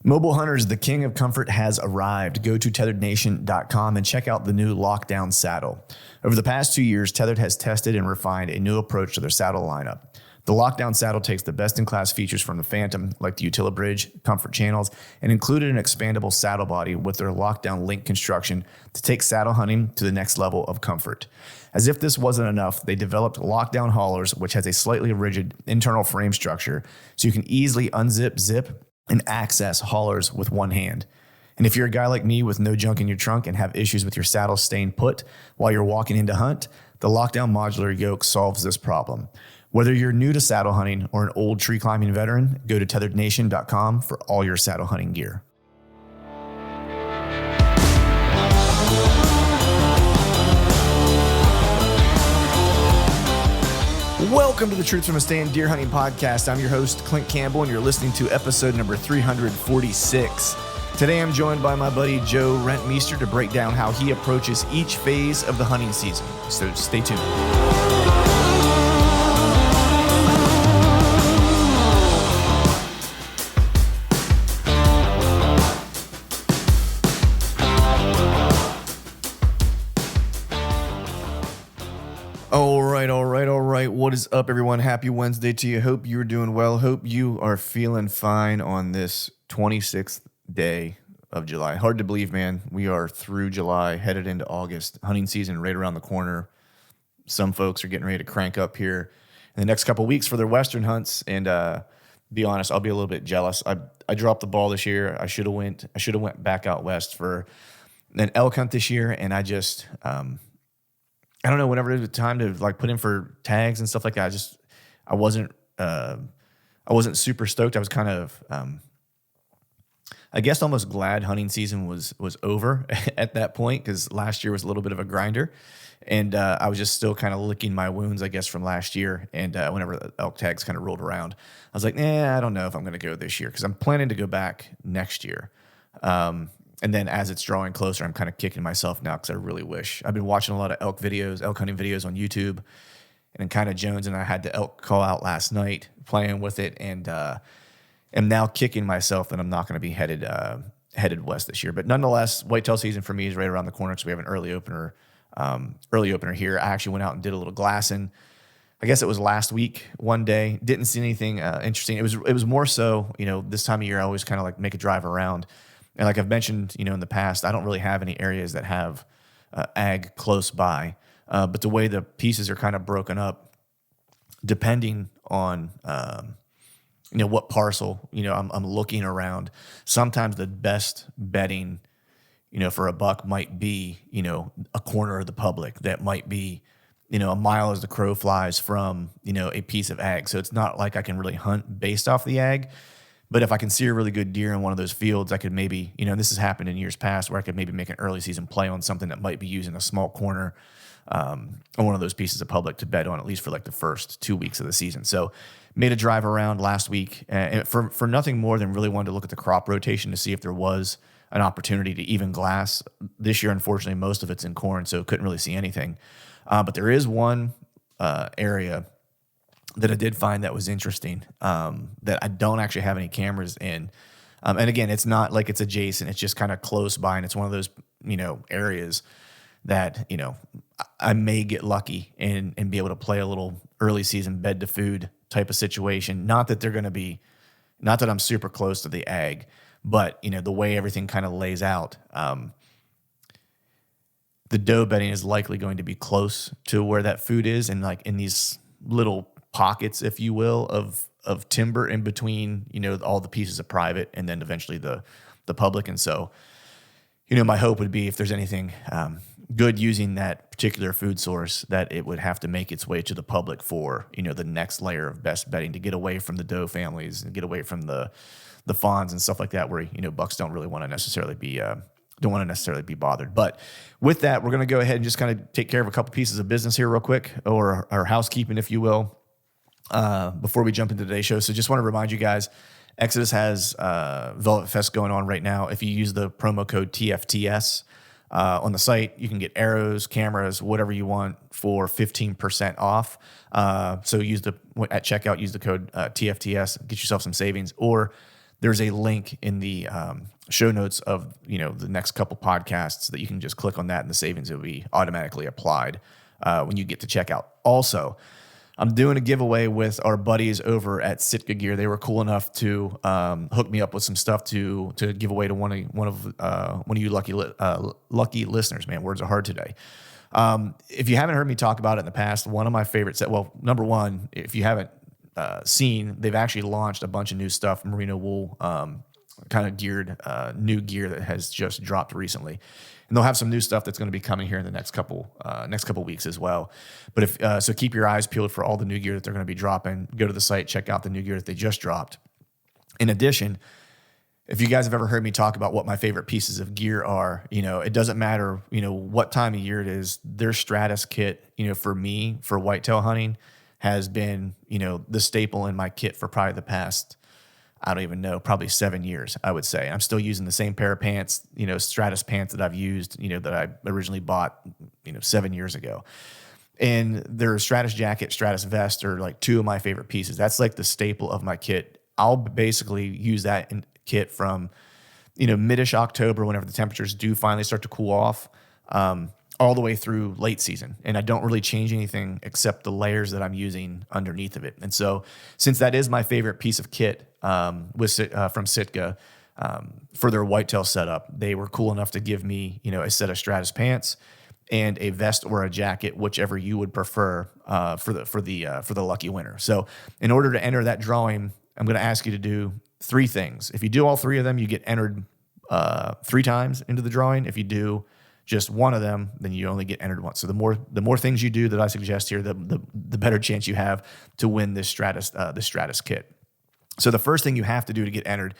Mobile hunters, the king of comfort has arrived. Go to tetherednation.com and check out the new Lockdown saddle. Over the past 2 years, Tethered has tested and refined a new approach to their saddle lineup. The Lockdown saddle takes the best-in-class features from the Phantom, like the UtiliBridge, comfort channels, and included an expandable saddle body with their Lockdown link construction to take saddle hunting to the next level of comfort. As if this wasn't enough, they developed Lockdown haulers, which has a slightly rigid internal frame structure, so you can easily unzip, zip, and access haulers with one hand. And if you're a guy like me with no junk in your trunk and have issues with your saddle staying put while you're walking in to hunt, the Lockdown modular yoke solves this problem. Whether you're new to saddle hunting or an old tree climbing veteran, go to tetherednation.com for all your saddle hunting gear. Welcome to the Truth from a Stand Deer Hunting Podcast. I'm your host, Clint Campbell, and you're listening to episode number 346. Today, I'm joined by my buddy, Joe Rentmeester, to break down how he approaches each phase of the hunting season. So stay tuned. All right. What is up, everyone? Happy Wednesday to you. Hope you're doing well. Hope you are feeling fine on this 26th day of July. Hard to believe, man. We are through July, headed into August. Hunting season right around the corner. Some folks are getting ready to crank up here in the next couple of weeks for their Western hunts. And be honest, I'll be a little bit jealous. I dropped the ball this year. I should have went back out west for an elk hunt this year, and I just I don't know, whenever it was time to like put in for tags and stuff like that, I wasn't super stoked. I was kind of, I guess almost glad hunting season was over at that point, because last year was a little bit of a grinder, and I was just still kind of licking my wounds, I guess, from last year. And whenever the elk tags kind of rolled around, I was like, I don't know if I'm going to go this year, because I'm planning to go back next year. And then as it's drawing closer, I'm kind of kicking myself now because I really wish. I've been watching a lot of elk hunting videos on YouTube, and kind of Jones and I had the elk call out last night, playing with it, and am now kicking myself that I'm not going to be headed west this year. But nonetheless, whitetail season for me is right around the corner, because we have an early opener here. I actually went out and did a little glassing. I guess it was last week, one day. Didn't see anything interesting. It was more so, this time of year I always kind of like make a drive around. And like I've mentioned, in the past, I don't really have any areas that have ag close by. But the way the pieces are kind of broken up, depending on, what parcel, I'm looking around, sometimes the best bedding, for a buck might be, a corner of the public that might be, a mile as the crow flies from, a piece of ag. So it's not like I can really hunt based off the ag. But if I can see a really good deer in one of those fields, I could maybe, this has happened in years past, where I could maybe make an early season play on something that might be using a small corner on one of those pieces of public to bed on, at least for like the first 2 weeks of the season. So made a drive around last week, and for nothing more than really wanted to look at the crop rotation to see if there was an opportunity to even glass. This year, unfortunately, most of it's in corn, so couldn't really see anything. But there is one area that I did find that was interesting, that I don't actually have any cameras in. And again, it's not like it's adjacent. It's just kind of close by, and it's one of those, areas that, I may get lucky and be able to play a little early season bed to food type of situation. Not that I'm super close to the ag, but, the way everything kind of lays out, the doe bedding is likely going to be close to where that food is, and like in these little pockets, if you will, of timber in between, all the pieces of private and then eventually the public. And so, my hope would be, if there's anything good using that particular food source, that it would have to make its way to the public for, the next layer of best bedding, to get away from the doe families and get away from the fawns and stuff like that, where, bucks don't really want to necessarily be bothered. But with that, we're going to go ahead and just kind of take care of a couple pieces of business here real quick, or housekeeping, if you will, before we jump into today's show. So just want to remind you guys, Exodus has Velvet Fest going on right now. If you use the promo code TFTS on the site, you can get arrows, cameras, whatever you want for 15% off. So at checkout, use the code TFTS, get yourself some savings. Or there's a link in the show notes of the next couple podcasts that you can just click on that, and the savings will be automatically applied when you get to checkout. Also, I'm doing a giveaway with our buddies over at Sitka Gear. They were cool enough to hook me up with some stuff to give away to one of you lucky listeners. Man, words are hard today. If you haven't heard me talk about it in the past, one of my favorite number one, if you haven't seen, they've actually launched a bunch of new stuff, merino wool kind of geared new gear that has just dropped recently. And they'll have some new stuff that's going to be coming here in the next couple weeks as well. But so keep your eyes peeled for all the new gear that they're going to be dropping. Go to the site, check out the new gear that they just dropped. In addition, if you guys have ever heard me talk about what my favorite pieces of gear are, it doesn't matter, what time of year it is. Their Stratus kit, for me, for whitetail hunting, has been, the staple in my kit for probably the past, I don't even know, probably 7 years, I would say. I'm still using the same pair of pants, Stratus pants that I've used, that I originally bought, 7 years ago. And their Stratus jacket, Stratus vest are like two of my favorite pieces. That's like the staple of my kit. I'll basically use that kit from, mid-ish October, whenever the temperatures do finally start to cool off, all the way through late season. And I don't really change anything except the layers that I'm using underneath of it. And so since that is my favorite piece of kit from Sitka for their whitetail setup, they were cool enough to give me, a set of Stratus pants and a vest or a jacket, whichever you would prefer for the lucky winner. So in order to enter that drawing, I'm going to ask you to do 3 things. If you do all 3 of them, you get entered 3 times into the drawing. If you do just one of them, then you only get entered once. So the more things you do that I suggest here, the better chance you have to win this Stratus kit. So the first thing you have to do to get entered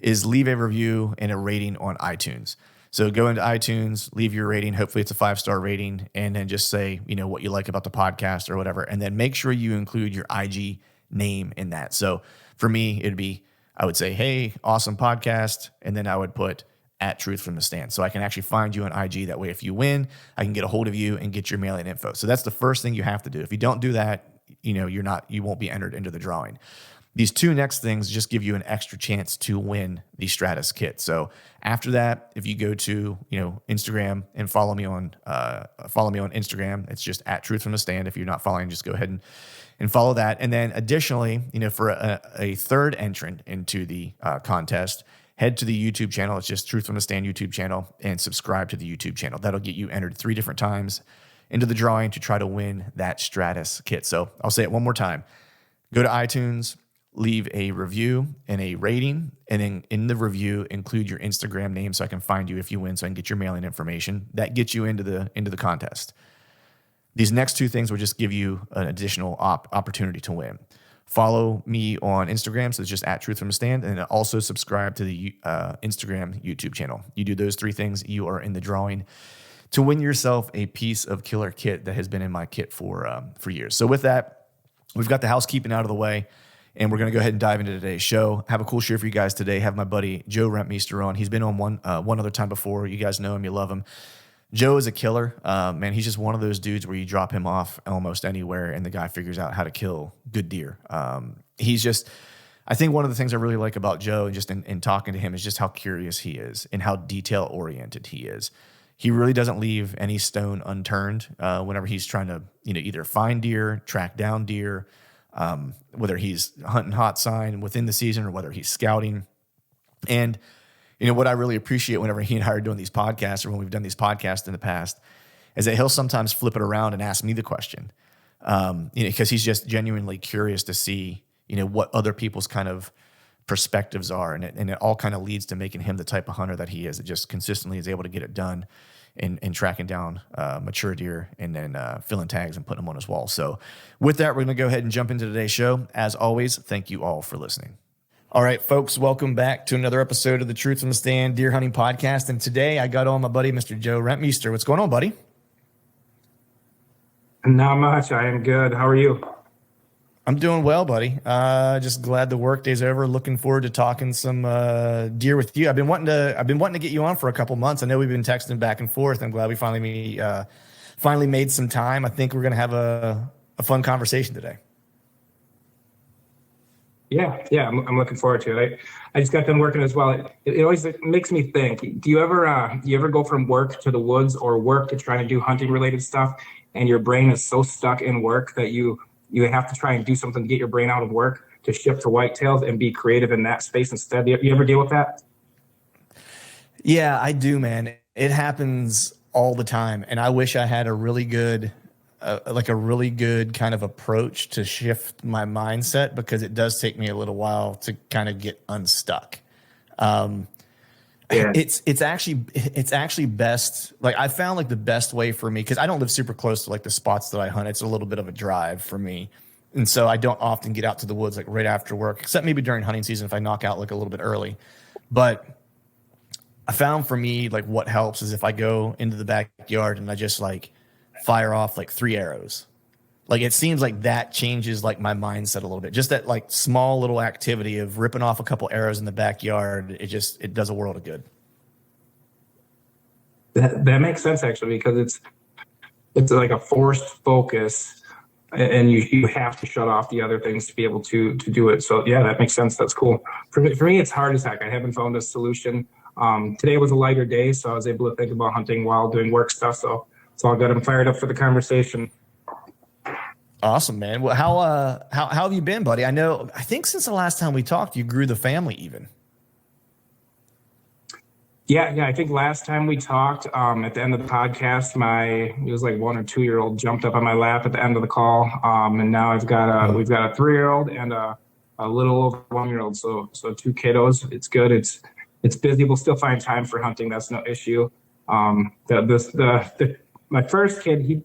is leave a review and a rating on iTunes. So go into iTunes, leave your rating. Hopefully it's a 5-star rating, and then just say what you like about the podcast or whatever, and then make sure you include your IG name in that. So for me, it'd be, I would say, hey, awesome podcast, and then I would put at Truth from the Stand. So I can actually find you on IG. That way, if you win, I can get a hold of you and get your mailing info. So that's the first thing you have to do. If you don't do that, you won't be entered into the drawing. These 2 next things just give you an extra chance to win the Stratus kit. So after that, if you go to, Instagram and follow me on Instagram, it's just at Truth from the Stand. If you're not following, just go ahead and follow that. And then additionally, for a third entrant into the contest, head to the YouTube channel. It's just Truth from the Stand YouTube channel, and subscribe to the YouTube channel. That'll get you entered 3 different times into the drawing to try to win that Stratus kit. So I'll say it one more time. Go to iTunes, leave a review and a rating, and then in the review, include your Instagram name so I can find you if you win, so I can get your mailing information. That gets you into the contest. These next 2 things will just give you an additional opportunity to win. Follow me on Instagram, so it's just at Truth from the Stand, and also subscribe to the Instagram YouTube channel. You do those 3 things, you are in the drawing to win yourself a piece of killer kit that has been in my kit for years. So with that, we've got the housekeeping out of the way, and we're going to go ahead and dive into today's show. Have a cool show for you guys today. Have my buddy Joe Rentmeester on. He's been on one other time before. You guys know him, you love him. Joe is a killer. Man, he's just one of those dudes where you drop him off almost anywhere and the guy figures out how to kill good deer. I think one of the things I really like about Joe, and just in talking to him, is just how curious he is and how detail oriented he is. He really doesn't leave any stone unturned whenever he's trying to, either find deer, track down deer, whether he's hunting hot sign within the season or whether he's scouting. And what I really appreciate whenever he and I are doing these podcasts, or when we've done these podcasts in the past, is that he'll sometimes flip it around and ask me the question, because he's just genuinely curious to see, what other people's kind of perspectives are. And it all kind of leads to making him the type of hunter that he is. It just consistently is able to get it done in tracking down mature deer and then filling tags and putting them on his wall. So with that, we're going to go ahead and jump into today's show. As always, thank you all for listening. All right, folks, welcome back to another episode of the Truth from the Stand Deer Hunting Podcast. And today I got on my buddy, Mr. Joe Rentmeester. What's going on, buddy? Not much. I am good. How are you? I'm doing well, buddy. Just glad the work day's over. Looking forward to talking some deer with you. I've been wanting to get you on for a couple months. I know we've been texting back and forth. I'm glad we finally made some time. I think we're going to have a fun conversation today. Yeah, I'm looking forward to it. I just got done working as well. It always makes me think. Do you ever go from work to the woods or work to try to do hunting related stuff, and your brain is so stuck in work that you have to try and do something to get your brain out of work to shift to whitetails and be creative in that space instead. You ever deal with that? Yeah, I do, man. It happens all the time, and I wish I had a really good, like a really good kind of approach to shift my mindset because it does take me a little while to kind of get unstuck. Um, Yeah. it's actually best. Like I found like the best way for me because I don't live super close to like the spots that I hunt. It's a little bit of a drive for me, and so I don't often get out to the woods like right after work, except maybe during hunting season if I knock out like a little bit early. But I found for me, like what helps is if I go into the backyard and I just like fire off like 3 arrows. Like it seems like that changes like my mindset a little bit. Just that like small little activity of ripping off a couple arrows in the backyard, it does a world of good. That makes sense actually because it's like a forced focus, and you have to shut off the other things to be able to do it. So yeah, that makes sense. That's cool. For me, it's hard as heck. I haven't found a solution. Today was a lighter day, so I was able to think about hunting while doing work stuff. So it's all good. I'm fired up for the conversation. Awesome, man. Well, how have you been, buddy? I think since the last time we talked, you grew the family even. Yeah. I think last time we talked, at the end of the podcast, it was like 1 or 2 year old jumped up on my lap at the end of the call, and now we've got a 3 year old and a little over 1 year old. So two kiddos. It's good. It's busy. We'll still find time for hunting. That's no issue. My first kid,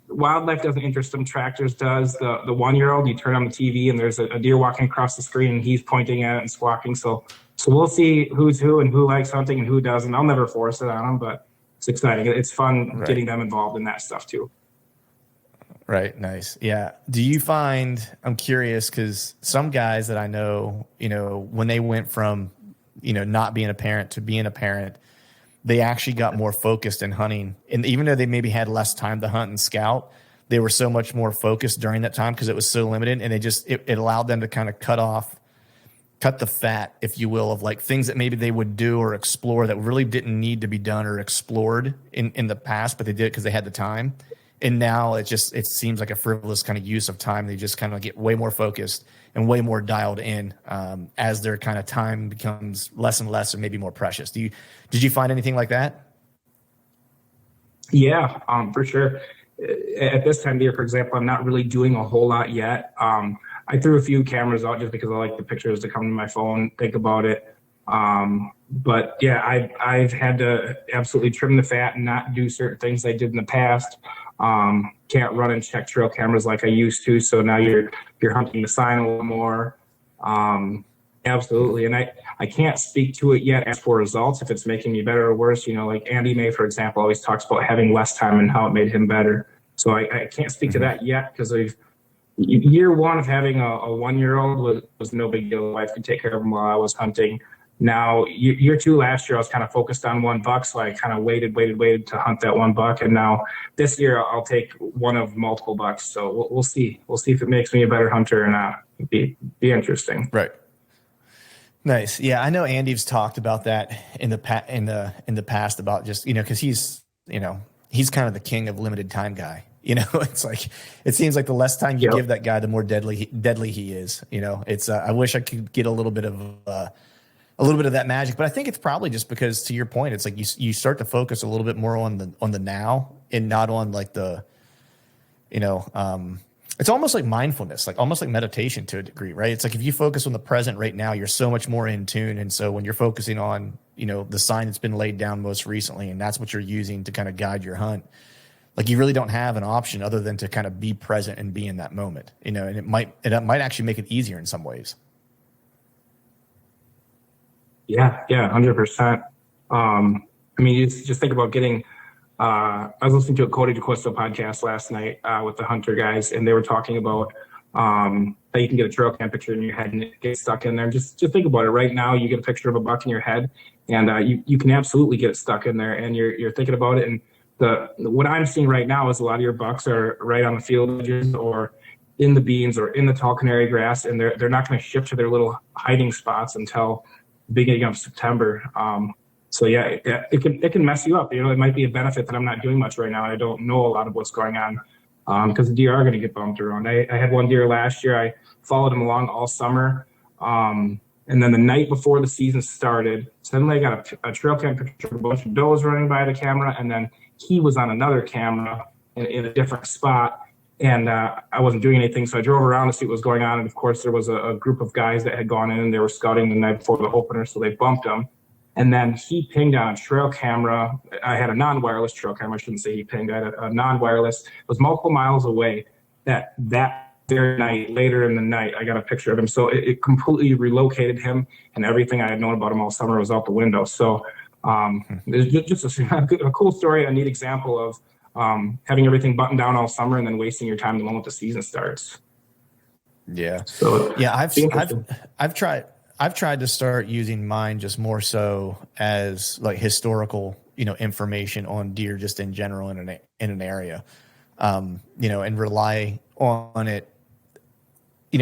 wildlife doesn't interest him. Tractors does. The 1 year old, you turn on the TV and there's a deer walking across the screen and he's pointing at it and squawking. So we'll see who's who and who likes hunting and who doesn't. I'll never force it on them, but it's exciting. It's fun Right. getting them involved in that stuff too. Right. Nice. Yeah. Do you find, I'm curious because some guys that I know, when they went from, not being a parent to being a parent, they actually got more focused in hunting. And even though they maybe had less time to hunt and scout, they were so much more focused during that time because it was so limited. And it allowed them to kind of cut the fat, if you will, of like things that maybe they would do or explore that really didn't need to be done or explored in the past, but they did it because they had the time. And now it seems like a frivolous kind of use of time. They just kind of get way more focused and way more dialed in as their kind of time becomes less and less and maybe more precious. Did you find anything like that? Yeah, for sure. At this time of year, for example, I'm not really doing a whole lot yet. I threw a few cameras out just because I like the pictures to come to my phone, think about it. But yeah, I've had to absolutely trim the fat and not do certain things I did in the past. Can't run and check trail cameras like I used to. So now you're hunting the sign a little more. Absolutely. And I can't speak to it yet as for results, if it's making me better or worse. Like Andy May, for example, always talks about having less time and how it made him better. So I can't speak to that yet because year one of having a 1 year old was no big deal. The wife could take care of him while I was hunting. Now, year two last year, I was kind of focused on one buck, so I kind of waited to hunt that one buck. And now this year, I'll take one of multiple bucks. So we'll see. We'll see if it makes me a better hunter or not. It'd be interesting. Right. Nice. Yeah, I know Andy's talked about that in the past about just because he's kind of the king of limited time guy. It's like it seems like the less time you give that guy, the more deadly he is. It's I wish I could get a little bit of that magic, but I think it's probably just because, to your point, it's like you start to focus a little bit more on the now and not on like it's almost like mindfulness, like almost like meditation to a degree, right? It's like if you focus on the present right now, you're so much more in tune. And so when you're focusing on, the sign that's been laid down most recently, and that's what you're using to kind of guide your hunt, like you really don't have an option other than to kind of be present and be in that moment, and it might actually make it easier in some ways. Yeah, 100%. You just think about getting. I was listening to a Cody DeQuisto podcast last night with the Hunter guys, and they were talking about how you can get a trail cam picture in your head and it gets stuck in there. Just think about it. Right now, you get a picture of a buck in your head, and you can absolutely get it stuck in there, and you're thinking about it. And what I'm seeing right now is a lot of your bucks are right on the field edges or in the beans or in the tall canary grass, and they're not going to shift to their little hiding spots until the beginning of September. So yeah, it can mess you up. You know, it might be a benefit that I'm not doing much right now. I don't know a lot of what's going on because the deer are going to get bumped around. I had one deer last year. I followed him along all summer. And then the night before the season started, suddenly I got a trail cam picture of a bunch of does running by the camera, and then he was on another camera in a different spot. And I wasn't doing anything, so I drove around to see what was going on. And of course, there was a group of guys that had gone in and they were scouting the night before the opener, so they bumped him. And then he pinged on a trail camera. I had a non-wireless trail camera. I shouldn't say he pinged. I had a non-wireless. It was multiple miles away. That very night, later in the night, I got a picture of him. So it completely relocated him, and everything I had known about him all summer was out the window. So it's just a cool story, a neat example of having everything buttoned down all summer and then wasting your time the moment the season starts. Yeah. So yeah, I've tried to start using mine just more so as like historical, information on deer just in general in an area, and rely on it.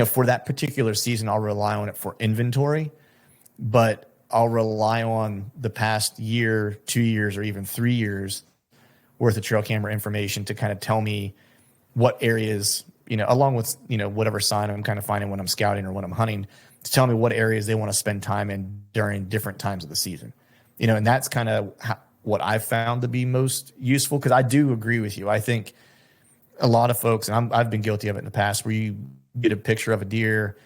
For that particular season, I'll rely on it for inventory, but I'll rely on the past year, 2 years, or even 3 years worth of trail camera information to kind of tell me what areas, along with, whatever sign I'm kind of finding when I'm scouting or when I'm hunting, to tell me what areas they want to spend time in during different times of the season. And that's kind of what I've found to be most useful, because I do agree with you. I think a lot of folks, and I've been guilty of it in the past, where you get a picture of a deer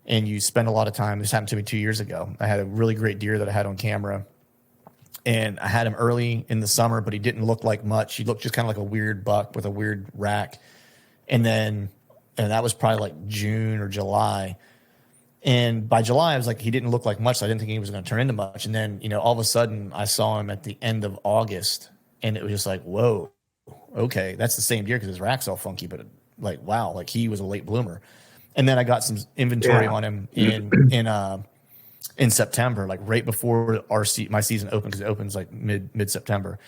and you spend a lot of time. This happened to me 2 years ago. I had a really great deer that I had on camera, and I had him early in the summer, but he didn't look like much. He looked just kind of like a weird buck with a weird rack. And that was probably like June or July. And by July, I was like, he didn't look like much. So I didn't think he was going to turn into much. And then, all of a sudden I saw him at the end of August, and it was just like, whoa, okay, that's the same deer, because his rack's all funky, but like, wow, like he was a late bloomer. And then I got some inventory on him in September, like right before my season opened, because it opens like mid September.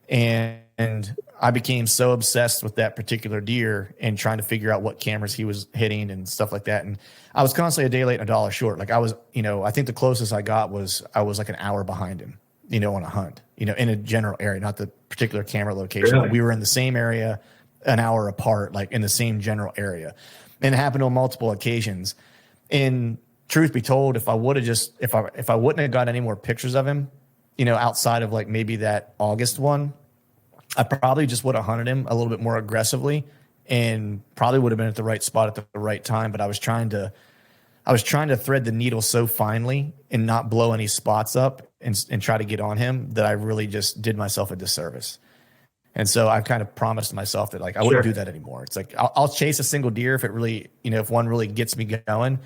And I became so obsessed with that particular deer and trying to figure out what cameras he was hitting and stuff like that. And I was constantly a day late and $1 short. Like I was, I think the closest I got was I was like an hour behind him, on a hunt, in a general area, not the particular camera location. Really? We were in the same area, an hour apart, like in the same general area. And it happened on multiple occasions. And truth be told, if I wouldn't have got any more pictures of him, outside of like maybe that August one, I probably just would have hunted him a little bit more aggressively and probably would have been at the right spot at the right time. But I was trying to thread the needle so finely and not blow any spots up and try to get on him that I really just did myself a disservice. And so I've kind of promised myself that like I wouldn't do that anymore. It's like I'll chase a single deer if it really, if one really gets me going,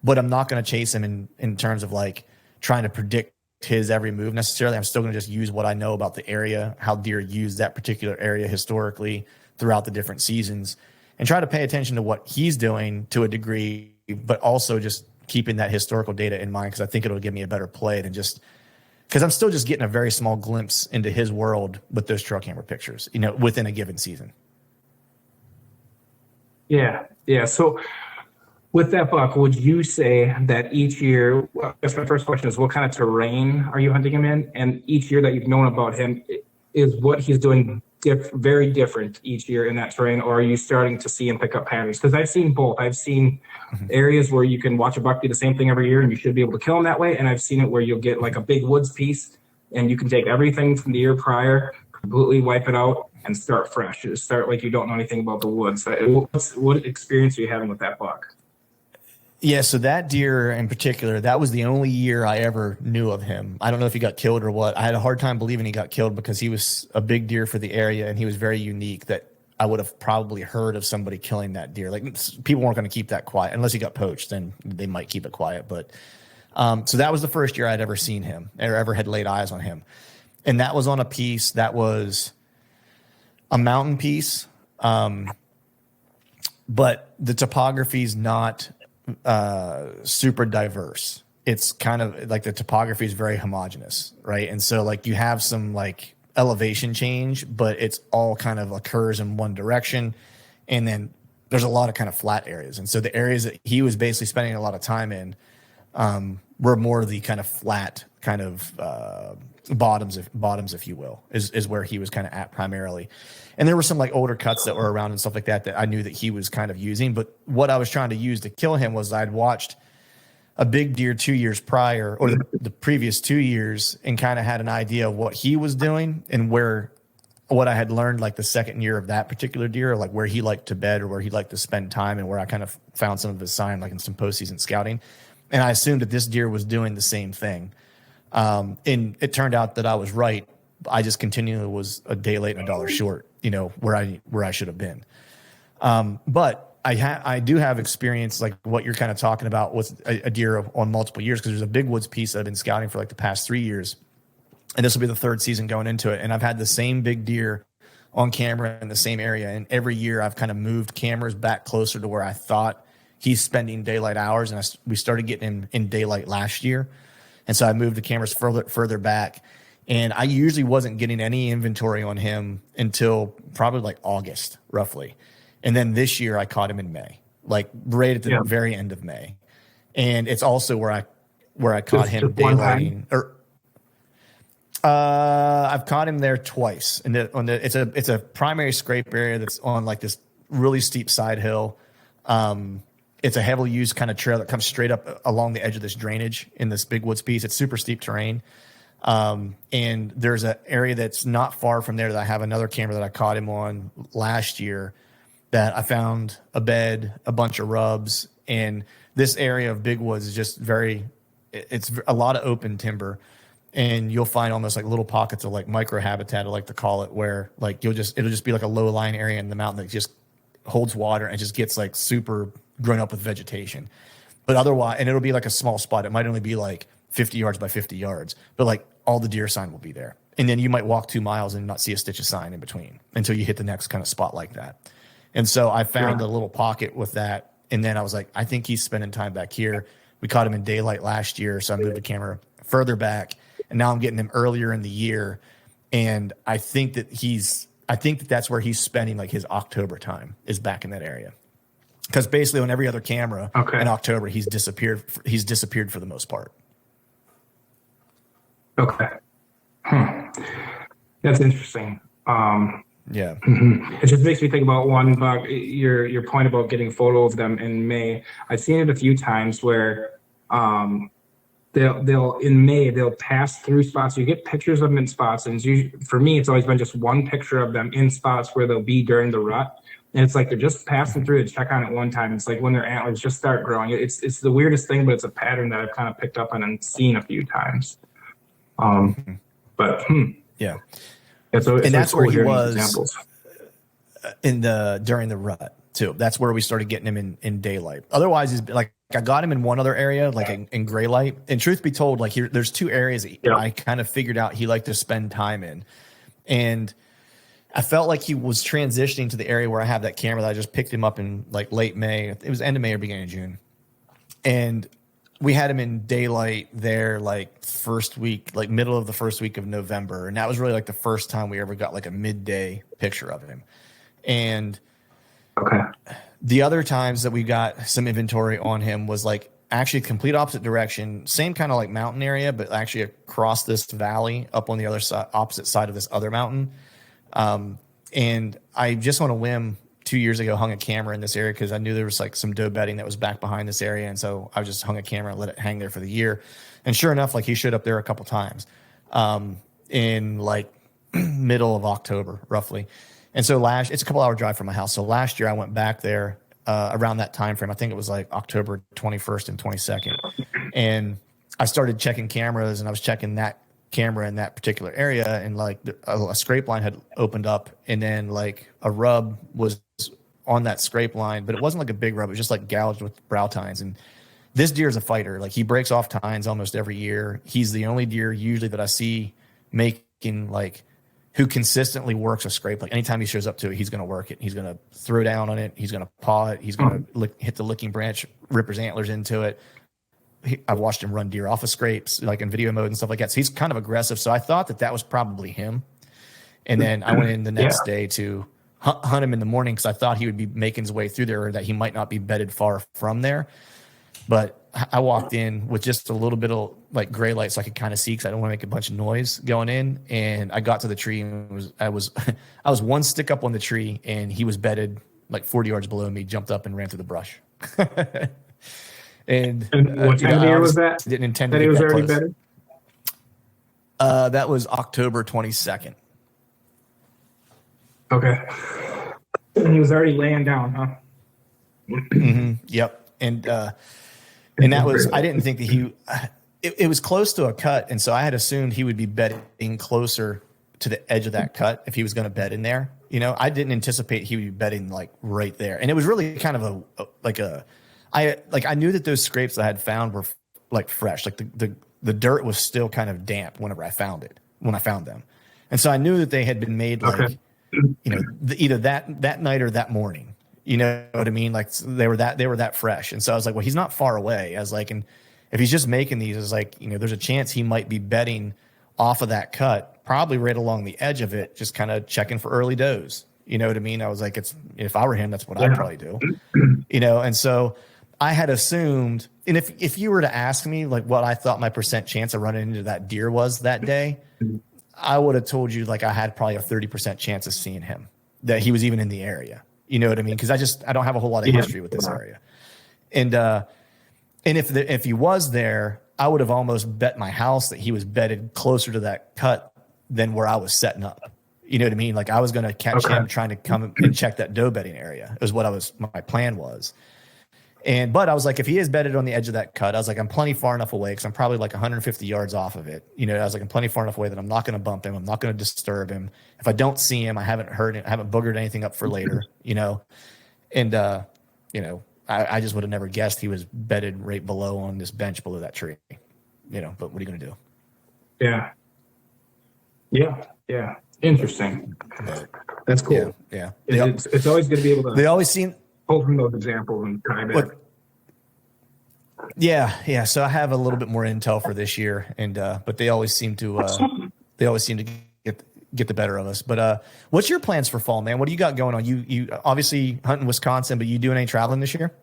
but I'm not going to chase him in terms of like trying to predict his every move necessarily. I'm still going to just use what I know about the area, how deer use that particular area historically throughout the different seasons, and try to pay attention to what he's doing to a degree, but also just keeping that historical data in mind, because I think it'll give me a better play than just because I'm still just getting a very small glimpse into his world with those trail camera pictures, within a given season. Yeah. So with that buck, would you say that each year, well, I guess my first question is, what kind of terrain are you hunting him in? And each year that you've known about him, is what he's doing very different each year in that terrain, or are you starting to see him pick up patterns? Because I've seen both. I've seen areas where you can watch a buck do the same thing every year and you should be able to kill him that way. And I've seen it where you'll get like a big woods piece and you can take everything from the year prior, completely wipe it out, and start fresh. Just start like you don't know anything about the woods. What experience are you having with that buck? Yeah, so that deer in particular, that was the only year I ever knew of him. I don't know if he got killed or what. I had a hard time believing he got killed because he was a big deer for the area and he was very unique that I would have probably heard of somebody killing that deer. Like people weren't going to keep that quiet unless he got poached, then they might keep it quiet. But so that was the first year I'd ever seen him or ever had laid eyes on him. And that was on a piece that was a mountain piece. But the topography is not super diverse. It's kind of like the topography is very homogeneous, right? And so like you have some like elevation change, but it's all kind of occurs in one direction. And then there's a lot of kind of flat areas. And so the areas that he was basically spending a lot of time in were more the kind of flat kind of bottoms, if you will, is where he was kind of at primarily. And there were some like older cuts that were around and stuff like that I knew that he was kind of using. But what I was trying to use to kill him was I'd watched a big deer 2 years prior, or the previous 2 years, and kind of had an idea of what he was doing and what I had learned like the second year of that particular deer, like where he liked to bed or where he liked to spend time, and where I kind of found some of his sign, like in some postseason scouting. And I assumed that this deer was doing the same thing. And it turned out that I was right. I just continually was a day late and $1 short, where I should have been. But I do have experience like what you're kind of talking about with a deer on multiple years, because there's a big woods piece that I've been scouting for like the past 3 years. And this will be the third season going into it. And I've had the same big deer on camera in the same area. And every year I've kind of moved cameras back closer to where I thought he's spending daylight hours. And we started getting him in daylight last year. And so I moved the cameras further back. And I usually wasn't getting any inventory on him until probably like August, roughly. And then this year I caught him in May, like right at the very end of May. And it's also where I caught him daylighting. I've caught him there twice, and it's a primary scrape area that's on like this really steep side hill. It's a heavily used kind of trail that comes straight up along the edge of this drainage in this big woods piece. It's super steep terrain, and there's an area that's not far from there that I have another camera that I caught him on last year. That I found a bed, a bunch of rubs, and this area of big woods is just it's a lot of open timber. And you'll find almost like little pockets of like micro habitat, I like to call it, where like it'll just be like a low lying area in the mountain that just holds water and just gets like super grown up with vegetation. But otherwise, and it'll be like a small spot. It might only be like 50 yards by 50 yards, but like all the deer sign will be there. And then you might walk 2 miles and not see a stitch of sign in between until you hit the next kind of spot like that. And so I found a little pocket with that. And then I was like, I think he's spending time back here. We caught him in daylight last year. So I moved the camera further back. And now I'm getting him earlier in the year. And I think that that's where he's spending like his October time, is back in that area. Because basically on every other camera in October, he's disappeared for the most part. Okay. That's interesting. Yeah. It just makes me think about one bug. Your point about getting a photo of them in May. I've seen it a few times where they'll in May they'll pass through spots. You get pictures of them in spots, and for me, it's always been just one picture of them in spots where they'll be during the rut. And it's like they're just passing through to check on it one time. It's like when their antlers just start growing. It's the weirdest thing, but it's a pattern that I've kind of picked up on and seen a few times. Yeah. And that's cool where he was examples. During the rut too. That's where we started getting him in daylight. Otherwise, he's like, I got him in one other area, like in gray light. And truth be told, like there's 2 areas that I kind of figured out he liked to spend time in. And I felt like he was transitioning to the area where I have that camera that I just picked him up in like late May. It was end of May or beginning of June. And we had him in daylight there, like first week, like middle of the first week of November. And that was really like the first time we ever got like a midday picture of him. And the other times that we got some inventory on him was like actually complete opposite direction, same kind of like mountain area, but actually across this valley up on the other side, opposite side of this other mountain. And I just on a whim 2 years ago hung a camera in this area because I knew there was like some doe bedding that was back behind this area. And so I just hung a camera and let it hang there for the year. And sure enough, like he showed up there a couple times, in like middle of October, roughly. And so it's a couple hour drive from my house. So last year I went back there, around that time frame. I think it was like October 21st and 22nd. And I started checking cameras, and I was checking that camera in that particular area, and like a scrape line had opened up, and then like a rub was on that scrape line, but it wasn't like a big rub. It was just like gouged with brow tines. And this deer is a fighter. Like he breaks off tines almost every year. He's the only deer usually that I see making like who consistently works a scrape. Like anytime he shows up to it, he's going to work it. He's going to throw down on it. He's going to paw it. He's going to hit the licking branch, rip his antlers into it. I've watched him run deer off of scrapes, like in video mode and stuff like that. So he's kind of aggressive. So I thought that was probably him. And then I went in the next day to hunt him in the morning because I thought he would be making his way through there, or that he might not be bedded far from there. But I walked in with just a little bit of like gray light so I could kind of see, because I don't want to make a bunch of noise going in. And I got to the tree and I was I was one stick up on the tree, and he was bedded like 40 yards below me, jumped up and ran through the brush. And what time of year was that? Didn't intend that to he get was that already close. bedded? That was October 22nd. Okay. And he was already laying down, huh? Yep. And that was, I didn't think that it was close to a cut. And so I had assumed he would be bedding closer to the edge of that cut if he was going to bed in there. You know, I didn't anticipate he would be bedding like right there. And it was really kind of I knew that those scrapes I had found were like fresh. Like the dirt was still kind of damp when I found them. And so I knew that they had been made like, you know, either that night or that morning. You know what I mean? Like they were that fresh. And so I was like, well, he's not far away. I was like, and if he's just making these, it's like, you know, there's a chance he might be bedding off of that cut, probably right along the edge of it, just kind of checking for early does. You know what I mean? I was like, if I were him, that's what I'd probably do. You know, and so I had assumed, and if you were to ask me like what I thought my percent chance of running into that deer was that day, I would have told you like I had probably a 30% chance of seeing him, that he was even in the area. You know what I mean? Because I don't have a whole lot of history with this area. And if he was there, I would have almost bet my house that he was bedded closer to that cut than where I was setting up. You know what I mean? Like I was going to catch him trying to come and check that doe bedding area. Is what my plan was. But I was like, if he is bedded on the edge of that cut, I was like, I'm plenty far enough away because I'm probably like 150 yards off of it. You know, I was like, I'm plenty far enough away that I'm not going to bump him. I'm not going to disturb him. If I don't see him, I haven't heard it. I haven't boogered anything up for later, you know? And, you know, I just would have never guessed he was bedded right below on this bench below that tree, you know, but what are you going to do? Yeah. Yeah. Yeah. Interesting. That's cool. Yeah. It's always good to be able to. They always seem pull from those examples and kind of. Yeah. So I have a little bit more intel for this year, and but they always seem to get the better of us. But what's your plans for fall, man? What do you got going on? You obviously hunting Wisconsin, but you doing any traveling this year?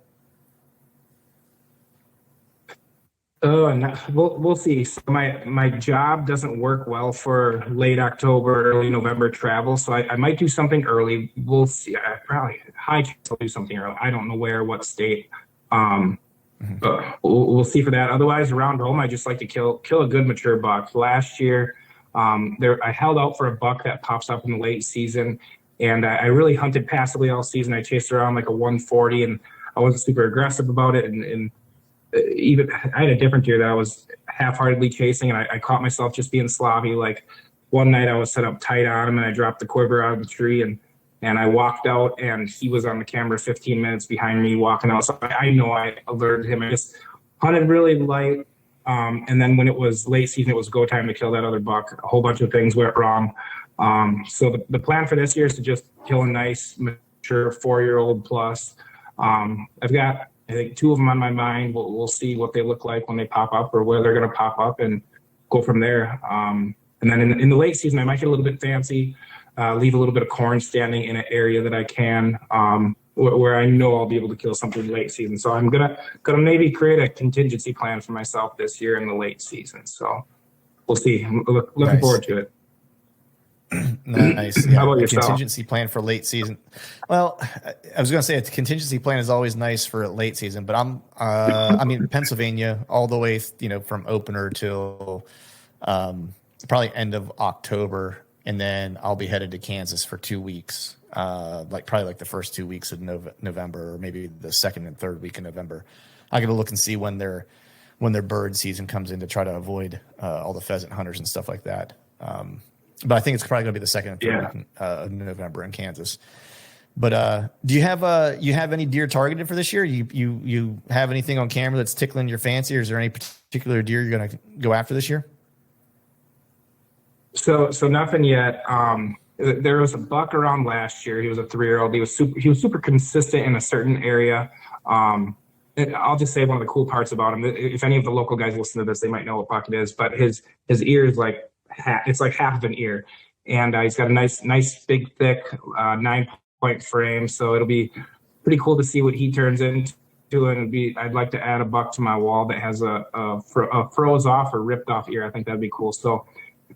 We'll see. So my job doesn't work well for late October, early November travel. So I might do something early. We'll see. Probably high chance I'll do something early. I don't know where, what state. But we'll see for that. Otherwise, around home, I just like to kill a good mature buck. Last year, I held out for a buck that pops up in the late season, and I really hunted passively all season. I chased around like a 140, and I wasn't super aggressive about it. And even I had a different deer that I was half-heartedly chasing, and I caught myself just being sloppy. Like one night I was set up tight on him, and I dropped the quiver out of the tree, and I walked out, and he was on the camera 15 minutes behind me walking out. So I know I alerted him. I just hunted really light. And then when it was late season, it was go time to kill that other buck. A whole bunch of things went wrong. So the plan for this year is to just kill a nice, mature 4-year-old plus. I've got, I think, 2 of them on my mind. We'll see what they look like when they pop up or where they're going to pop up and go from there. And then in the late season, I might get a little bit fancy, leave a little bit of corn standing in an area that I can, where I know I'll be able to kill something late season. So I'm gonna maybe create a contingency plan for myself this year in the late season. So we'll see. I'm looking forward to it. Nice. Yeah. How about yourself? Contingency plan for late season. Well, I was going to say a contingency plan is always nice for late season, but I'm in Pennsylvania all the way, you know, from opener till probably end of October, and then I'll be headed to Kansas for 2 weeks. Probably the first 2 weeks of November, or maybe the second and third week of November. I got to look and see when their bird season comes in to try to avoid all the pheasant hunters and stuff like that. But I think it's probably going to be the second and third week of November in Kansas. But do you have any deer targeted for this year? You have anything on camera that's tickling your fancy, or is there any particular deer you're going to go after this year? So nothing yet. There was a buck around last year. He was a 3-year-old. He was super consistent in a certain area. I'll just say one of the cool parts about him. If any of the local guys listen to this, they might know what buck it is. But his ear is like half of an ear, and he's got a nice big thick 9 point frame. So it'll be pretty cool to see what he turns into. And I'd like to add a buck to my wall that has a froze off or ripped off ear. I think that'd be cool. So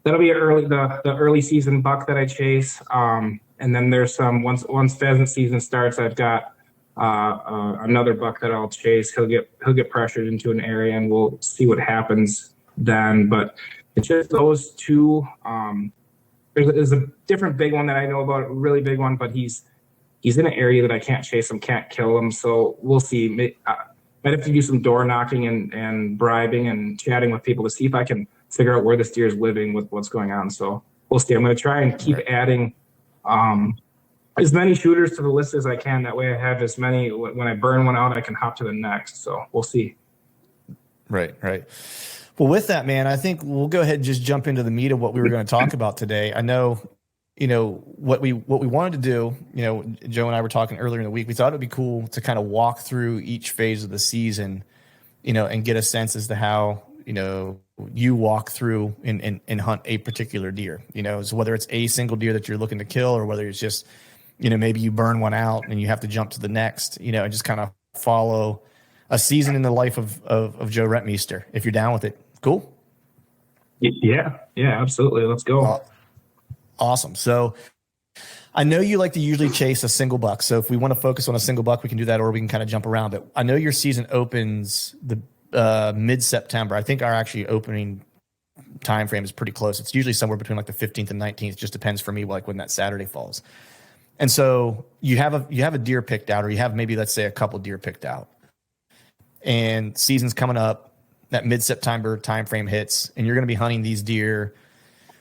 that'll be the early season buck that I chase. And then there's once pheasant season starts, I've got another buck that I'll chase. He'll get pressured into an area, and we'll see what happens then. But it's just those two. There's a different big one that I know about, a really big one, but he's in an area that I can't chase him, can't kill him. So we'll see. Might have to do some door knocking and bribing and chatting with people to see if I can figure out where this deer is living with what's going on. So we'll see. I'm going to try and keep adding as many shooters to the list as I can. That way I have as many, when I burn one out, I can hop to the next. So we'll see. Right. Well, with that, man, I think we'll go ahead and just jump into the meat of what we were going to talk about today. I know, what we wanted to do, Joe and I were talking earlier in the week, we thought it'd be cool to kind of walk through each phase of the season, and get a sense as to how, you walk through and hunt a particular deer, so whether it's a single deer that you're looking to kill, or whether it's just, maybe you burn one out and you have to jump to the next, and just kind of follow a season in the life of Joe Rentmeester, if you're down with it. Cool. Yeah, absolutely. Let's go. Awesome. So I know you like to usually chase a single buck. So if we want to focus on a single buck, we can do that, or we can kind of jump around. But I know your season opens the mid-September. I think our actually opening time frame is pretty close. It's usually somewhere between like the 15th and 19th. Just depends for me, like when that Saturday falls. And so you have a deer picked out, or you have maybe, let's say, a couple deer picked out, and season's coming up. That mid-September time frame hits, and you're going to be hunting these deer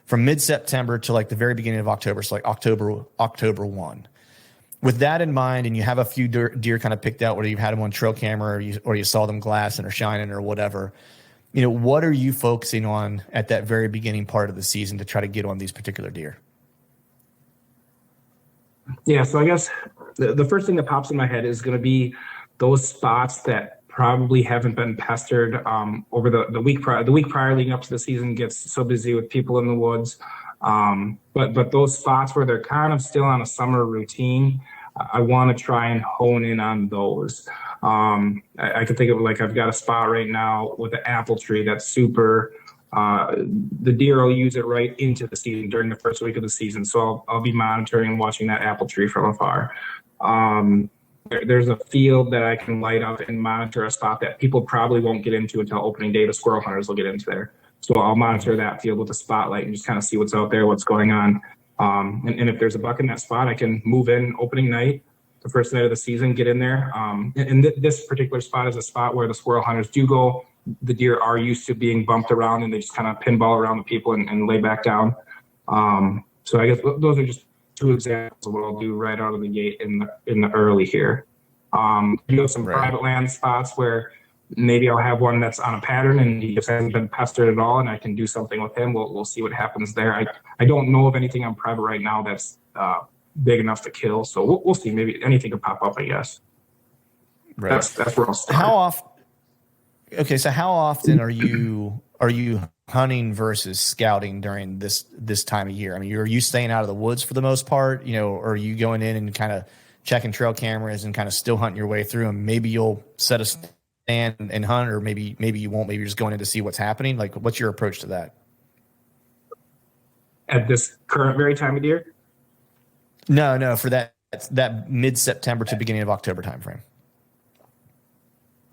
from mid-September to like the very beginning of October, so like October 1. With that in mind, and you have a few deer kind of picked out, whether you've had them on trail camera or you saw them glassing or shining or whatever, what are you focusing on at that very beginning part of the season to try to get on these particular deer? Yeah, so I guess the first thing that pops in my head is going to be those spots that probably haven't been pestered over the week prior. The week prior leading up to the season gets so busy with people in the woods. But those spots where they're kind of still on a summer routine, I want to try and hone in on those. I can think of, like, I've got a spot right now with an apple tree that's super. The deer will use it right into the season during the first week of the season. So I'll be monitoring and watching that apple tree from afar. There's a field that I can light up and monitor a spot that people probably won't get into until opening day. The squirrel hunters will get into there. So I'll monitor that field with a spotlight and just kind of see what's out there, what's going on. And if there's a buck in that spot, I can move in opening night, the first night of the season, get in there. This particular spot is a spot where the squirrel hunters do go. The deer are used to being bumped around, and they just kind of pinball around the people and lay back down. So I guess those are just two examples of what I'll do right out of the gate in the early here. You have some private land spots where maybe I'll have one that's on a pattern and he just hasn't been pestered at all, and I can do something with him. We'll see what happens there. I don't know of anything on private right now that's big enough to kill, so we'll see. Maybe anything could pop up, I guess. Right. That's where I'll start. So how often are you hunting versus scouting during this time of year? I mean, are you staying out of the woods for the most part, or are you going in and kind of checking trail cameras and kind of still hunting your way through them? Maybe you'll set a stand and hunt, or maybe you won't. Maybe you're just going in to see what's happening. Like, what's your approach to that? At this current very time of year? No, for that mid-September to beginning of October timeframe.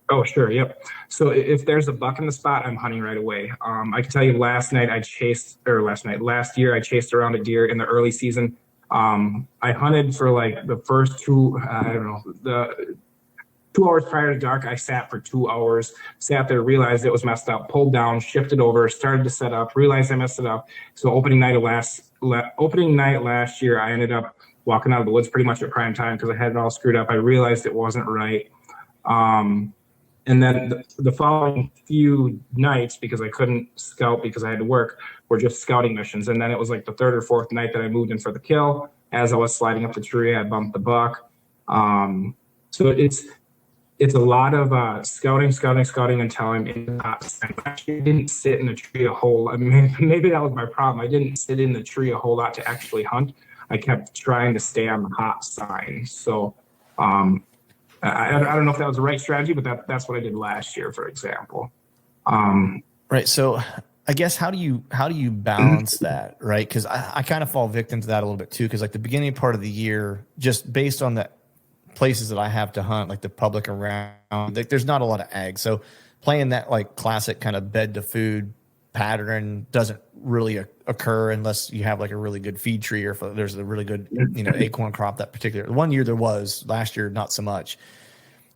Oh, sure. Yep. So if there's a buck in the spot, I'm hunting right away. I can tell you last year I chased around a deer in the early season. I hunted for like the first the 2 hours prior to dark. I sat for 2 hours, sat there, realized it was messed up, pulled down, shifted over, started to set up, realized I messed it up. So opening night last year, I ended up walking out of the woods pretty much at prime time because I had it all screwed up. I realized it wasn't right. And then the following few nights, because I couldn't scout because I had to work, were just scouting missions. And then it was like the third or fourth night that I moved in for the kill. As I was sliding up the tree, I bumped the buck. So it's a lot of scouting until I'm in the top. I actually didn't sit in the tree a whole lot. I mean, maybe that was my problem. I didn't sit in the tree a whole lot to actually hunt. I kept trying to stay on the hot sign. So I don't know if that was the right strategy, but that's what I did last year, for example. Right. So I guess how do you balance that, right? Because I kind of fall victim to that a little bit too. Because like the beginning part of the year, just based on the places that I have to hunt, like the public around, like there's not a lot of ag. So playing that like classic kind of bed to food pattern doesn't really occur unless you have like a really good feed tree or if there's a really good acorn crop that particular one year there was, last year not so much.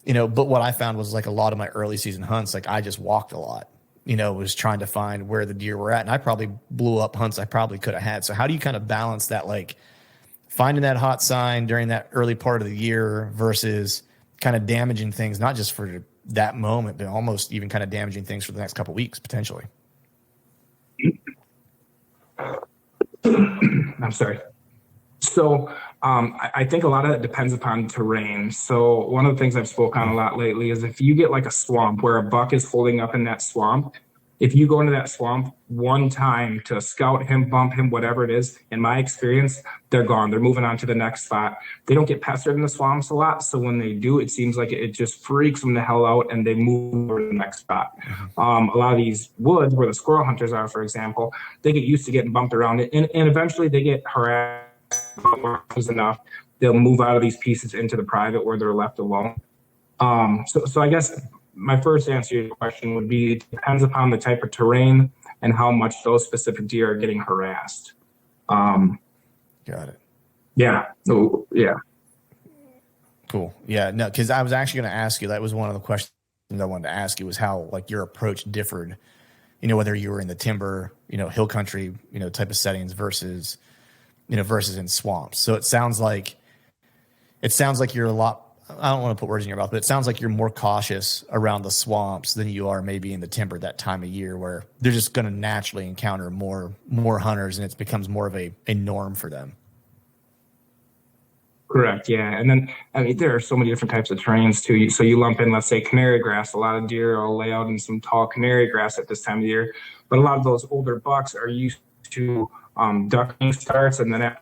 But what I found was like a lot of my early season hunts, like I just walked a lot, was trying to find where the deer were at. And I probably blew up hunts I probably could have had. So how do you kind of balance that, like finding that hot sign during that early part of the year versus kind of damaging things, not just for that moment, but almost even kind of damaging things for the next couple of weeks, potentially? I'm sorry. So I think a lot of it depends upon terrain. So one of the things I've spoken on a lot lately is if you get like a swamp where a buck is holding up in that swamp, if you go into that swamp one time to scout him, bump him, whatever it is, in my experience, they're gone. They're moving on to the next spot. They don't get pestered in the swamps a lot. So when they do, it seems like it just freaks them the hell out and they move over to the next spot. A lot of these woods where the squirrel hunters are, for example, they get used to getting bumped around and eventually they get harassed enough. They'll move out of these pieces into the private where they're left alone. So I guess my first answer to your question would be it depends upon the type of terrain and how much those specific deer are getting harassed. Got it. Yeah. So, yeah. Cool. Yeah. No, because I was actually going to ask you, that was one of the questions I wanted to ask you, was how like your approach differed, whether you were in the timber, hill country, type of settings versus in swamps. So it sounds like you're a lot, I don't want to put words in your mouth, but it sounds like you're more cautious around the swamps than you are maybe in the timber that time of year where they're just going to naturally encounter more hunters and it becomes more of a norm for them. Correct. Yeah. And then, I mean, there are so many different types of terrains too. So you lump in, let's say, canary grass. A lot of deer will lay out in some tall canary grass at this time of year, but a lot of those older bucks are used to ducking starts and then after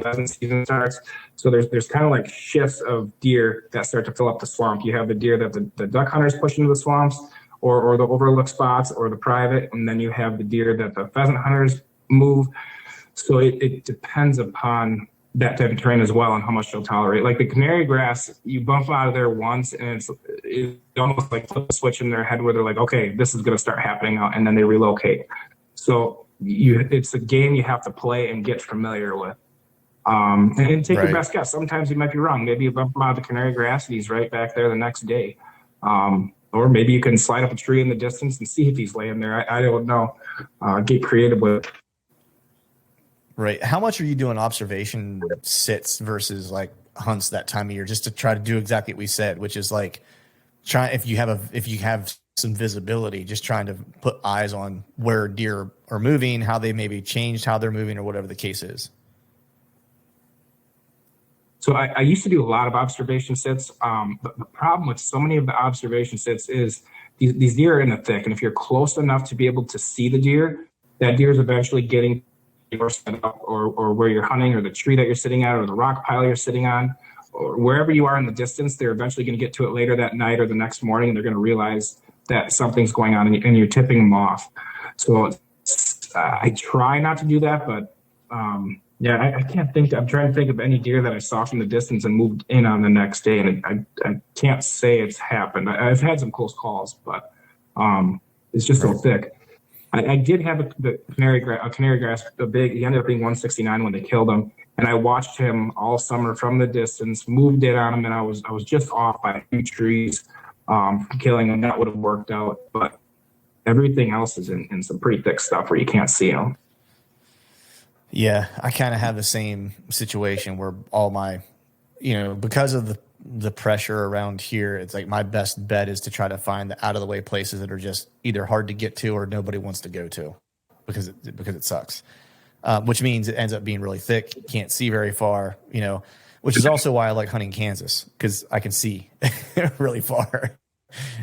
pheasant season starts. So there's kind of like shifts of deer that start to fill up the swamp. You have the deer that the duck hunters push into the swamps or the overlook spots or the private, and then you have the deer that the pheasant hunters move. So it depends upon that type of terrain as well and how much they'll tolerate. Like the canary grass, you bump out of there once and it's almost like flip a switch in their head where they're like, okay, this is going to start happening now, and then they relocate. So it's a game you have to play and get familiar with. And take your best guess. Sometimes you might be wrong. Maybe you bump him out of the canary grass and he's right back there the next day. Or maybe you can slide up a tree in the distance and see if he's laying there. I don't know. Get creative with it. Right. How much are you doing observation sits versus like hunts that time of year, just to try to do exactly what we said, which is like if you have some visibility, just trying to put eyes on where deer are moving, how they maybe changed how they're moving or whatever the case is. So I used to do a lot of observation sits, but the problem with so many of the observation sits is these deer are in the thick, and if you're close enough to be able to see the deer, that deer is eventually getting your setup or where you're hunting or the tree that you're sitting at or the rock pile you're sitting on or wherever you are in the distance. They're eventually going to get to it later that night or the next morning, and they're going to realize that something's going on and you're tipping them off. So I try not to do that, but yeah, I can't think. I'm trying to think of any deer that I saw from the distance and moved in on the next day, and I can't say it's happened. I've had some close calls, but it's just so thick. I did have the canary grass, the big. He ended up being 169 when they killed him, and I watched him all summer from the distance, moved in on him, and I was just off by a few trees killing him. That would have worked out, but everything else is in some pretty thick stuff where you can't see him. Yeah, I kind of have the same situation where all my, because of the pressure around here, it's like my best bet is to try to find the out of the way places that are just either hard to get to or nobody wants to go to because it sucks. Which means it ends up being really thick. You can't see very far, which is also why I like hunting Kansas, because I can see really far,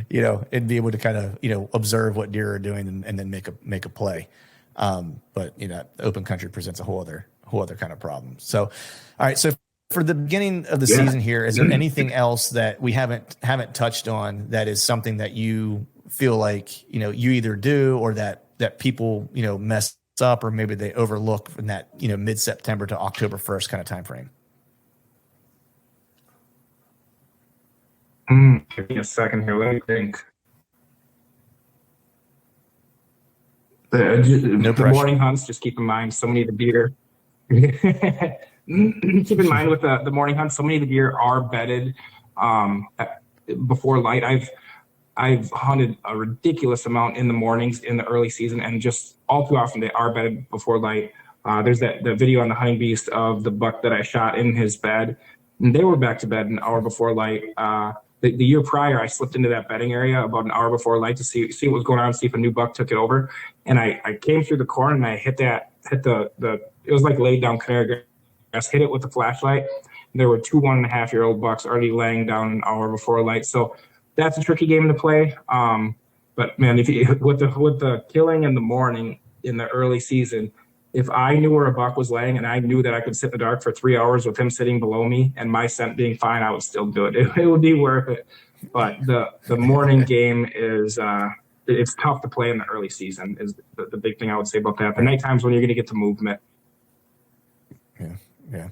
and be able to kind of, observe what deer are doing and then make a play. But the open country presents a whole whole other kind of problem. So, all right. So for the beginning of the Yeah. season here, is there anything else that we haven't touched on that is something that you feel like, you either do or that people, mess up, or maybe they overlook in that, mid-September to October 1st kind of time frame? Give me a second here. Let me think. The morning hunts, just keep in mind, so many of the deer. Keep in mind with the morning hunts, so many of the deer are bedded before light. I've hunted a ridiculous amount in the mornings in the early season, and just all too often they are bedded before light. There's the video on the Hunting Beast of the buck that I shot in his bed, and they were back to bed an hour before light. The year prior, I slipped into that bedding area about an hour before light to see what was going on, see if a new buck took it over. And I came through the corn and I hit the it was like laid down canary grass, hit it with the flashlight. There were two 1.5-year-old bucks already laying down an hour before light. So that's a tricky game to play. But man, if you, with the killing in the morning in the early season, if I knew where a buck was laying and I knew that I could sit in the dark for 3 hours with him sitting below me and my scent being fine, I would still do it. It would be worth it. But the morning game is it's tough to play in the early season is the big thing I would say about that. The night times when you're going to get to movement. Yeah.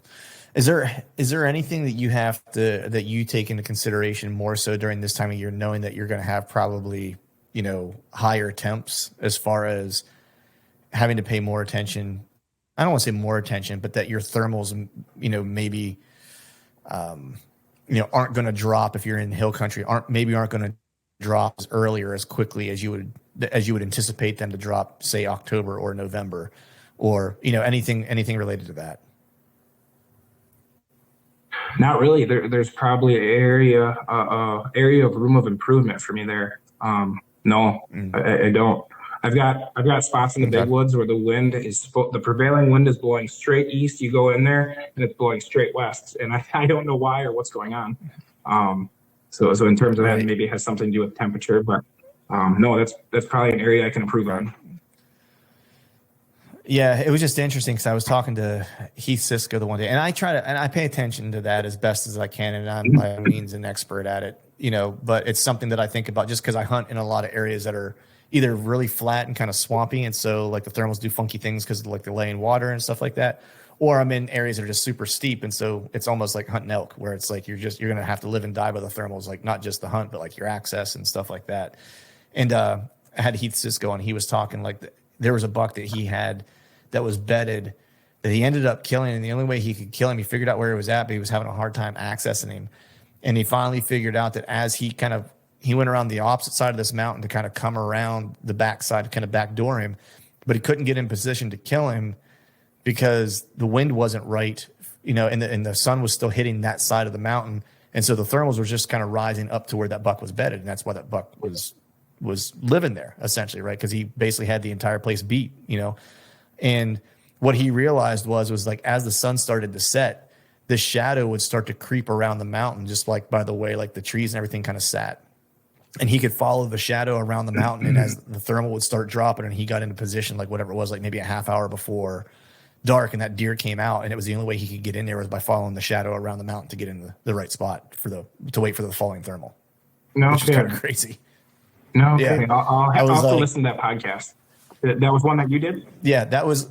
Is there anything that you take into consideration more so during this time of year, knowing that you're going to have probably, higher temps as far as having to pay more attention? I don't want to say more attention, but that your thermals, maybe, aren't going to drop if you're in hill country, aren't going to drop as early or as quickly as you would anticipate them to drop, say October or November, or, anything related to that. Not really. There's probably an area of room of improvement for me there. No, I don't. I've got spots in the big woods where the prevailing wind is blowing straight east. You go in there and it's blowing straight west, and I don't know why or what's going on. So in terms of that, maybe it has something to do with temperature, but no, that's probably an area I can improve on. Yeah, it was just interesting because I was talking to Heath Sisko the one day, and I pay attention to that as best as I can, and I'm by no means an expert at it, but it's something that I think about just because I hunt in a lot of areas that are either really flat and kind of swampy, and so like the thermals do funky things because like they're laying water and stuff like that, or I'm in areas that are just super steep, and so it's almost like hunting elk, where it's like you're gonna have to live and die by the thermals, like not just the hunt, but like your access and stuff like that. And I had Heath Sisko, and he was talking like there was a buck that he had that was bedded that he ended up killing, and the only way he could kill him, he figured out where he was at, but he was having a hard time accessing him, and he finally figured out that as he went around the opposite side of this mountain to kind of come around the backside to kind of backdoor him, but he couldn't get in position to kill him because the wind wasn't right, and the sun was still hitting that side of the mountain, and so the thermals were just kind of rising up to where that buck was bedded, and that's why that buck was living there essentially, right? Because he basically had the entire place beat, And what he realized was like as the sun started to set, the shadow would start to creep around the mountain, just like by the way like the trees and everything kind of sat. And he could follow the shadow around the mountain, and as the thermal would start dropping and he got into position, like whatever it was, like maybe a half hour before dark, and that deer came out, and it was the only way he could get in there was by following the shadow around the mountain to get in the right spot to wait for the falling thermal. No, which is kind of crazy. No, yeah. Okay. I'll have to listen to that podcast. That was one that you did? Yeah, that was.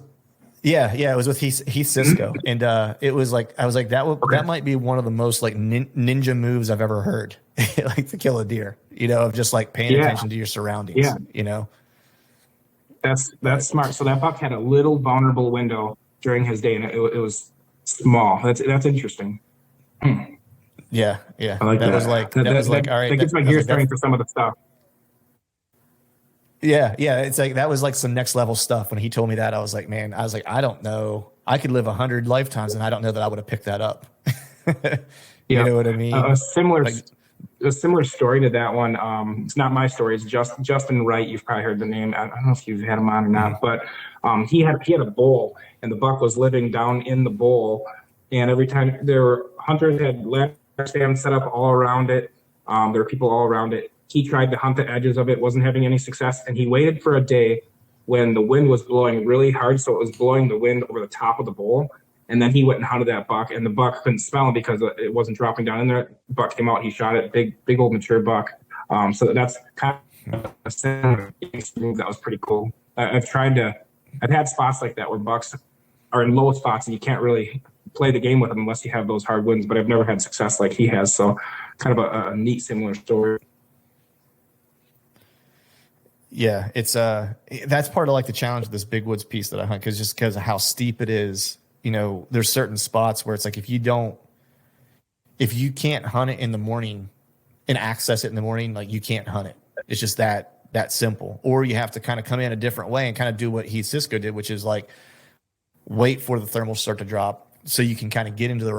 Yeah, it was with Heath Sisko, and it was like I was like that might be one of the most like ninja moves I've ever heard, like to kill a deer. Of just like paying attention to your surroundings. Yeah. That's smart. So that buck had a little vulnerable window during his day, and it was small. That's interesting. Yeah. I like that. Was like that was like all right. That gets my gears starting for some of the stuff. Yeah. It's like that was like some next level stuff. When he told me that, I was like, I don't know. I could live 100 lifetimes, and I don't know that I would have picked that up. You know what I mean? A similar story to that one. It's not my story. It's Justin Wright. You've probably heard the name. I don't know if you've had him on or not, but he had a bowl, and the buck was living down in the bowl. And every time hunters had land stands set up all around it. There were people all around it. He tried to hunt the edges of it, wasn't having any success, and he waited for a day when the wind was blowing really hard. So it was blowing the wind over the top of the bowl. And then he went and hunted that buck, and the buck couldn't smell him because it wasn't dropping down in there. The buck came out, he shot it, big old mature buck. So that's kind of a similar move that was pretty cool. I've had spots like that where bucks are in low spots and you can't really play the game with them unless you have those hard winds, but I've never had success like he has. So kind of a neat, similar story. Yeah, it's that's part of like the challenge of this big woods piece that I hunt, because of how steep it is. There's certain spots where it's like if you can't hunt it in the morning and access it in the morning, like you can't hunt it. It's just that simple. Or you have to kind of come in a different way and kind of do what Heath Cisco did, which is like wait for the thermals start to drop so you can kind of get into the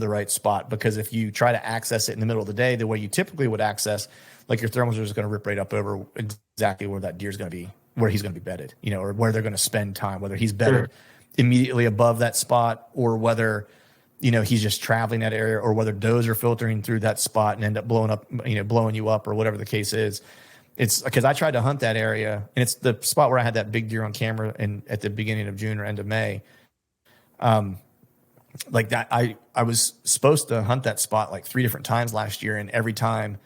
right spot. Because if you try to access it in the middle of the day, the way you typically would access, like your thermals are just going to rip right up over exactly where that deer's going to be, where he's going to be bedded, or where they're going to spend time, whether he's bedded immediately above that spot or whether, he's just traveling that area, or whether does are filtering through that spot and end up blowing you up or whatever the case is. It's because I tried to hunt that area, and it's the spot where I had that big deer on camera at the beginning of June or end of May. Like that, I was supposed to hunt that spot like 3 different times last year, and every time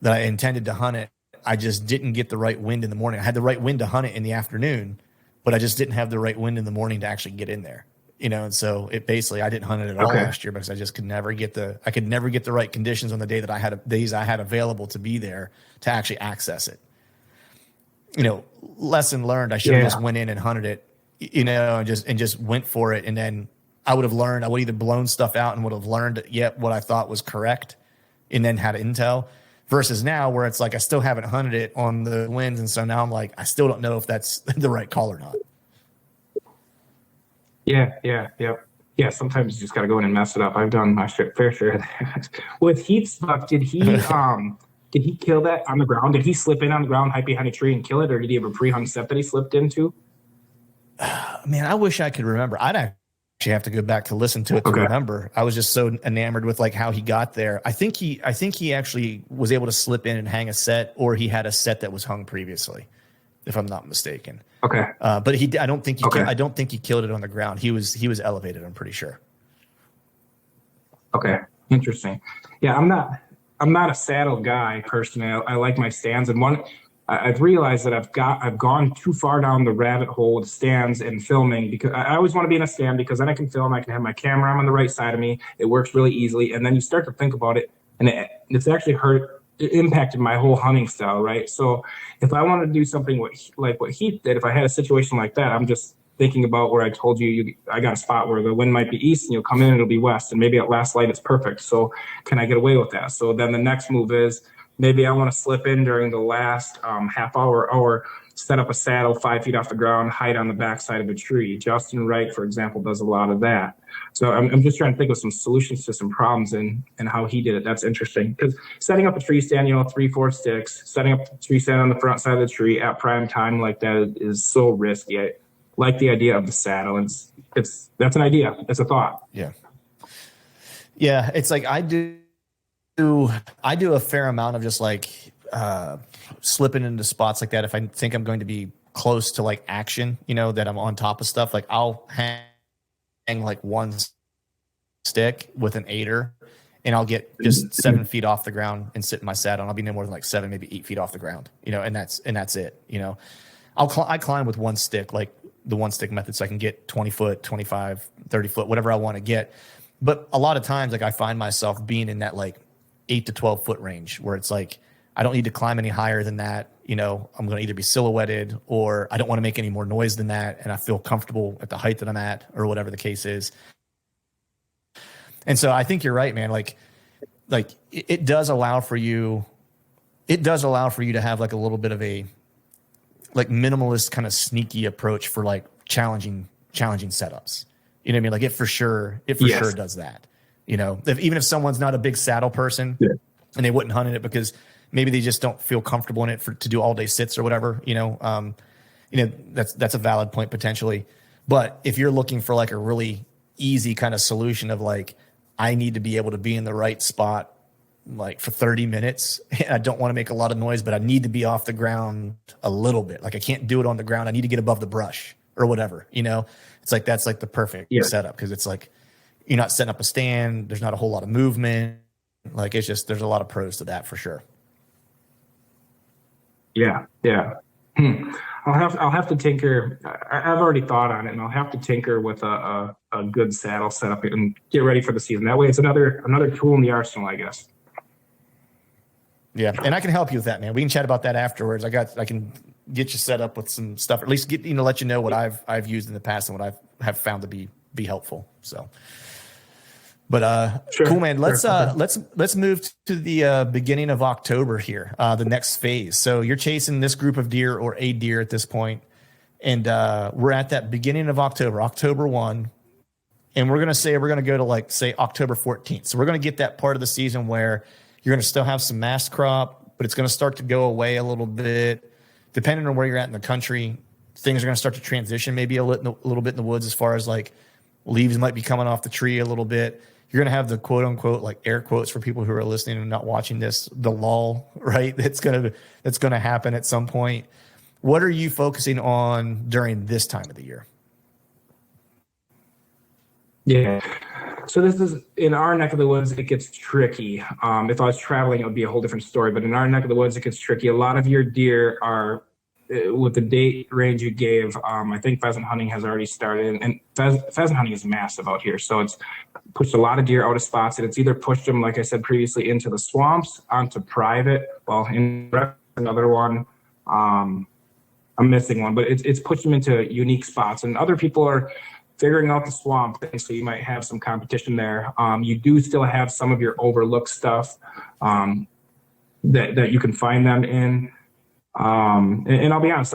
that I intended to hunt it, I just didn't get the right wind in the morning. I had the right wind to hunt it in the afternoon, but I just didn't have the right wind in the morning to actually get in there. And so it basically, I didn't hunt it at all last year because I just could never get the right conditions on the day that I had available to be there to actually access it. Lesson learned. I should have just went in and hunted it, and just went for it. And then I would have learned, I would either blown stuff out and would have learned yet what I thought was correct and then had intel, versus now where it's like, I still haven't hunted it on the winds. And so now I'm like, I still don't know if that's the right call or not. Yeah. Sometimes you just got to go in and mess it up. I've done my fair share of that. With Heath's buck, did he kill that on the ground? Did he slip in on the ground, hide behind a tree and kill it? Or did he have a pre-hung set that he slipped into? Man, I wish I could remember. I'd actually have to go back to listen to it to remember. I was just so enamored with like how he got there. I think he actually was able to slip in and hang a set, or he had a set that was hung previously, if I'm not mistaken. Okay. But I don't think he killed it on the ground. He was elevated, I'm pretty sure. Okay. Interesting. Yeah, I'm not a saddle guy personally. I like my stands, and I've realized that I've gone too far down the rabbit hole with stands and filming, because I always want to be in a stand because then I can film, I can have my camera on the right side of me. It works really easily. And then you start to think about it, and it's actually it impacted my whole hunting style, right? So if I wanted to do something like what Heath did, if I had a situation like that, I'm just thinking about where I told you I got a spot where the wind might be east and you'll come in and it'll be west, and maybe at last light it's perfect. So can I get away with that? So then the next move is maybe I want to slip in during the last half hour, set up a saddle 5 feet off the ground, hide on the backside of a tree. Justin Wright, for example, does a lot of that. So I'm just trying to think of some solutions to some problems and how he did it. That's interesting, because setting up a tree stand, 3-4 sticks, setting up a tree stand on the front side of the tree at prime time like that is so risky. I like the idea of the saddle. That's an idea. It's a thought. Yeah. Yeah. It's like I do a fair amount of just like slipping into spots like that. If I think I'm going to be close to like action, that I'm on top of stuff, like I'll hang like one stick with an 8er, and I'll get just 7 feet off the ground and sit in my saddle, and I'll be no more than like 7, maybe 8 feet off the ground, and that's it. I climb with one stick, like the one stick method, so I can get 20 foot, 25, 30 foot, whatever I want to get. But a lot of times, like I find myself being in that like 8 to 12 foot range where it's like, I don't need to climb any higher than that. I'm going to either be silhouetted, or I don't want to make any more noise than that, and I feel comfortable at the height that I'm at, or whatever the case is. And so I think you're right, man. Like it does allow for you to have like a little bit of a like minimalist kind of sneaky approach for like challenging setups. You know what I mean? Like it for sure does that. Even if someone's not a big saddle person, and they wouldn't hunt in it because maybe they just don't feel comfortable in it to do all day sits or whatever, that's a valid point potentially. But if you're looking for like a really easy kind of solution of like, I need to be able to be in the right spot like for 30 minutes. I don't want to make a lot of noise, but I need to be off the ground a little bit. Like I can't do it on the ground. I need to get above the brush or whatever, you know? It's like, that's like the perfect setup. Cause it's like, you're not setting up a stand. There's not a whole lot of movement. Like it's just, there's a lot of pros to that for sure. Yeah. Yeah. I'll have to tinker. I've already thought on it, and I'll have to tinker with a good saddle setup and get ready for the season. That way, it's another tool in the arsenal, I guess. Yeah, and I can help you with that, man. We can chat about that afterwards. I can get you set up with some stuff, or at least get let you know what I've used in the past and what I have found to be helpful. So, but sure, cool, man. Let's move to the beginning of October here, the next phase. So you're chasing this group of deer or a deer at this point, and we're at that beginning of October, October 1, and we're gonna go to like say October 14th. So we're gonna get that part of the season where you're going to still have some mass crop, but it's going to start to go away a little bit. Depending on where you're at in the country, things are going to start to transition maybe a little bit in the woods as far as like leaves might be coming off the tree a little bit. You're going to have the quote unquote, like air quotes for people who are listening and not watching this, the lull, right? That's going to happen at some point. What are you focusing on during this time of the year? Yeah. So this is in our neck of the woods, it gets tricky. If I was traveling, it would be a whole different story. But in our neck of the woods, it gets tricky. A lot of your deer are with the date range you gave. I think pheasant hunting has already started, and pheasant hunting is massive out here. So it's pushed a lot of deer out of spots, and it's either pushed them, like I said previously, into the swamps, onto private. Well, in another one, I'm missing one, but it's pushed them into unique spots, and other people are figuring out the swamp thing, so you might have some competition there. You do still have some of your overlooked stuff that you can find them in. And I'll be honest,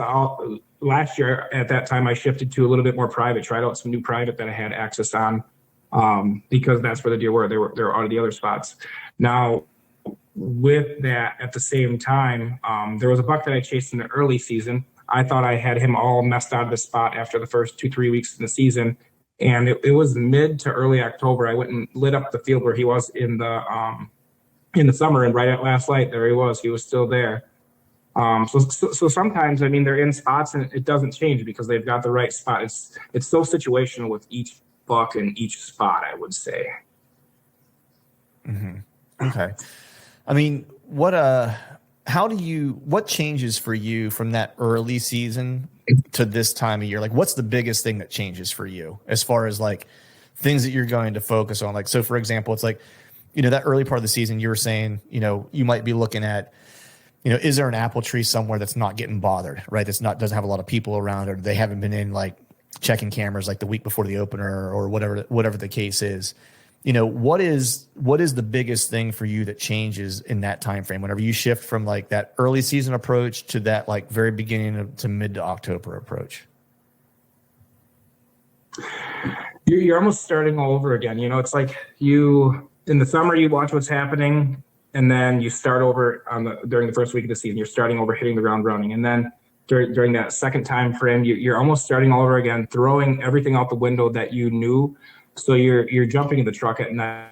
last year at that time I shifted to a little bit more private, tried out some new private that I had access on because that's where the deer were. They were out of the other spots. Now, with that, at the same time, there was a buck that I chased in the early season. I thought I had him all messed out of the spot after the first 2-3 weeks in the season. And it was mid to early October. I went and lit up the field where he was in the summer, and right at last light, there he was. He was still there. So sometimes, I mean, they're in spots and it doesn't change because they've got the right spot. It's so situational with each buck and each spot, I would say. Mm-hmm. Okay. I mean, what changes for you from that early season to this time of year? Like, what's the biggest thing that changes for you as far as like things that you're going to focus on? Like, so for example, it's like, that early part of the season, you were saying, you might be looking at, is there an apple tree somewhere that's not getting bothered, right? Doesn't have a lot of people around, or they haven't been in like checking cameras like the week before the opener or whatever the case is. What is the biggest thing for you that changes in that time frame whenever you shift from like that early season approach to that like very beginning to mid to October approach? You're almost starting all over again. It's like in the summer you watch what's happening, and then you start over during the first week of the season. You're starting over, hitting the ground running, and then during that second time frame, you're almost starting all over again, throwing everything out the window that you knew. So you're jumping in the truck at night,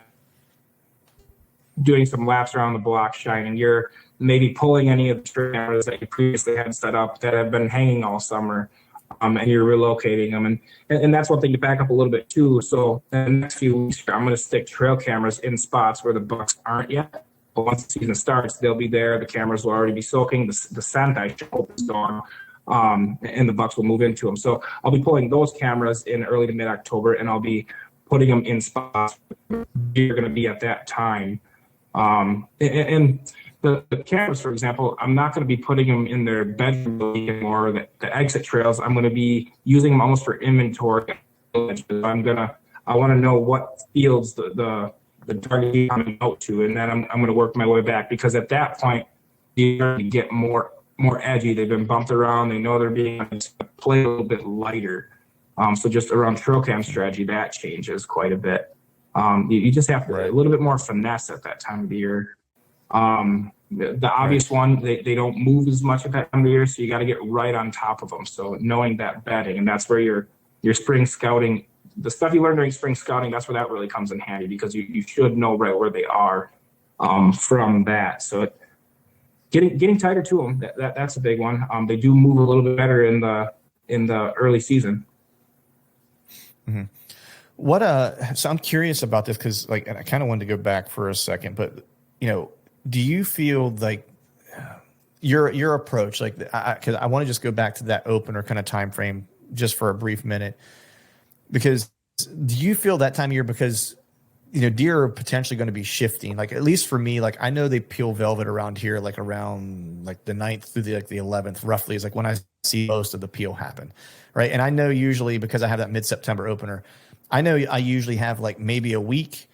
doing some laps around the block, shining. You're maybe pulling any of the cameras that you previously had set up that have been hanging all summer, and you're relocating them. And that's one thing to back up a little bit too. So in the next few weeks, I'm going to stick trail cameras in spots where the bucks aren't yet. But once the season starts, they'll be there. The cameras will already be soaking. The scent I hope is gone. And the bucks will move into them. So I'll be pulling those cameras in early to mid-October, and I'll be putting them in spots you're going to be at that time. And the cameras, for example, I'm not going to be putting them in their bedroom anymore, the exit trails. I'm going to be using them almost for inventory. I want to know what fields the target is coming out to, and then I'm going to work my way back, because at that point, you get more edgy. They've been bumped around. They know they're being played a little bit lighter. So just around trail cam strategy, that changes quite a bit. You just have a little bit more finesse at that time of the year. The obvious one, they don't move as much at that time of the year, so you got to get right on top of them. So knowing that bedding, and that's where your spring scouting, the stuff you learn during spring scouting, that's where that really comes in handy, because you should know right where they are. from that. So getting tighter to them, that's a big one. They do move a little bit better in the early season. Mm-hmm. So I'm curious about this because like, and I kind of wanted to go back for a second, but do you feel like your approach, like, because I want to just go back to that opener kind of time frame just for a brief minute, because do you feel that time of year, because deer are potentially going to be shifting, like at least for me, like I know they peel velvet around here, like around like the 9th through the 11th roughly is like when I see most of the peel happen, right? And I know usually because I have that mid-September opener, I know I usually have like maybe a week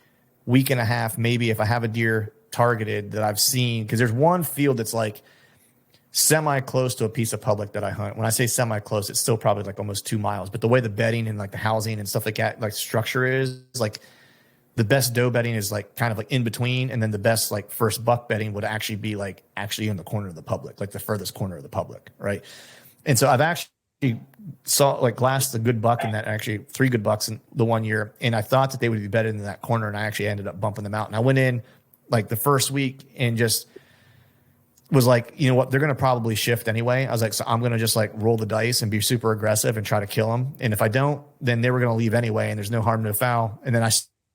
and a half, maybe if I have a deer targeted that I've seen, because there's one field that's like semi close to a piece of public that I hunt. When I say semi close, it's still probably like almost 2 miles, but the way the bedding and like the housing and stuff like that, like structure is like, the best doe bedding is like kind of like in between, and then the best like first buck bedding would actually be like actually in the corner of the public, like the furthest corner of the public, right? And so I've actually saw like glassed a good buck in that, actually 3 good bucks in the one year, and I thought that they would be better than that corner, and I actually ended up bumping them out. And I went in like the first week and just was like, you know what, they're going to probably shift anyway. I was like, so I'm going to just like roll the dice and be super aggressive and try to kill them. And if I don't, then they were going to leave anyway, and there's no harm, no foul. And then I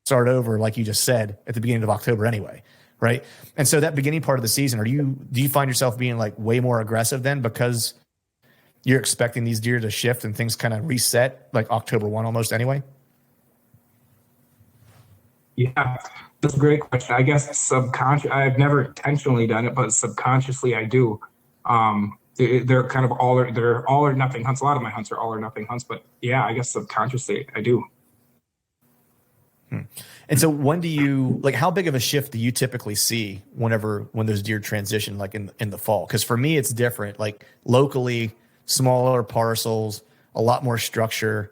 start over, like you just said, at the beginning of October anyway, right? And so that beginning part of the season, do you find yourself being like way more aggressive then because you're expecting these deer to shift and things kind of reset like October 1 almost anyway? Yeah, that's a great question. I guess I've never intentionally done it, but subconsciously I do. They're kind of they're all or nothing hunts. A lot of my hunts are all or nothing hunts, but yeah, I guess subconsciously I do. And so when do you, like, how big of a shift do you typically see when those deer transition, like in the fall? Because for me, it's different. Like locally, smaller parcels, a lot more structure,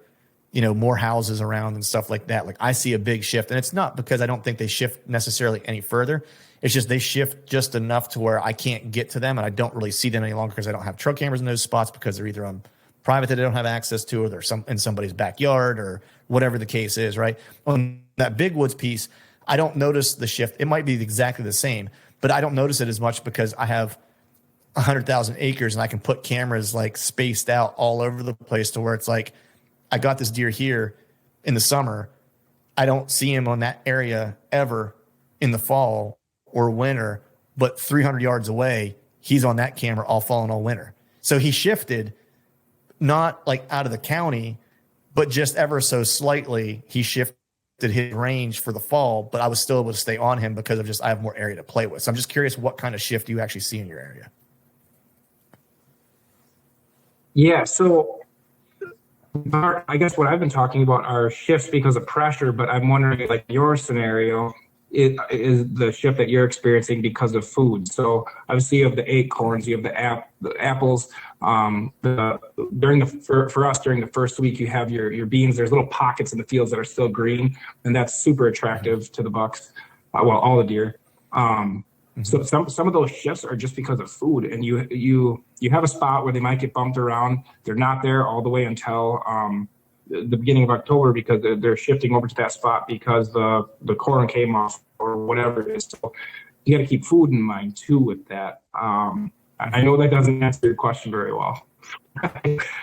more houses around and stuff like that. Like I see a big shift, and it's not because I don't think they shift necessarily any further. It's just they shift just enough to where I can't get to them, and I don't really see them any longer because I don't have truck cameras in those spots, because they're either on private that they don't have access to, or they're in somebody's backyard, or whatever the case is, right? On that big woods piece, I don't notice the shift. It might be exactly the same, but I don't notice it as much because I have 100,000 acres and I can put cameras like spaced out all over the place to where it's like, I got this deer here in the summer. I don't see him on that area ever in the fall or winter, but 300 yards away, he's on that camera all fall and all winter. So he shifted, not like out of the county, but just ever so slightly, he shifted his range for the fall, but I was still able to stay on him because of I have more area to play with. So I'm just curious what kind of shift you actually see in your area. Yeah, so I guess what I've been talking about are shifts because of pressure, but I'm wondering, like your scenario, is the shift that you're experiencing because of food. So obviously you have the acorns, you have the apples. For us during the first week, you have your beans. There's little pockets in the fields that are still green, and that's super attractive to the bucks. All the deer. So some of those shifts are just because of food, and you have a spot where they might get bumped around. They're not there all the way until the beginning of October, because they're shifting over to that spot because the corn came off or whatever it is. So you got to keep food in mind too with that. I know that doesn't answer your question very well.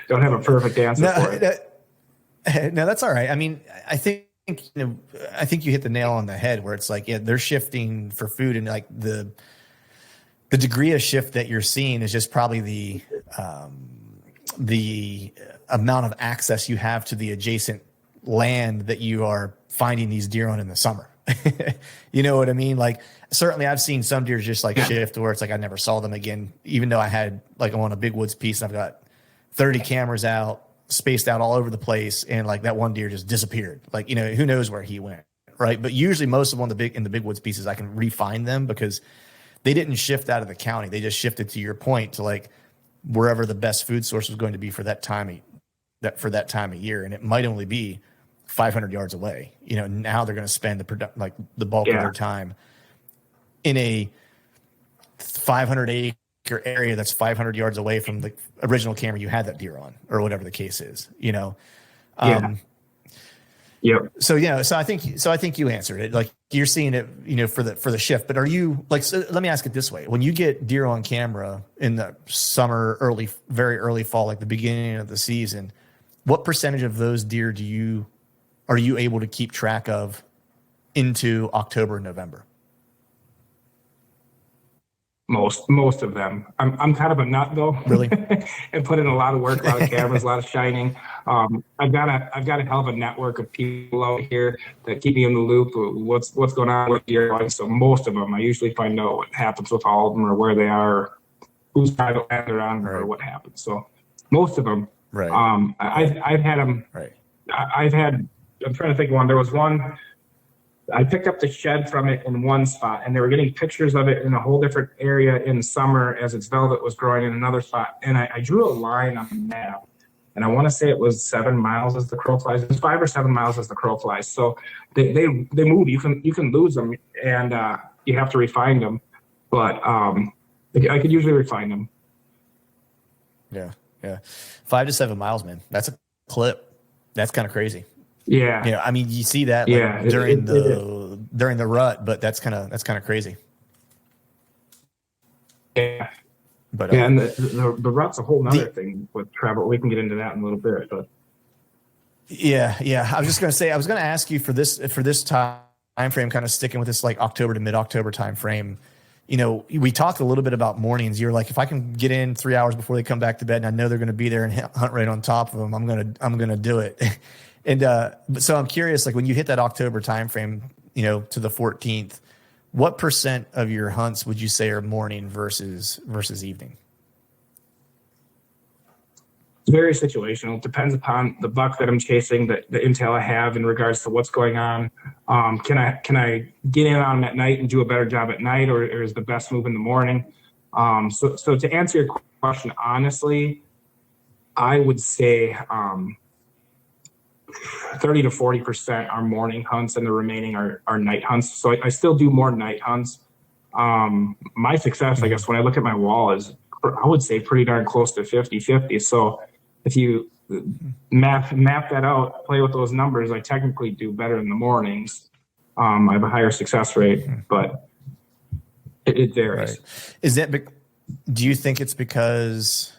Don't have a perfect answer for it. No, that's all right. I mean, I think you hit the nail on the head where it's like, yeah, they're shifting for food, and like the degree of shift that you're seeing is just probably the amount of access you have to the adjacent land that you are finding these deer on in the summer. You know what I mean? Like certainly I've seen some deer just like shift where it's like I never saw them again, even though I had like I'm on a big woods piece and I've got 30 cameras out, spaced out all over the place, and like that one deer just disappeared. Like, who knows where he went, right? But usually most of them in the big woods pieces, I can refine them because they didn't shift out of the county. They just shifted, to your point, to like wherever the best food source was going to be for that time of year, and it might only be 500 yards away. Now they're going to spend the bulk of their time in a 500 acre area that's 500 yards away from the original camera you had that deer on, or whatever the case is. Yep. So yeah, so I think you answered it. Like you're seeing it, for the shift. But are you like? So let me ask it this way: when you get deer on camera in the summer, very early fall, like the beginning of the season, what percentage of those deer are you able to keep track of into October and November? Most of them. I'm kind of a nut though. Really? And put in a lot of work, a lot of cameras, a lot of shining. I've got a hell of a network of people out here that keep me in the loop of what's going on with deer. So most of them, I usually find out what happens with all of them, or where they are, or whose private land they're on, or what happens. So most of them. Right. I've had them. Right. I'm trying to think of one. There was one. I picked up the shed from it in one spot, and they were getting pictures of it in a whole different area in summer as its velvet was growing in another spot. And I drew a line on the map, and I want to say it was 7 miles as the crow flies. It was 5 or 7 miles as the crow flies. So they move. You can lose them, and you have to refine them. But I could usually refine them. Yeah. 5 to 7 miles, man. That's a clip. That's kind of crazy. Yeah. I mean, you see that during the rut, but that's kind of crazy. Yeah. But and the rut's a whole nother thing with travel. We can get into that in a little bit, but yeah. I was just going to say, I was going to ask you for this time frame, kind of sticking with this like October to mid-October time frame. We talked a little bit about mornings. You're like, if I can get in 3 hours before they come back to bed, and I know they're going to be there and hunt right on top of them, I'm gonna do it. And so I'm curious, like when you hit that October timeframe, to the 14th, what percent of your hunts would you say are morning versus evening? it's very situational. It depends upon the buck that I'm chasing, the intel I have in regards to what's going on. Can I get in on them at night and do a better job at night, or is the best move in the morning? So to answer your question honestly, I would say 30 to 40% are morning hunts, and the remaining are night hunts. So I still do more night hunts. My success, I guess, when I look at my wall is, I would say, pretty darn close to 50-50. So if you map that out, play with those numbers, I technically do better in the mornings. I have a higher success rate, but it varies. Right. Is that, do you think it's because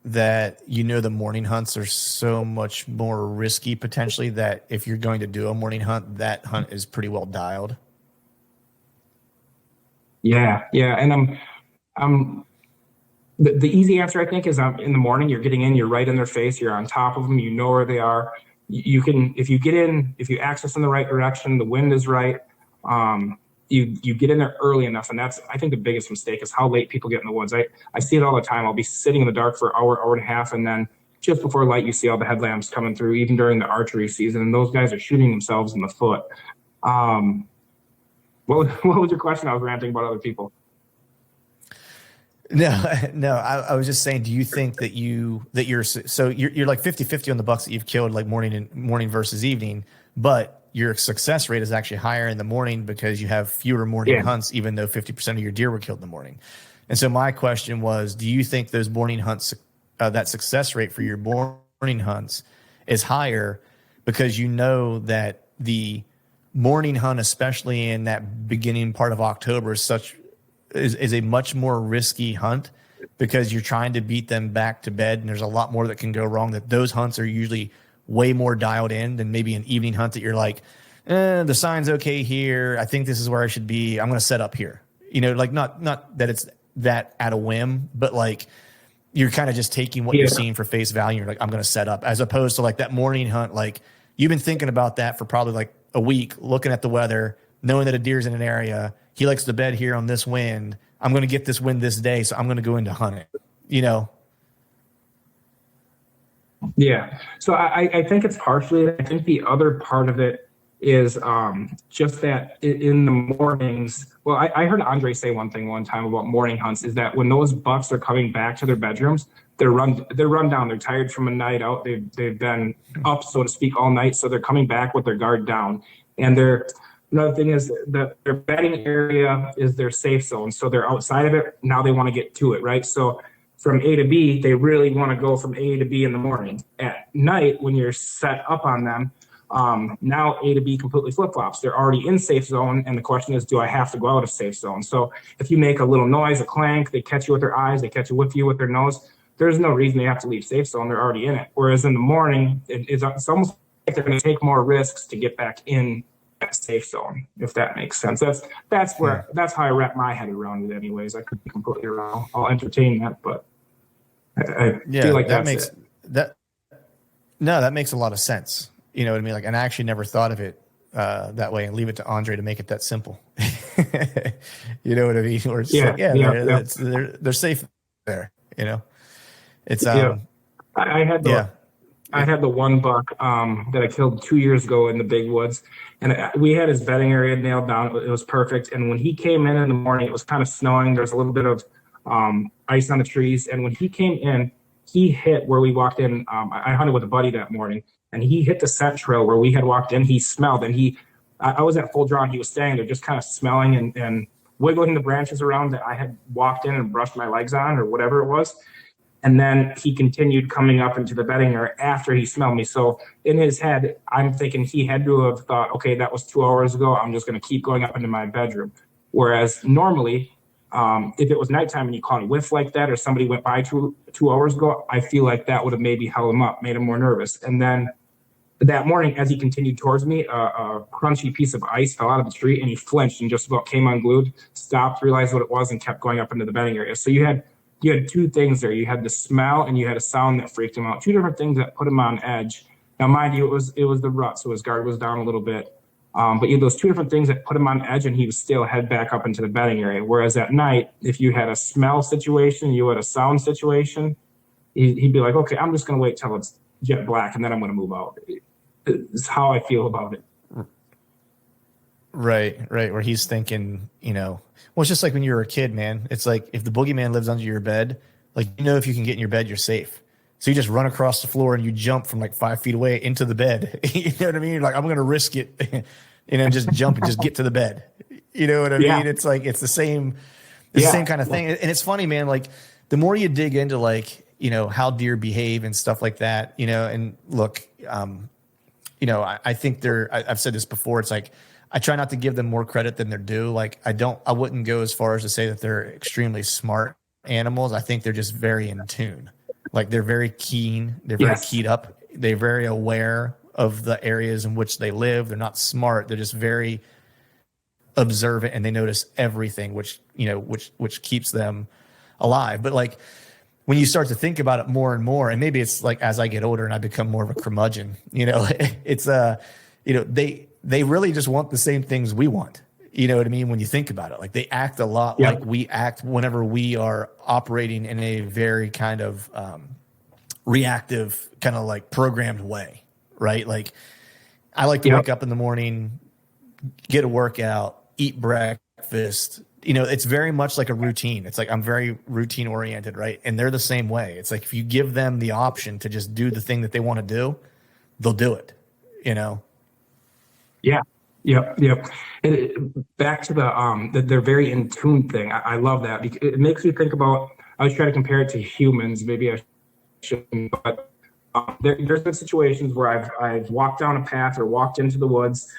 that the morning hunts are so much more risky potentially, that if you're going to do a morning hunt, that hunt is pretty well dialed? Yeah. And I'm the easy answer, I think, is in the morning, you're getting in, you're right in their face, you're on top of them, you know where they are. You can, if you get in, if you access in the right direction, the wind is right, you get in there early enough. And that's, I think, the biggest mistake is how late people get in the woods. I see it all the time. I'll be sitting in the dark for an hour and a half, and then just before light, you see all the headlamps coming through, even during the archery season, and those guys are shooting themselves in the foot. What was your question? I was ranting about other people. No, I was just saying, do you think that you're like 50-50 on the bucks that you've killed, like morning versus evening, but your success rate is actually higher in the morning because you have fewer morning hunts, even though 50% of your deer were killed in the morning. And so my question was, do you think those morning hunts, that success rate for your morning hunts is higher because that the morning hunt, especially in that beginning part of October, is a much more risky hunt because you're trying to beat them back to bed, and there's a lot more that can go wrong, that those hunts are usually way more dialed in than maybe an evening hunt that you're like, the sign's okay here, I think this is where I should be, I'm going to set up here. Like not that it's that at a whim, but like you're kind of just taking what you're seeing for face value. You're like, I'm going to set up, as opposed to like that morning hunt. Like you've been thinking about that for probably like a week, looking at the weather, knowing that a deer's in an area. He likes to bed here on this wind. I'm going to get this wind this day, so I'm going to go into hunt it, Yeah. So I think it's partially, I think the other part of it is just that in the mornings, well, I heard Andre say one thing one time about morning hunts, is that when those bucks are coming back to their bedrooms, they're run down. They're tired from a night out. They've been up, so to speak, all night. So they're coming back with their guard down. And another thing is that their bedding area is their safe zone. So they're outside of it. Now they want to get to it, right? So from A to B, they really want to go from A to B in the morning. At night, when you're set up on them, Now A to B completely flip-flops. They're already in safe zone, and the question is, do I have to go out of safe zone? So if you make a little noise, a clank, they catch you with their eyes, they catch you with their nose, there's no reason they have to leave safe zone. They're already in it. Whereas in the morning, it's almost like they're going to take more risks to get back in that safe zone, if that makes sense. That's how I wrap my head around it anyways. I could be completely wrong. I'll entertain that, but I feel like that that's it. that makes a lot of sense. You know what I mean? Like, and I actually never thought of it that way, and leave it to Andre to make it that simple. You know what I mean? Or it's they're safe there. You know, it's I had the one buck that I killed 2 years ago in the big woods, and we had his bedding area nailed down. It was perfect. And when he came in the morning, it was kind of snowing. There's a little bit of ice on the trees, and when he came in, he hit where we walked in. I hunted with a buddy that morning, and he hit the scent trail where we had walked in. He smelled, and I was at full draw, and he was standing there just kind of smelling and wiggling the branches around that I had walked in and brushed my legs on or whatever it was. And then he continued coming up into the bedding area after he smelled me. So in his head, I'm thinking he had to have thought, okay, that was 2 hours ago. I'm just going to keep going up into my bedroom. Whereas normally, if it was nighttime and you caught a whiff like that, or somebody went by 2 hours ago, I feel like that would have maybe held him up, made him more nervous. And then that morning, as he continued towards me, a crunchy piece of ice fell out of the tree, and he flinched and just about came unglued, stopped, realized what it was, and kept going up into the bedding area. So you had two things there. You had the smell and you had a sound that freaked him out. Two different things that put him on edge. Now, mind you, it was the rut, so his guard was down a little bit. But you had those two different things that put him on edge, and he was still head back up into the bedding area. Whereas at night, if you had a smell situation, you had a sound situation, he'd be like, okay, I'm just going to wait till it's jet black, and then I'm going to move out. It's how I feel about it. Right. Where he's thinking, well, it's just like when you were a kid, man. It's like if the boogeyman lives under your bed, like, if you can get in your bed, you're safe. So you just run across the floor and you jump from like 5 feet away into the bed. You know what I mean? You're like, I'm going to risk it, just jump and just get to the bed. You know what I mean? It's like, it's the same kind of thing. And it's funny, man, like the more you dig into like, how deer behave and stuff like that, and look, I think I've said this before. It's like, I try not to give them more credit than they're due. Like I wouldn't go as far as to say that they're extremely smart animals. I think they're just very in tune. Like they're very keen. They're very keyed up. They're very aware of the areas in which they live. They're not smart. They're just very observant, and they notice everything, which keeps them alive. But like when you start to think about it more and more, and maybe it's like as I get older and I become more of a curmudgeon, it's they really just want the same things we want. You know what I mean? When you think about it, like they act a lot like we act whenever we are operating in a very kind of reactive, kind of like programmed way, right? Like I like to wake up in the morning, get a workout, eat breakfast. It's very much like a routine. It's like I'm very routine oriented, right? And they're the same way. It's like if you give them the option to just do the thing that they want to do, they'll do it, Yeah. Yep. And back to the they're very in tune thing. I love that because it makes me think about. I was trying to compare it to humans. Maybe I shouldn't, but there's been situations where I've walked down a path or walked into the woods,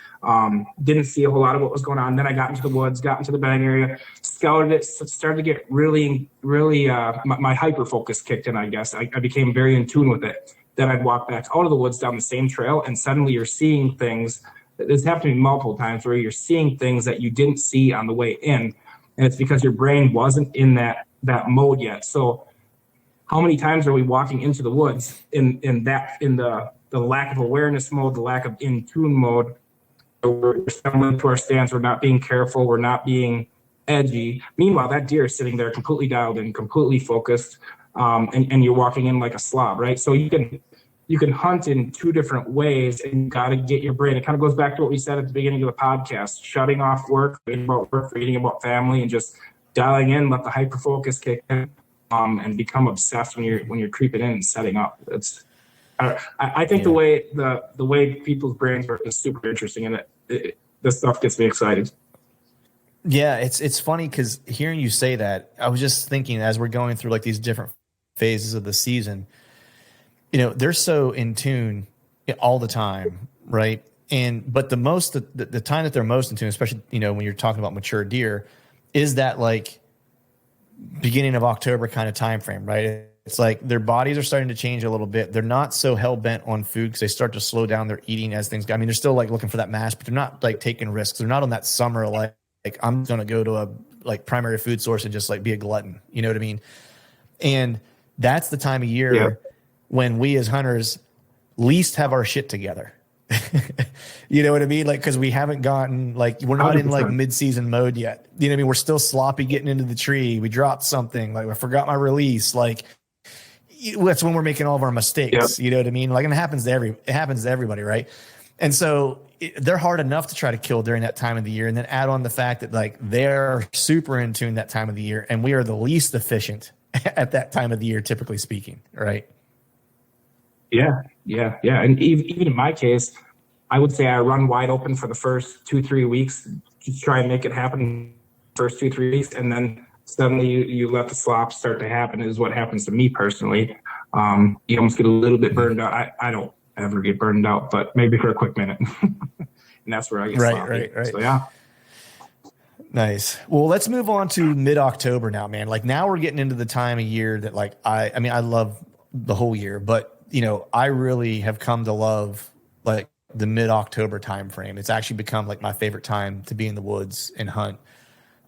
didn't see a whole lot of what was going on. Then I got into the woods, got into the bedding area, scouted it, started to get really, really my hyper focus kicked in. I guess I became very in tune with it. Then I'd walk back out of the woods down the same trail, and suddenly you're seeing things. This happened to me multiple times where you're seeing things that you didn't see on the way in, and it's because your brain wasn't in that mode yet. So how many times are we walking into the woods in the lack of awareness mode, the lack of in tune mode? We're stumbling to our stance, we're not being careful, we're not being edgy. Meanwhile, that deer is sitting there completely dialed in, completely focused, and you're walking in like a slob, right? So you can hunt in two different ways, and you got to get your brain. It kind of goes back to what we said at the beginning of the podcast, shutting off work, reading about family, and just dialing in, let the hyper focus kick in, and become obsessed when you're creeping in and setting up. I think the way people's brains work is super interesting, and this stuff gets me excited. Yeah, it's funny because hearing you say that, I was just thinking as we're going through like these different phases of the season, they're so in tune all the time right? But the time that they're most in tune, especially, when you're talking about mature deer, is that like beginning of October kind of time frame, right? It's like their bodies are starting to change a little bit. They're not so hell bent on food because they start to slow down their eating as things go. I mean, they're still like looking for that mass, but they're not like taking risks. They're not on that summer like I'm going to go to a like primary food source and just like be a glutton. You know what I mean? And that's the time of year when we as hunters least have our shit together. You know what I mean? Like, because we haven't gotten like we're not 100%. In like mid-season mode yet. You know what I mean? We're still sloppy getting into the tree. We dropped something. Like I forgot my release. Like that's when we're making all of our mistakes. You know what I mean? Like, and it happens to everybody, right? And so they're hard enough to try to kill during that time of the year, and then add on the fact that like they're super in tune that time of the year, and we are the least efficient at that time of the year, typically speaking, right? Yeah. And even in my case, I would say I run wide open for the first 2-3 weeks to try and make it happen first 2-3 weeks. And then suddenly you let the slops start to happen is what happens to me personally. You almost get a little bit burned out. I don't ever get burned out, but maybe for a quick minute. And that's where I get sloppy. Right. So yeah. Nice. Well, let's move on to mid-October now, man. Like now we're getting into the time of year that like, I mean, I love the whole year, but I really have come to love like the mid-October time frame. It's actually become like my favorite time to be in the woods and hunt.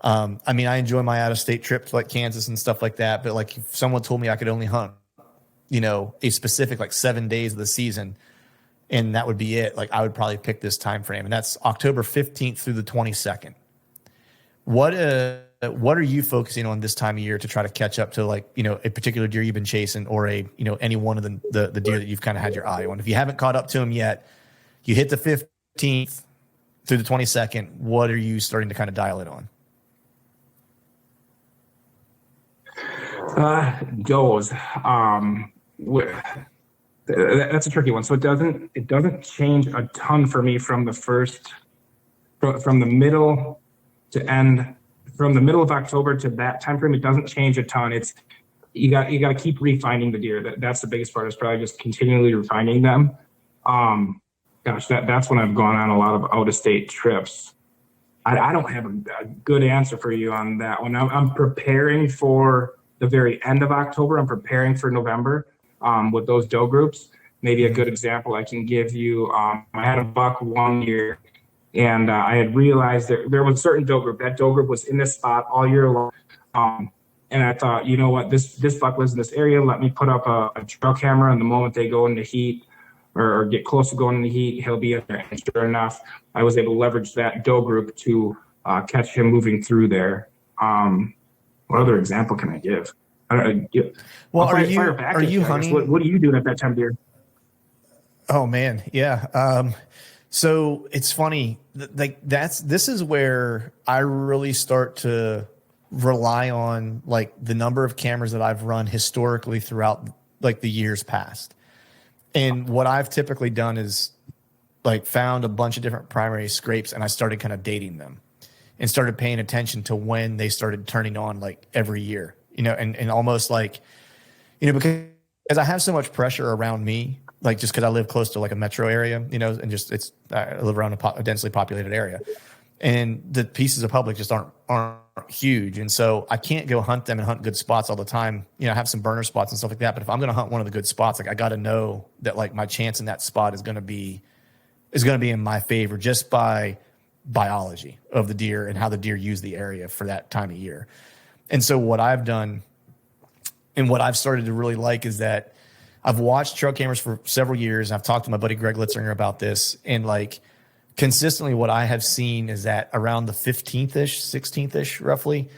I mean, I enjoy my out-of-state trips like Kansas and stuff like that, but like if someone told me I could only hunt, a specific like 7 days of the season, and that would be it, like I would probably pick this time frame, and that's October 15th through the 22nd. What are you focusing on this time of year to try to catch up to like, a particular deer you've been chasing, or any one of the deer that you've kind of had your eye on? If you haven't caught up to them yet, you hit the 15th through the 22nd. What are you starting to kind of dial it on? Does. That's a tricky one. So it doesn't change a ton for me from from the middle to end, from the middle of October to that time frame. It doesn't change a ton. It's you got to keep refining the deer. That's the biggest part, is probably just continually refining them. That's when I've gone on a lot of out of state trips. I don't have a good answer for you on that one. I'm preparing for the very end of October. I'm preparing for November with those doe groups. Maybe a good example I can give you. I had a buck one year, and I had realized that there was a certain doe group. That doe group was in this spot all year long. And I thought, you know what, this buck lives in this area. Let me put up a trail camera, and the moment they go into heat or get close to going into heat, he'll be in there. And sure enough, I was able to leverage that doe group to catch him moving through there. What other example can I give? Well, are you hunting? What are you doing at that time of year? Oh man, yeah. So it's funny. This is where I really start to rely on like the number of cameras that I've run historically throughout like the years past. And what I've typically done is like found a bunch of different primary scrapes, and I started kind of dating them and started paying attention to when they started turning on like every year, and almost like, because I have so much pressure around me, like just because I live close to like a metro area, and just I live around a densely populated area, and the pieces of public just aren't huge. And so I can't go hunt them and hunt good spots all the time. I have some burner spots and stuff like that. But if I'm going to hunt one of the good spots, like I got to know that like my chance in that spot is going to be in my favor just by biology of the deer and how the deer use the area for that time of year. And so what I've done and what I've started to really like is that I've watched trail cameras for several years. I've talked to my buddy Greg Litzinger about this, and like consistently what I have seen is that around the 15th-ish, 16th-ish roughly,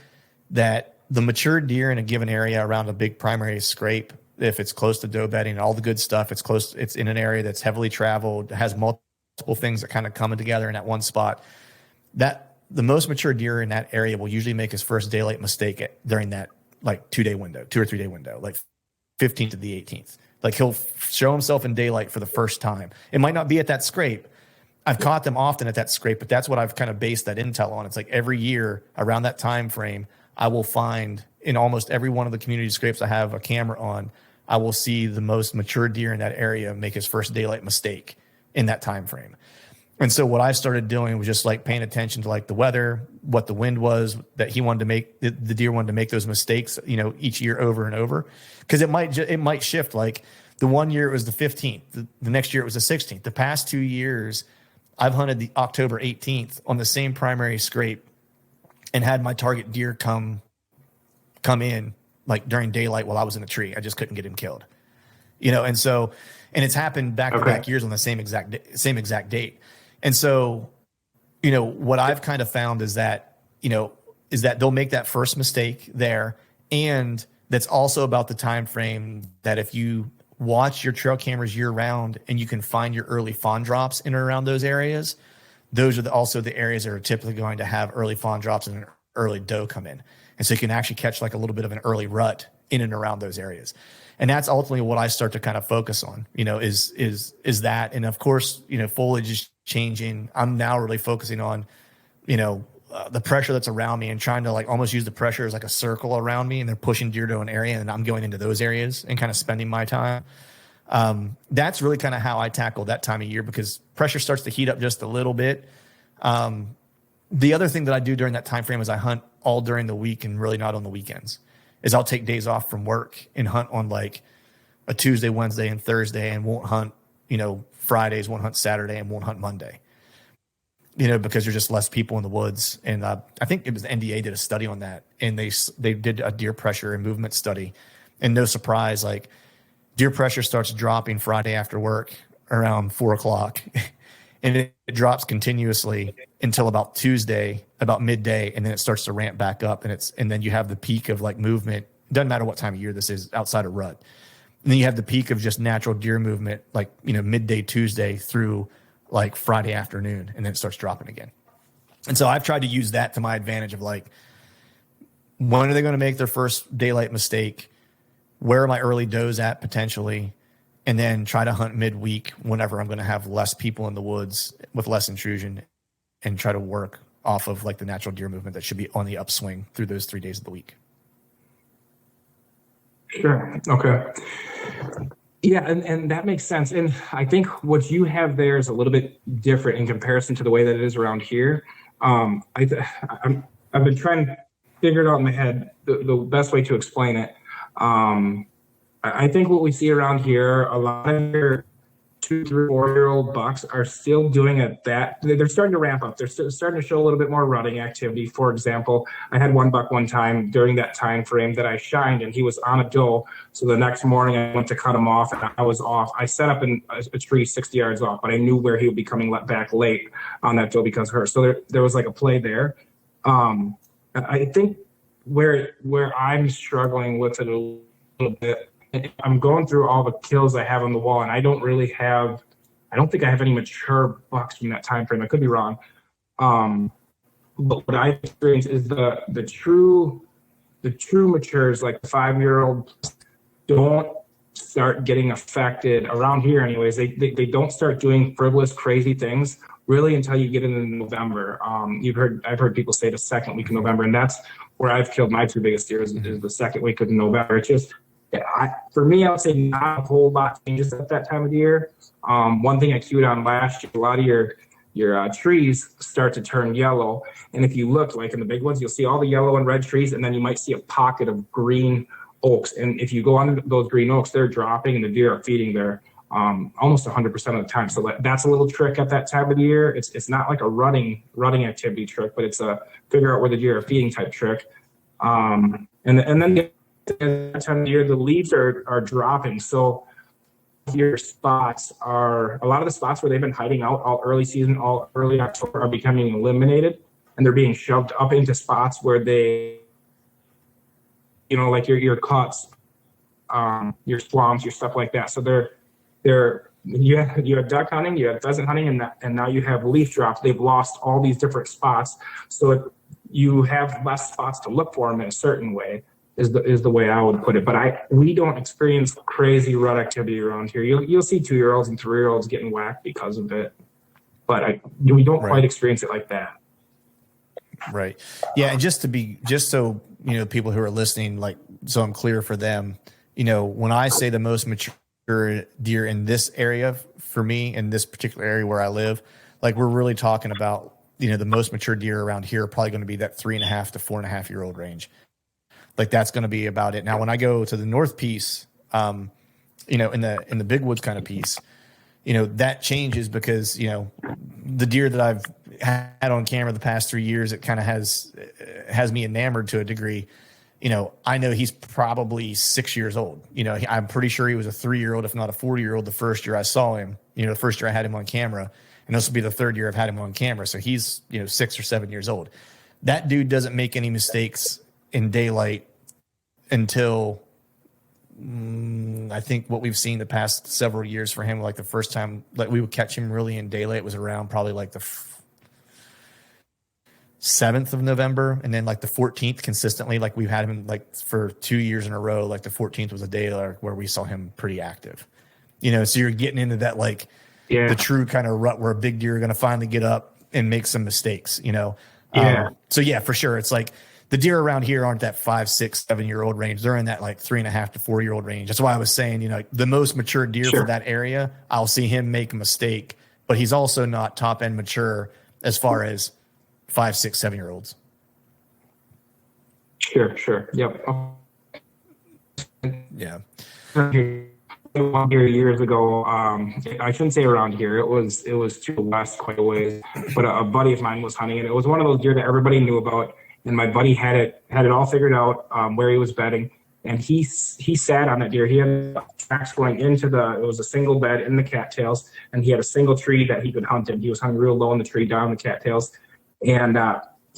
that the mature deer in a given area around a big primary scrape, if it's close to doe bedding, all the good stuff, it's in an area that's heavily traveled, has multiple things that kind of coming together in that one spot, that the most mature deer in that area will usually make his first daylight mistake during that like 2 or 3 day window, like 15th to the 18th. Like he'll show himself in daylight for the first time. It might not be at that scrape. I've caught them often at that scrape, but that's what I've kind of based that intel on. It's like every year around that time frame, I will find in almost every one of the community scrapes I have a camera on, I will see the most mature deer in that area make his first daylight mistake in that time frame. And so what I started doing was just like paying attention to like the weather, what the wind was that he wanted to make, the deer wanted to make those mistakes, each year over and over. Cause it might shift. Like the one year it was the 15th, the next year it was the 16th. The past 2 years I've hunted the October 18th on the same primary scrape and had my target deer come in like during daylight while I was in the tree. I just couldn't get him killed, and it's happened back to back years on the same exact date. And so, what I've kind of found is that they'll make that first mistake there. And that's also about the time frame that if you watch your trail cameras year round and you can find your early fawn drops in and around those areas, those are also the areas that are typically going to have early fawn drops and an early doe come in. And so you can actually catch like a little bit of an early rut in and around those areas. And that's ultimately what I start to kind of focus on, is that. And of course, foliage is changing. I'm now really focusing on, the pressure that's around me and trying to like almost use the pressure as like a circle around me, and they're pushing deer to an area and I'm going into those areas and kind of spending my time. That's really kind of how I tackle that time of year, because pressure starts to heat up just a little bit. The other thing that I do during that time frame is I hunt all during the week and really not on the weekends. Is I'll take days off from work and hunt on like a Tuesday, Wednesday, and Thursday, and won't hunt, Fridays, won't hunt Saturday, and won't hunt Monday, because there's just less people in the woods. And I think it was the NDA did a study on that, and they did a deer pressure and movement study, and no surprise, like deer pressure starts dropping Friday after work around 4:00 and it drops continuously until about Tuesday, about midday. And then it starts to ramp back up, and then you have the peak of like movement. Doesn't matter what time of year this is outside of rut. And then you have the peak of just natural deer movement, like, midday Tuesday through like Friday afternoon, and then it starts dropping again. And so I've tried to use that to my advantage of like, when are they going to make their first daylight mistake? Where are my early does at potentially? And then try to hunt midweek whenever I'm going to have less people in the woods with less intrusion, and try to work off of like the natural deer movement that should be on the upswing through those 3 days of the week. Sure. Okay. Yeah, and that makes sense. And I think what you have there is a little bit different in comparison to the way that it is around here. I've been trying to figure it out in my head the best way to explain it. I think what we see around here, a lot of your 2, 3, 4-year-old bucks are still doing it. They're starting to ramp up. They're starting to show a little bit more rutting activity. For example, I had one buck one time during that time frame that I shined, and he was on a doe. So the next morning I went to cut him off, and I was off. I set up in a tree 60 yards off, but I knew where he would be coming back late on that doe because of her. So there was like a play there. I think where I'm struggling with it a little bit, I'm going through all the kills I have on the wall, and I don't think I have any mature bucks from that time frame. I could be wrong. But what I experience is the true matures, like the 5-year-old, don't start getting affected around here anyways. They don't start doing frivolous, crazy things really until you get into November. I've heard people say the second week of November, and that's where I've killed my 2 biggest deer is the second week of November. It's just, for me, I would say not a whole lot changes at that time of the year. One thing I cued on last year, a lot of your trees start to turn yellow. And if you look, like in the big ones, you'll see all the yellow and red trees, and then you might see a pocket of green oaks. And if you go on those green oaks, they're dropping, and the deer are feeding there almost 100% of the time. So that's a little trick at that time of the year. It's not like a running activity trick, but it's a figure out where the deer are feeding type trick. And then at that time of the year, the leaves are dropping. So your spots a lot of the spots where they've been hiding out all early season, all early October, are becoming eliminated, and they're being shoved up into spots where they, like your cuts, your swamps, your stuff like that. So you have duck hunting, you have pheasant hunting, and now you have leaf drops. They've lost all these different spots. So you have less spots to look for them in a certain way. Is the way I would put it. But we don't experience crazy rut activity around here. You'll see 2-year-olds and 3-year-olds getting whacked because of it, but we don't quite experience it like that. Right. Yeah, and just so people who are listening, like, so I'm clear for them, when I say the most mature deer in this area for me, in this particular area where I live, like we're really talking about, the most mature deer around here are probably going to be that 3.5 to 4.5 year old range. Like that's going to be about it. Now, when I go to the north piece, in the big woods kind of piece, that changes because, the deer that I've had on camera the past 3 years, it kind of has me enamored to a degree. I know he's probably 6 years old. I'm pretty sure he was a 3-year-old, if not a 4-year-old, the first year I saw him, the first year I had him on camera. And this will be the third year I've had him on camera. So he's, 6 or 7 years old. That dude doesn't make any mistakes in daylight until I think what we've seen the past several years for him, like the first time like we would catch him really in daylight was around probably like the 7th of November. And then like the 14th consistently, like we've had him like for 2 years in a row. Like the 14th was a day where we saw him pretty active, so you're getting into that, like the true kind of rut where a big deer are going to finally get up and make some mistakes, So yeah, for sure. It's like the deer around here aren't that 5, 6, 7-year-old range. They're in that like 3.5 to 4-year-old range. That's why I was saying, the most mature deer for that area, I'll see him make a mistake, but he's also not top end mature as far as 5, 6, 7-year-olds. Sure. Yep. Yeah. One year years ago, I shouldn't say around here. It was to the west quite a ways, but a buddy of mine was hunting, and it was one of those deer that everybody knew about. And my buddy had it all figured out where he was bedding, and he sat on that deer. He had tracks going into it was a single bed in the cattails, and he had a single tree that he could hunt in. He was hunting real low in the tree down the cattails, and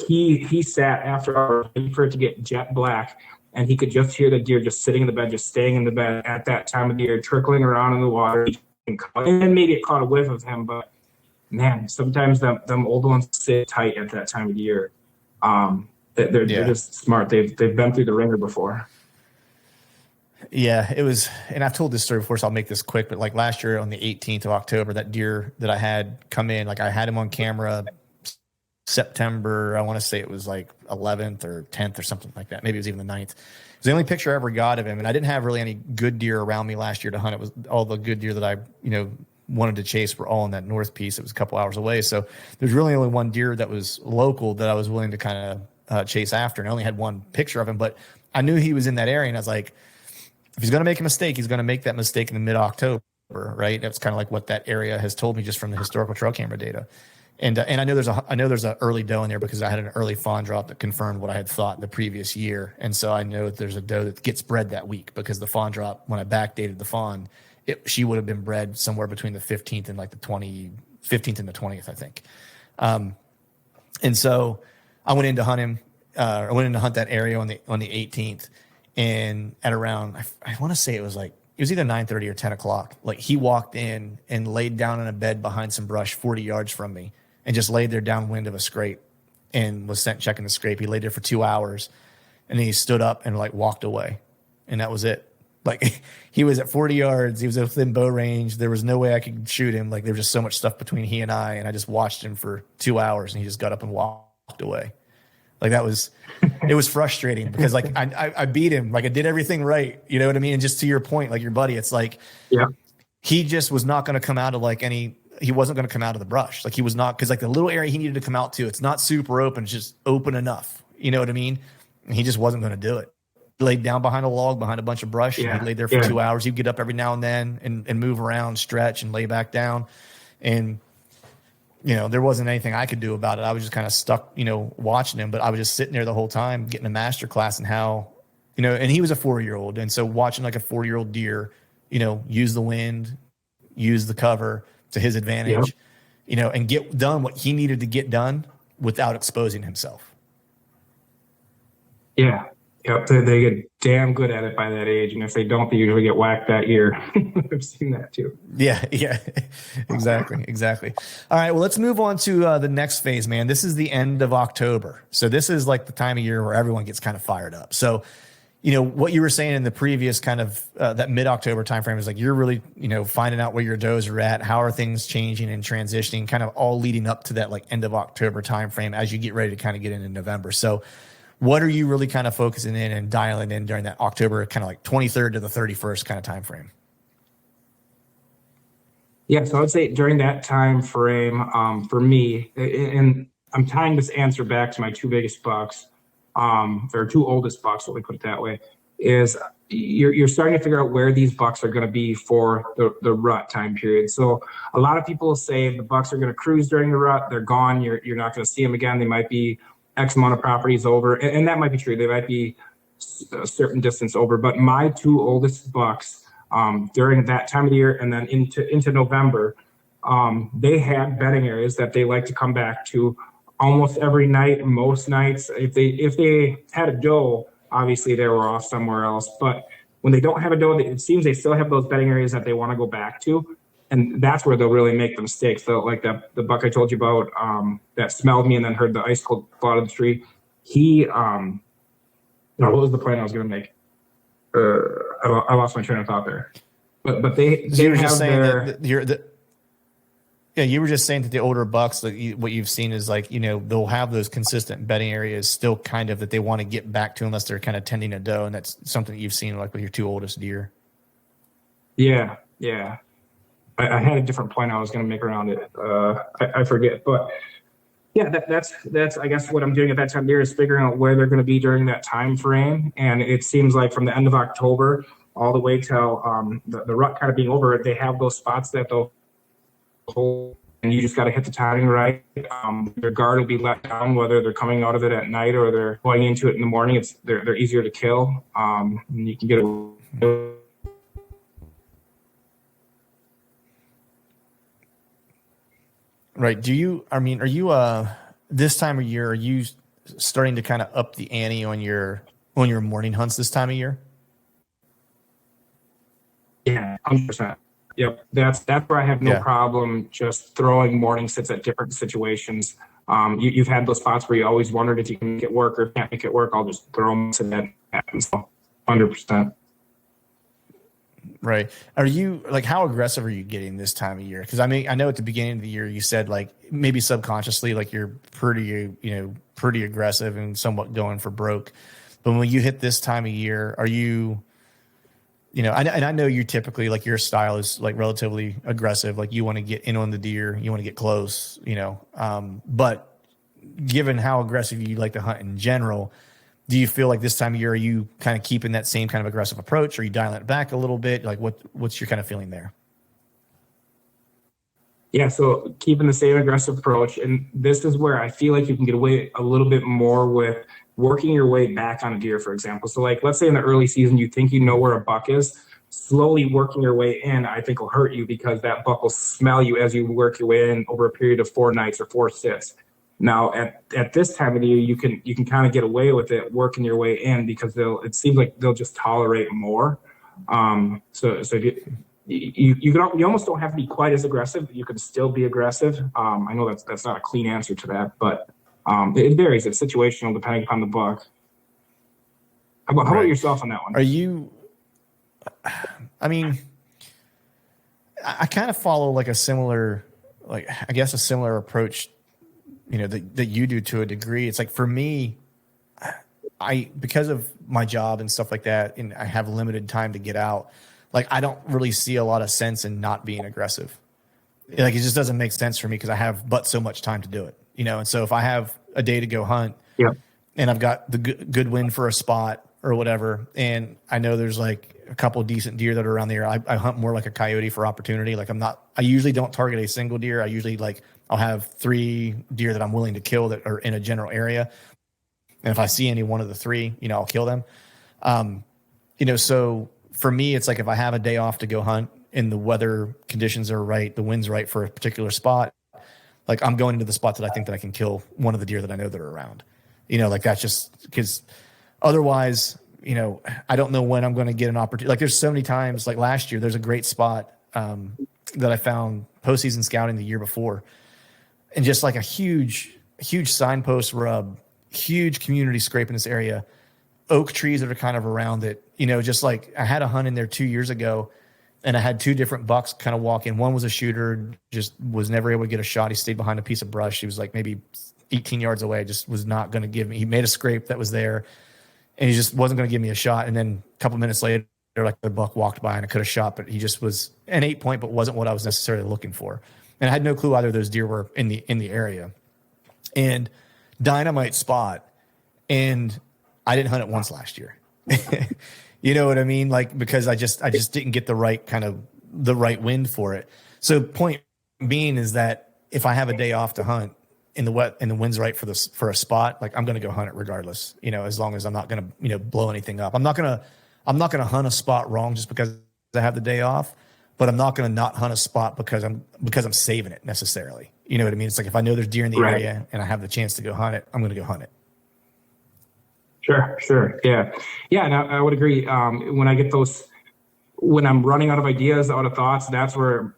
he sat after hours waiting for it to get jet black, and he could just hear the deer just sitting in the bed, just staying in the bed at that time of the year, trickling around in the water, and then maybe it caught a whiff of him. But man, sometimes them old ones sit tight at that time of the year. They're just smart. They've been through the ringer before. Yeah, it was, and I've told this story before, so I'll make this quick. But like last year on the 18th of October, that deer that I had come in, like I had him on camera September, I want to say it was like 11th or 10th or something like that. Maybe it was even the 9th. It was the only picture I ever got of him, and I didn't have really any good deer around me last year to hunt. It was all the good deer that I, wanted to chase were all in that north piece. It was a couple hours away, so there's really only one deer that was local that I was willing to kind of chase after, and I only had one picture of him, but I knew he was in that area, and I was like, if he's going to make a mistake, he's going to make that mistake in the mid-October, right? That's kind of like what that area has told me just from the historical trail camera data. And I know there's a early doe in there because I had an early fawn drop that confirmed what I had thought the previous year, and so I know that there's a doe that gets bred that week because the fawn drop, when I backdated the fawn, she would have been bred somewhere between the 15th and like the 15th and the 20th, I think. And so I went in to hunt him. I went in to hunt that area on the 18th, and at around I want to say it was either 9:30 or 10 o'clock. Like he walked in and laid down in a bed behind some brush 40 yards from me, and just laid there downwind of a scrape, and was sent checking the scrape. He laid there for 2 hours, and then he stood up and like walked away, and that was it. Like he was at 40 yards. He was within bow range. There was no way I could shoot him. Like there was just so much stuff between he and I just watched him for 2 hours, and he just got up and walked away. Like it was frustrating because like I beat him. Like I did everything right. You know what I mean? And just to your point, like your buddy, it's like, he just was not going to come out of he wasn't going to come out of the brush. Like he was not, cause like the little area he needed to come out to, it's not super open. It's just open enough. You know what I mean? And he just wasn't going to do it. He laid down behind a log, behind a bunch of brush. And he laid there for 2 hours. He'd get up every now and then and move around, stretch, and lay back down. And, there wasn't anything I could do about it. I was just kind of stuck, watching him, but I was just sitting there the whole time getting a master class in how, and he was a 4-year-old. And so watching like a 4-year-old deer, use the wind, use the cover to his advantage, and get done what he needed to get done without exposing himself. Yeah. Yep. They get damn good at it by that age. And if they don't, they usually get whacked that year. I've seen that too. Yeah. Exactly. All right. Well, let's move on to the next phase, man. This is the end of October. So this is like the time of year where everyone gets kind of fired up. So, what you were saying in the previous kind of that mid-October timeframe is like, you're really, finding out where your does are at. How are things changing and transitioning, kind of all leading up to that like end of October timeframe as you get ready to kind of get into November. So what are you really kind of focusing in and dialing in during that October, kind of like 23rd to the 31st kind of time frame? Yeah, so I would say during that time frame, for me, and I'm tying this answer back to my two biggest bucks, or two oldest bucks, let me put it that way, is you're starting to figure out where these bucks are going to be for the rut time period. So a lot of people say the bucks are going to cruise during the rut, they're gone, you're not going to see them again. They might be X amount of properties over, and that might be true. They might be a certain distance over, but my two oldest bucks during that time of the year and then into November, they had bedding areas that they like to come back to almost every night, most nights. If they had a doe, obviously they were off somewhere else. But when they don't have a doe, it seems they still have those bedding areas that they want to go back to. And that's where they'll really make the mistakes. So like the buck I told you about that smelled me and then heard the ice cold fall out of the tree. He, no, what was the point I was going to make? I lost my train of thought there. But they you were have just saying their, that yeah, you were just saying that the older bucks, like what you've seen is like, they'll have those consistent bedding areas still kind of that they want to get back to unless they're kind of tending a doe. And that's something that you've seen like with your two oldest deer. yeah. I had a different point I was going to make around it. I forget, but yeah, that's I guess what I'm doing at that time of year is figuring out where they're going to be during that time frame. And it seems like from the end of October all the way till the rut kind of being over, they have those spots that they'll hold, and you just got to hit the timing right. Their guard will be let down whether they're coming out of it at night or they're going into it in the morning. They're easier to kill. And you can get a Right. Are you this time of year, are you starting to kind of up the ante on your morning hunts this time of year? Yeah, 100%. Yep, that's where I have no Yeah. problem just throwing morning sits at different situations. You've had those spots where you always wondered if you can make it work or can't make it work. I'll just throw them and that happens. So 100%. Right. Are you like, how aggressive are you getting this time of year? Because I mean, I know at the beginning of the year you said like maybe subconsciously like you're pretty aggressive and somewhat going for broke. But when you hit this time of year, are you, and I know you typically like your style is like relatively aggressive. Like you want to get in on the deer, you want to get close, but given how aggressive you like to hunt in general, do you feel like this time of year, are you kind of keeping that same kind of aggressive approach? Or are you dialing it back a little bit? Like what's your kind of feeling there? Yeah, so keeping the same aggressive approach. And this is where I feel like you can get away a little bit more with working your way back on a deer, for example. So like, let's say in the early season, you think you know where a buck is. Slowly working your way in, I think will hurt you because that buck will smell you as you work your way in over a period of 4 nights or 4 sits. Now at this time of the year, you can kind of get away with it working your way in because it seems like they'll just tolerate more. So if you almost don't have to be quite as aggressive. You can still be aggressive. I know that's not a clean answer to that, but it varies. It's situational depending upon the buck. How about yourself on that one? Are you? I mean, I kind of follow like a similar approach, that you do to a degree. It's like for me, because of my job and stuff like that, and I have limited time to get out. Like I don't really see a lot of sense in not being aggressive. Like it just doesn't make sense for me because I have but so much time to do it, And so if I have a day to go hunt, Yeah. and I've got the good wind for a spot or whatever, and I know there's like a couple of decent deer that are around there, I hunt more like a coyote for opportunity. Like I usually don't target a single deer. I usually I'll have 3 deer that I'm willing to kill that are in a general area. And if I see any one of the 3, I'll kill them. So for me, it's like if I have a day off to go hunt and the weather conditions are right, the wind's right for a particular spot, like I'm going into the spot that I think that I can kill one of the deer that I know that are around. Like that's just because otherwise, I don't know when I'm going to get an opportunity. Like there's so many times, like last year, there's a great spot that I found postseason scouting the year before. And just like a huge signpost rub, huge community scrape in this area, oak trees that are kind of around it, just like I had a hunt in there 2 years ago and I had 2 different bucks kind of walk in. One was a shooter, just was never able to get a shot. He stayed behind a piece of brush. He was like maybe 18 yards away, just was not going to give me. He made a scrape that was there and he just wasn't going to give me a shot. And then a couple minutes later, like the buck walked by and I could have shot, but he just was an 8 point, but wasn't what I was necessarily looking for. And I had no clue either of those deer were in the area. And dynamite spot, and I didn't hunt it once last year. You know what I mean? Like, because I just didn't get the right wind for it. So point being is that if I have a day off to hunt in the wet and the wind's right for a spot, like I'm going to go hunt it regardless, as long as I'm not going to, blow anything up. I'm not going to hunt a spot wrong just because I have the day off, but I'm not going to not hunt a spot because I'm saving it necessarily. You know what I mean? It's like if I know there's deer in the area and I have the chance to go hunt it, I'm going to go hunt it. Sure. Yeah. And I would agree. When I get when I'm running out of ideas, out of thoughts, that's where,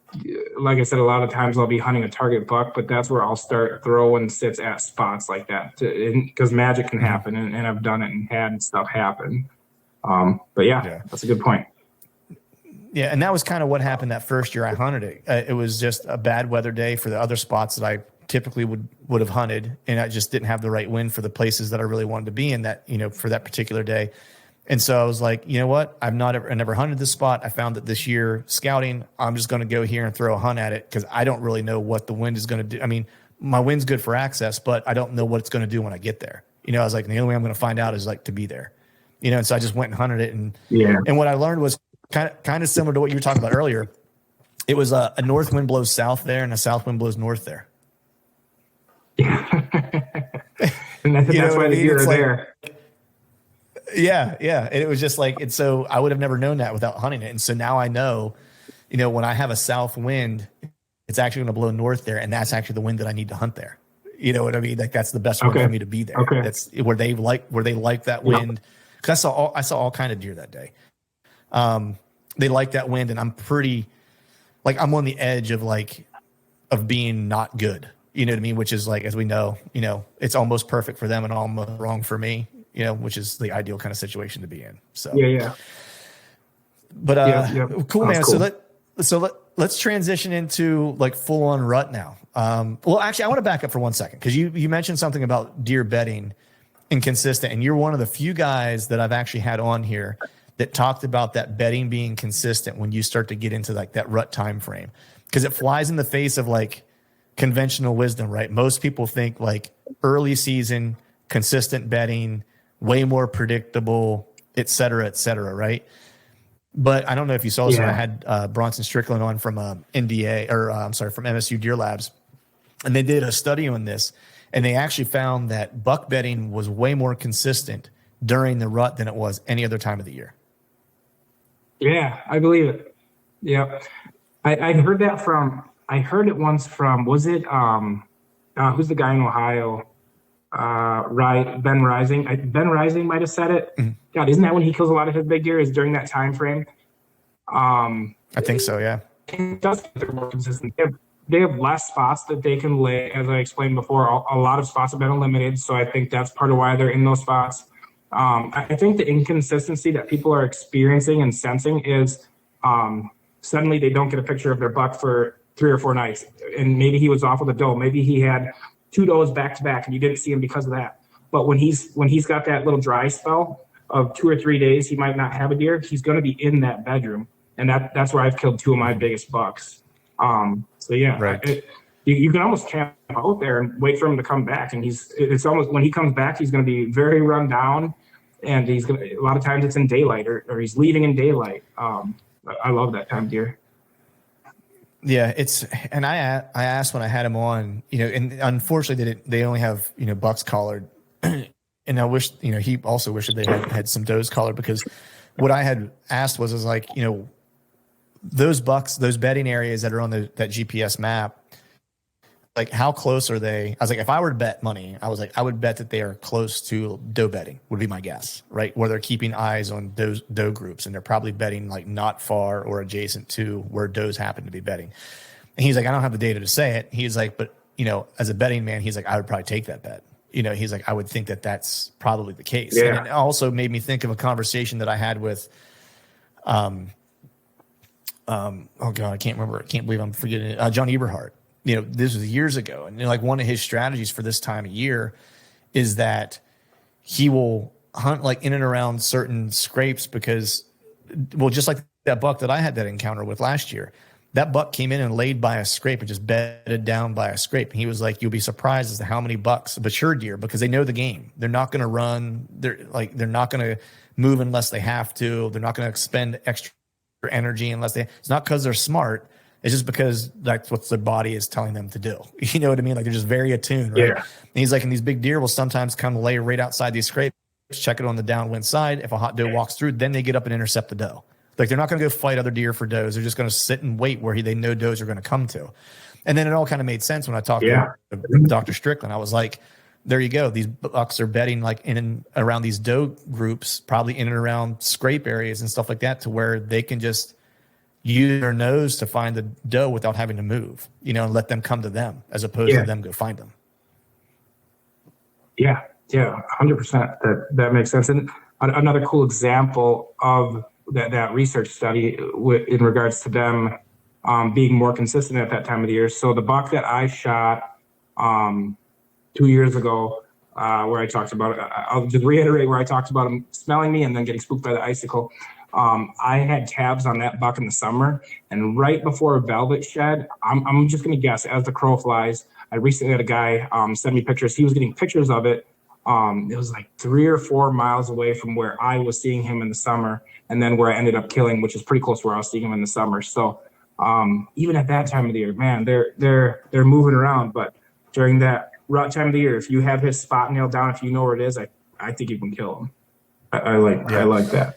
like I said, a lot of times I'll be hunting a target buck, but that's where I'll start throwing sits at spots like that because magic can happen, and I've done it and had stuff happen. But yeah, that's a good point. Yeah, and that was kind of what happened that first year I hunted it. It was just a bad weather day for the other spots that I typically would have hunted, and I just didn't have the right wind for the places that I really wanted to be in that, for that particular day. And so I was like, you know what? I never hunted this spot. I found that this year scouting, I'm just going to go here and throw a hunt at it because I don't really know what the wind is going to do. I mean, my wind's good for access, but I don't know what it's going to do when I get there. I was like, the only way I'm going to find out is like to be there. And so I just went and hunted it, and what I learned was kind of similar to what you were talking about earlier. It was a north wind blows south there, and a south wind blows north there. Yeah, and that's why the deer are there. Yeah, and it was just like, and so I would have never known that without hunting it, and so now I know, when I have a south wind, it's actually going to blow north there, and that's actually the wind that I need to hunt there. You know what I mean? Like that's the best wind for me to be there. Okay. That's where they like that wind. Because I saw all kind of deer that day. They like that wind, and I'm pretty, like I'm on the edge of being not good. You know what I mean? Which is like, as we know, it's almost perfect for them and almost wrong for me. Which is the ideal kind of situation to be in. So yeah. But cool, man. Cool. Let's transition into like full on rut now. Well, actually, I want to back up for 1 second because you mentioned something about deer bedding inconsistent, and you're one of the few guys that I've actually had on here that talked about that bedding being consistent when you start to get into like that rut time frame, because it flies in the face of like conventional wisdom, right? Most people think like early season, consistent bedding, way more predictable, et cetera, right? But I don't know if you saw this when I had Bronson Strickland on from NDA, from MSU Deer Labs, and they did a study on this, and they actually found that buck bedding was way more consistent during the rut than it was any other time of the year. Yeah, I believe it. Yeah, I heard that I heard it once from, was it, who's the guy in Ohio? Ben Rising. Ben Rising might have said it. Mm-hmm. God, isn't that when he kills a lot of his big deer? Is during that time frame? I think so. Yeah. It does. They're more consistent. They have less spots that they can lay. As I explained before, a lot of spots have been eliminated, so I think that's part of why they're in those spots. I think the inconsistency that people are experiencing and sensing is suddenly they don't get a picture of their buck for 3 or 4 nights, and maybe he was off with a doe. Maybe he had 2 does back to back, and you didn't see him because of that. But when he's got that little dry spell of 2 or 3 days, he might not have a deer. He's going to be in that bedroom, and that's where I've killed 2 of my biggest bucks. So yeah, right. You can almost camp out there and wait for him to come back, and it's almost when he comes back, he's going to be very run down, and a lot of times it's in daylight or he's leaving in daylight. I love that time of year. Yeah, and I asked when I had him on, and unfortunately they only have, bucks collared, and I wish, he also wished that they had some does collared, because what I had asked was like, those bucks, those bedding areas that are on that GPS map, like how close are they? I was like, if I were to bet money, I was like, I would bet that they are close to doe bedding would be my guess, right? Where they're keeping eyes on doe groups, and they're probably bedding like not far or adjacent to where does happen to be bedding. And he's like, I don't have the data to say it. He's like, but as a betting man, he's like, I would probably take that bet. He's like, I would think that that's probably the case. Yeah. And it also made me think of a conversation that I had with, oh God, I can't remember. I can't believe I'm forgetting it. John Eberhardt. This was years ago. And like one of his strategies for this time of year is that he will hunt like in and around certain scrapes, because well, just like that buck that I had that encounter with last year, that buck came in and laid by a scrape and just bedded down by a scrape. And he was like, you'll be surprised as to how many bucks, mature deer, because they know the game. They're not going to run. They're not going to move unless they have to. They're not going to expend extra energy unless it's not because they're smart. It's just because that's what their body is telling them to do. You know what I mean? Like they're just very attuned, right? Yeah. And he's like, and these big deer will sometimes come lay right outside these scrapes, check it on the downwind side. If a hot doe walks through, then they get up and intercept the doe. Like they're not going to go fight other deer for does. They're just going to sit and wait where they know does are going to come to. And then it all kind of made sense when I talked to Dr. Strickland. I was like, there you go. These bucks are bedding like in and around these doe groups, probably in and around scrape areas and stuff like that, to where they can just use their nose to find the doe without having to move, you know, and let them come to them as opposed to them go find them. Yeah. Yeah. 100%. That makes sense. And another cool example of that research study in regards to them being more consistent at that time of the year. So the buck that I shot 2 years ago, where I talked about it, I'll just reiterate where I talked about him smelling me and then getting spooked by the icicle. I had tabs on that buck in the summer, and right before a velvet shed, I'm just going to guess as the crow flies. I recently had a guy send me pictures. He was getting pictures of it. It was like 3 or 4 miles away from where I was seeing him in the summer, and then where I ended up killing, which is pretty close to where I was seeing him in the summer. So even at that time of the year, man, they're moving around. But during that rut time of the year, if you have his spot nailed down, if you know where it is, I think you can kill him. I like that.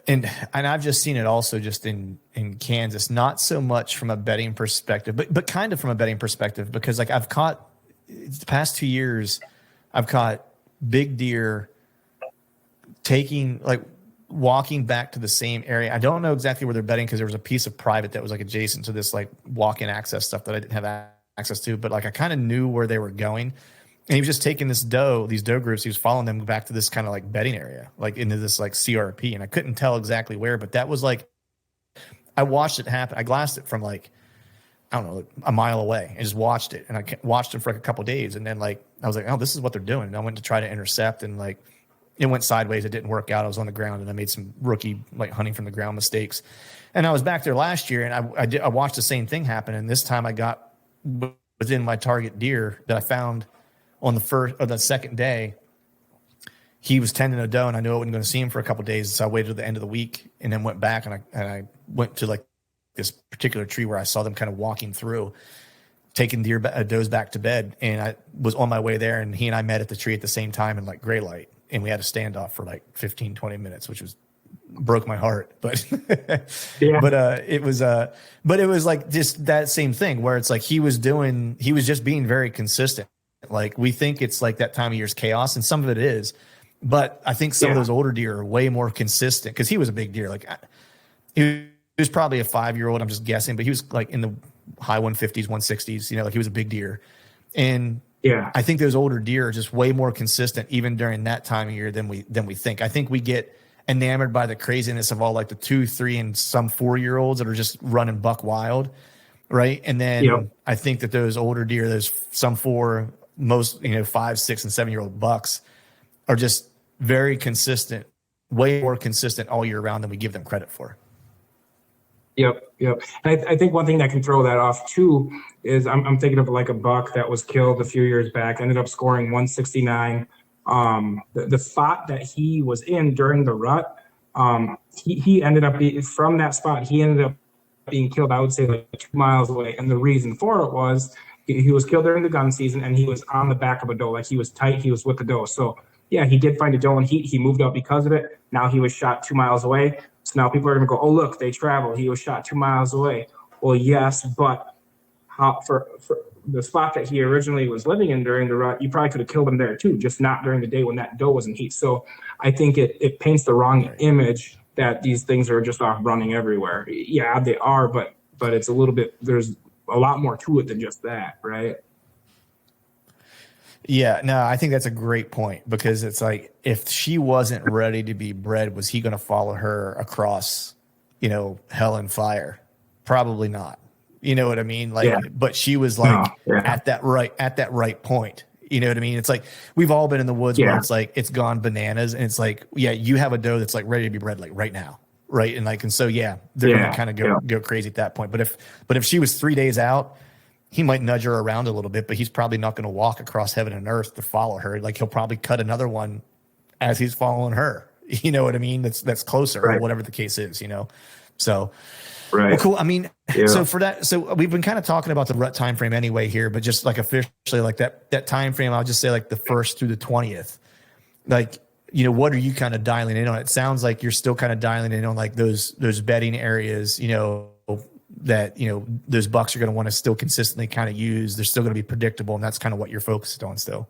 And I've just seen it also just in Kansas, not so much from a bedding perspective, but kind of from a bedding perspective, because like I've caught the past 2 years, I've caught big deer walking back to the same area. I don't know exactly where they're bedding because there was a piece of private that was like adjacent to this like walk-in access stuff that I didn't have access to, but like I kind of knew where they were going. And he was just taking these doe groups. He was following them back to this kind of like bedding area, like into this like CRP. And I couldn't tell exactly where, but that was like, I watched it happen. I glassed it from like, I don't know, like a mile away and just watched it. And I watched it for like a couple of days. And then like, I was like, oh, this is what they're doing. And I went to try to intercept, and like, it went sideways. It didn't work out. I was on the ground, and I made some rookie like hunting from the ground mistakes. And I was back there last year, and I watched the same thing happen. And this time I got within my target deer that I found on the first or the second day. He was tending a doe, and I knew I wasn't going to see him for a couple of days. So I waited to the end of the week and then went back, and I went to like this particular tree where I saw them kind of walking through, taking does back to bed. And I was on my way there, and he and I met at the tree at the same time in like gray light. And we had a standoff for like 15, 20 minutes, which broke my heart. But it was like just that same thing where it's like he was just being very consistent. Like we think it's like that time of year's chaos, and some of it is, but I think some of those older deer are way more consistent, because he was a big deer. Like he was probably a 5-year-old, I'm just guessing, but he was like in the high 150s, 160s, you know, like he was a big deer. And I think those older deer are just way more consistent even during that time of year than we think. I think we get enamored by the craziness of all like the 2, 3, and some 4-year-olds that are just running buck wild. Right. And then I think that those older deer, those some 4, most, 5, 6, and 7-year-old bucks are just very consistent, way more consistent all year round than we give them credit for. Yep. And I think one thing that can throw that off too is I'm thinking of like a buck that was killed a few years back, ended up scoring 169. The spot that he was in during the rut, he ended up from that spot, he ended up being killed, I would say like 2 miles away. And the reason for it was he was killed during the gun season, and he was on the back of a doe. Like he was tight, he was with the doe. So yeah, he did find a doe, and he moved up because of it. Now he was shot 2 miles away. So now people are going to go, oh, look, they traveled. He was shot 2 miles away. Well, yes, but for the spot that he originally was living in during the rut, you probably could have killed him there too, just not during the day when that doe was in heat. So I think it paints the wrong image that these things are just off running everywhere. Yeah, they are, but it's a little bit, there's a lot more to it than just that, right? Yeah, no, I think that's a great point, because it's like, if she wasn't ready to be bred, was he going to follow her across, hell and fire? Probably not. You know what I mean? Like, but she was like at that right point. You know what I mean? It's like, we've all been in the woods where it's like, it's gone bananas, and it's like, yeah, you have a doe that's like ready to be bred like right now. right? And so yeah, they're gonna kind of go crazy at that point. But if she was 3 days out, he might nudge her around a little bit, but he's probably not going to walk across heaven and earth to follow her. Like he'll probably cut another one as he's following her. You know what I mean? That's closer, or whatever the case is. So. Right. Well, cool. I mean, so for that, so we've been kind of talking about the rut time frame anyway here, but just like officially, like that time frame, I'll just say like the 1st through the 20th. Like, what are you kind of dialing in on? It sounds like you're still kind of dialing in on like those bedding areas, that those bucks are going to want to still consistently kind of use. They're still going to be predictable, and that's kind of what you're focused on still.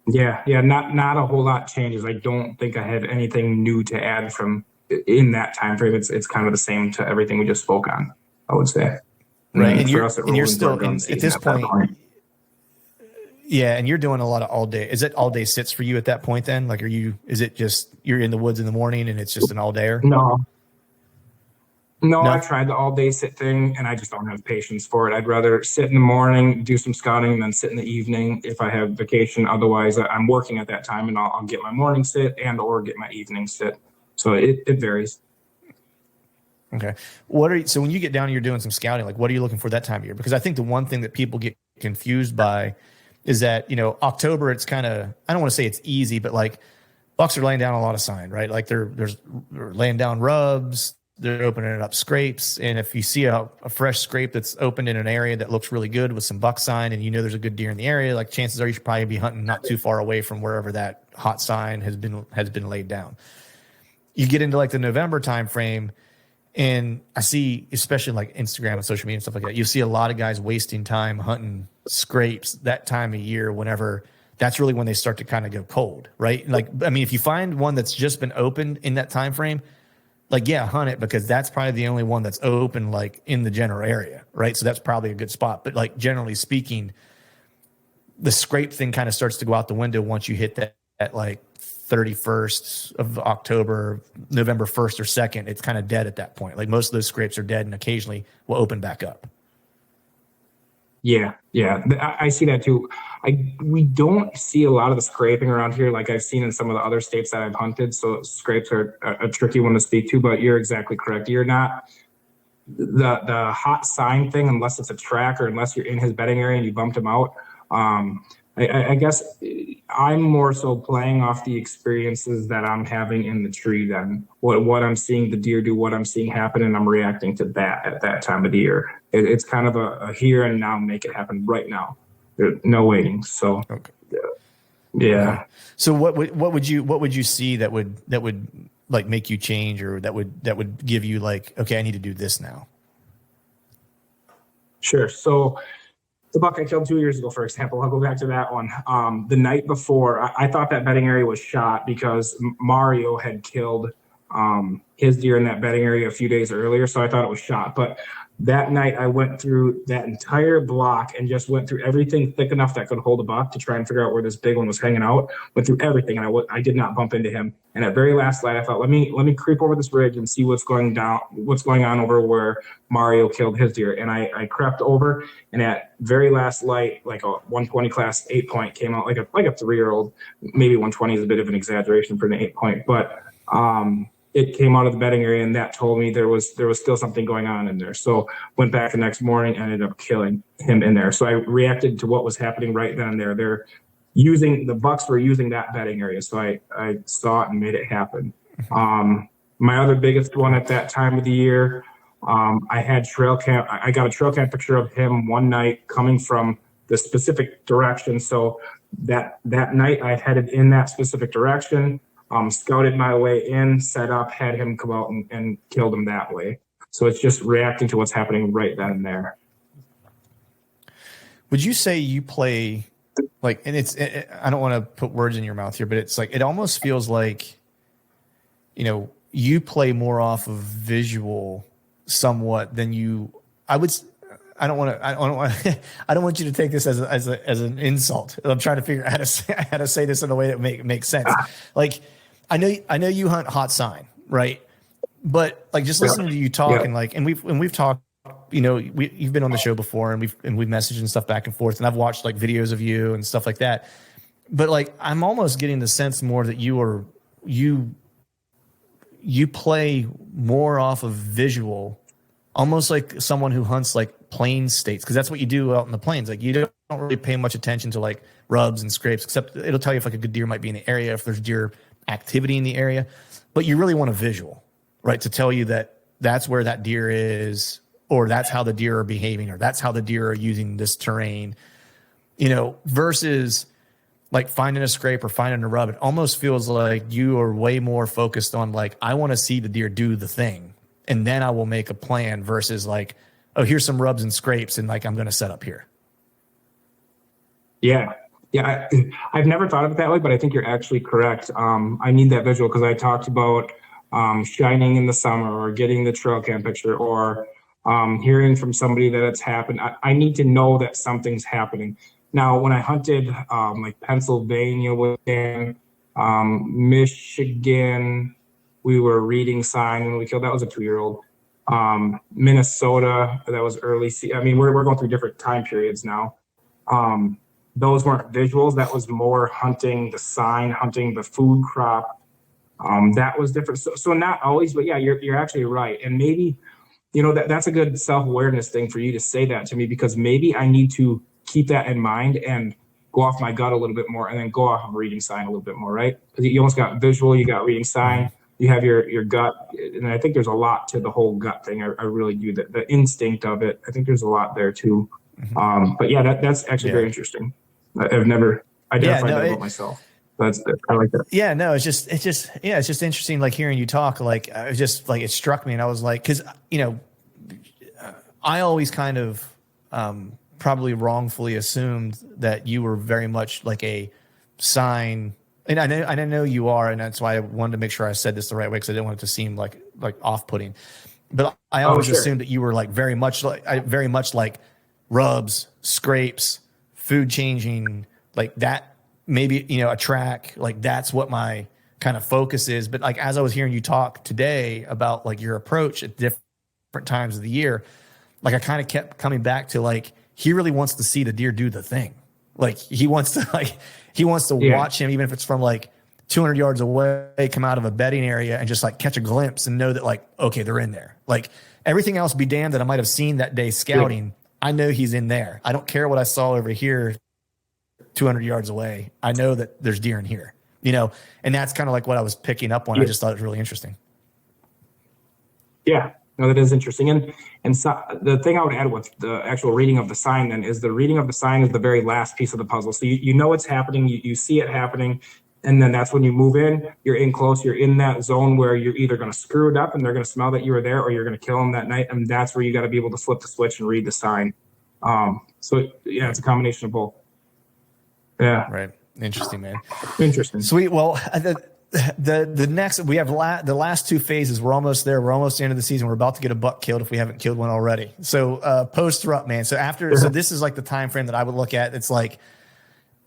Yeah, not a whole lot changes. I don't think I have anything new to add from in that time frame. It's kind of the same to everything we just spoke on, I would say. Right, and you're still at this point. Yeah, and you're doing a lot of all day. Is it all day sits for you at that point then? Like, is it just you're in the woods in the morning and it's just an all dayer? No, I've tried the all day sit thing and I just don't have patience for it. I'd rather sit in the morning, do some scouting, than sit in the evening if I have vacation. Otherwise, I'm working at that time and I'll get my morning sit and or get my evening sit. So it varies. Okay. So when you get down and you're doing some scouting, like what are you looking for that time of year? Because I think the one thing that people get confused by is that, October, it's kind of, I don't want to say it's easy, but like bucks are laying down a lot of sign, right? Like they're laying down rubs, they're opening up scrapes. And if you see a fresh scrape that's opened in an area that looks really good with some buck sign and there's a good deer in the area, like chances are you should probably be hunting not too far away from wherever that hot sign has been laid down. You get into like the November time frame, and I see, especially like Instagram and social media and stuff like that, you see a lot of guys wasting time hunting scrapes that time of year, whenever that's really when they start to kind of go cold, right? Like, I mean, if you find one that's just been opened in that time frame, like, yeah, hunt it, because that's probably the only one that's open like in the general area, right? So that's probably a good spot. But like generally speaking, the scrape thing kind of starts to go out the window once you hit that like 31st of October, November 1st or 2nd. It's kind of dead at that point. Like most of those scrapes are dead and occasionally will open back up. Yeah, I see that too. We don't see a lot of the scraping around here like I've seen in some of the other states that I've hunted. So scrapes are a tricky one to speak to, but you're exactly correct. You're not the hot sign thing unless it's a track or unless you're in his bedding area and you bumped him out. I guess I'm more so playing off the experiences that I'm having in the tree than what I'm seeing the deer do, what I'm seeing happen, and I'm reacting to that at that time of the year. It's kind of a here and now, make it happen right now. No waiting. So, okay. Yeah. Okay. So what would you see that would like make you change, or that would give you like, okay, I need to do this now? Sure. So the buck I killed 2 years ago, for example, I'll go back to that one. The night before, I thought that bedding area was shot because Mario had killed his deer in that bedding area a few days earlier. So I thought it was shot. But that night I went through that entire block and just went through everything thick enough that could hold a buck to try and figure out where this big one was hanging out. Went through everything, and I did not bump into him. And at very last light, I thought, let me creep over this ridge and see what's going on over where Mario killed his deer. And I crept over, and at very last light, like a 120 class 8-point came out like a 3-year-old. Maybe 120 is a bit of an exaggeration for an 8-point, but it came out of the bedding area, and that told me there was still something going on in there. So went back the next morning, ended up killing him in there. So I reacted to what was happening right then and there. The bucks were using that bedding area. So I saw it and made it happen. My other biggest one at that time of the year, I had trail cam. I got a trail cam picture of him one night coming from the specific direction. So that night I headed in that specific direction. Scouted my way in, set up, had him come out and killed him that way. So it's just reacting to what's happening right then and there. Would you say you play like, and I don't want to put words in your mouth here, but it's like, it almost feels like, you play more off of visual somewhat than I don't want you to take this as an insult. I'm trying to figure out how to say this in a way that makes sense. Like, I know you hunt hot sign, right? But like just listening to you talk and we've talked, you've been on the show before, and we've messaged and stuff back and forth, and I've watched like videos of you and stuff like that. But like I'm almost getting the sense more that you you play more off of visual, almost like someone who hunts like plain states, because that's what you do out in the plains. Like you don't really pay much attention to like rubs and scrapes, except it'll tell you if like a good deer might be in the area, if there's deer activity in the area. But you really want a visual, right, to tell you that that's where that deer is, or that's how the deer are behaving, or that's how the deer are using this terrain, versus like finding a scrape or finding a rub. It almost feels like you are way more focused on like, I want to see the deer do the thing, and then I will make a plan, versus like, oh, here's some rubs and scrapes, and like I'm going to set up here. Yeah. Yeah. I've never thought of it that way, but I think you're actually correct. I need that visual because I talked about shining in the summer, or getting the trail cam picture, or hearing from somebody that it's happened. I need to know that something's happening. Now, when I hunted like Pennsylvania with Dan, Michigan, we were reading sign when we killed, that was a 2-year-old. Minnesota, that was early. I mean, we're going through different time periods now. Those weren't visuals. That was more hunting the sign, hunting the food crop. That was different. So not always, but yeah, you're actually right. And maybe, that's a good self-awareness thing for you to say that to me, because maybe I need to keep that in mind and go off my gut a little bit more, and then go off of reading sign a little bit more, right? Because you almost got visual, you got reading sign, you have your gut. And I think there's a lot to the whole gut thing. I really do. The instinct of it, I think there's a lot there too. But yeah, that's actually very interesting. I've never identified that about myself. I like that. Yeah, no, it's just interesting. Like hearing you talk, like it struck me, and I was like, because I always kind of probably wrongfully assumed that you were very much like a sign, and I know you are, and that's why I wanted to make sure I said this the right way, because I didn't want it to seem like off-putting. But I always assumed that you were like very much like rubs, scrapes, food changing, like that, maybe, a track, like that's what my kind of focus is. But like, as I was hearing you talk today about like your approach at different times of the year, like I kind of kept coming back to like, he really wants to see the deer do the thing. Like he wants to watch him, even if it's from like 200 yards away, come out of a bedding area and just like catch a glimpse and know that like, okay, they're in there. Like everything else be damned that I might've seen that day scouting. Yeah. I know he's in there. I don't care what I saw over here 200 yards away. I know that there's deer in here, and that's kind of like what I was picking up on. Yeah. I just thought it was really interesting. Yeah, no, that is interesting. And so the thing I would add with the actual reading of the sign then is the reading of the sign is the very last piece of the puzzle. So you know it's happening, you see it happening, and then that's when you move in, you're in close, you're in that zone where you're either going to screw it up and they're going to smell that you were there, or you're going to kill them that night. And that's where you got to be able to flip the switch and read the sign. So yeah, it's a combination of both. Yeah. Right. Interesting, man. Interesting. Sweet. Well, the next, we have the last two phases. We're almost there. We're almost the end of the season. We're about to get a buck killed if we haven't killed one already. So post rut, man. So so this is like the time frame that I would look at. It's like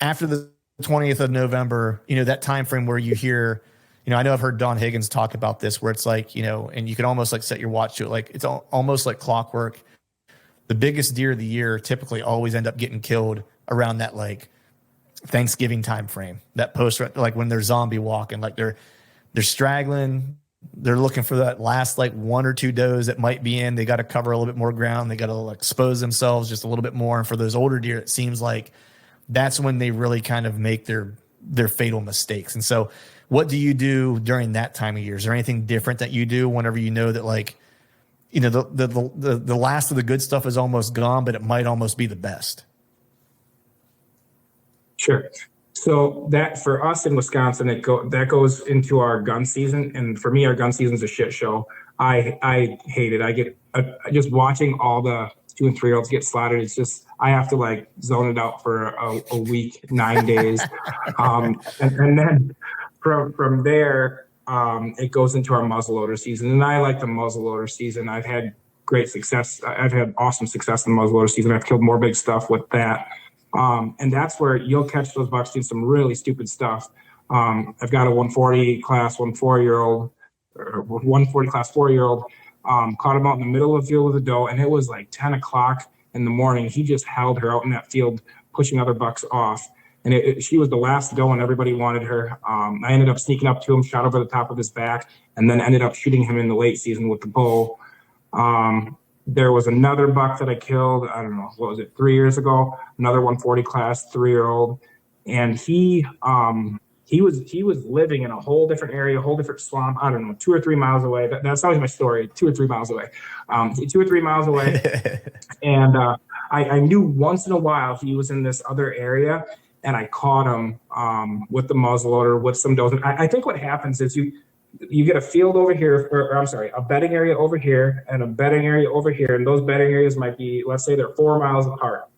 after the 20th of November, that time frame where you hear, I know I've heard Don Higgins talk about this, where it's like, and you can almost like set your watch to it. Like it's almost like clockwork. The biggest deer of the year typically always end up getting killed around that like Thanksgiving time frame, that post, like when they're zombie walking, like they're straggling, they're looking for that last like 1 or 2 does that might be in. They got to cover a little bit more ground. They got to like expose themselves just a little bit more. And for those older deer, it seems like that's when they really kind of make their fatal mistakes. And so what do you do during that time of year? Is there anything different that you do whenever you know that like, the last of the good stuff is almost gone, but it might almost be the best? Sure. So that for us in Wisconsin, that goes into our gun season, and for me, our gun season is a shit show. I hate it. I get just watching all the 2 and 3-year-olds get slaughtered. It's just I have to like zone it out for a week, 9 days, and then from there. It goes into our muzzleloader season, and I like the muzzleloader season. I've had great success. I've had awesome success in the muzzleloader season. I've killed more big stuff with that. And that's where you'll catch those bucks doing some really stupid stuff. I've got a 140 class 4-year-old, caught him out in the middle of the field with a doe, and it was like 10 o'clock in the morning. He just held her out in that field, pushing other bucks off. and she was the last doe, and everybody wanted her. I ended up sneaking up to him, shot over the top of his back, and then ended up shooting him in the late season with the bow. There was another buck that I killed, I don't know, what was it, 3 years ago? Another 140 class, 3-year-old, and he was living in a whole different area, a whole different swamp. I don't know, 2 or 3 miles away. That's always my story. 2 or 3 miles away, 2 or 3 miles away, and I knew once in a while he was in this other area, and I caught him with the muzzleloader with some does. I think what happens is you get a field over here, or I'm sorry, a bedding area over here and a bedding area over here. And those bedding areas might be, let's say they're 4 miles apart,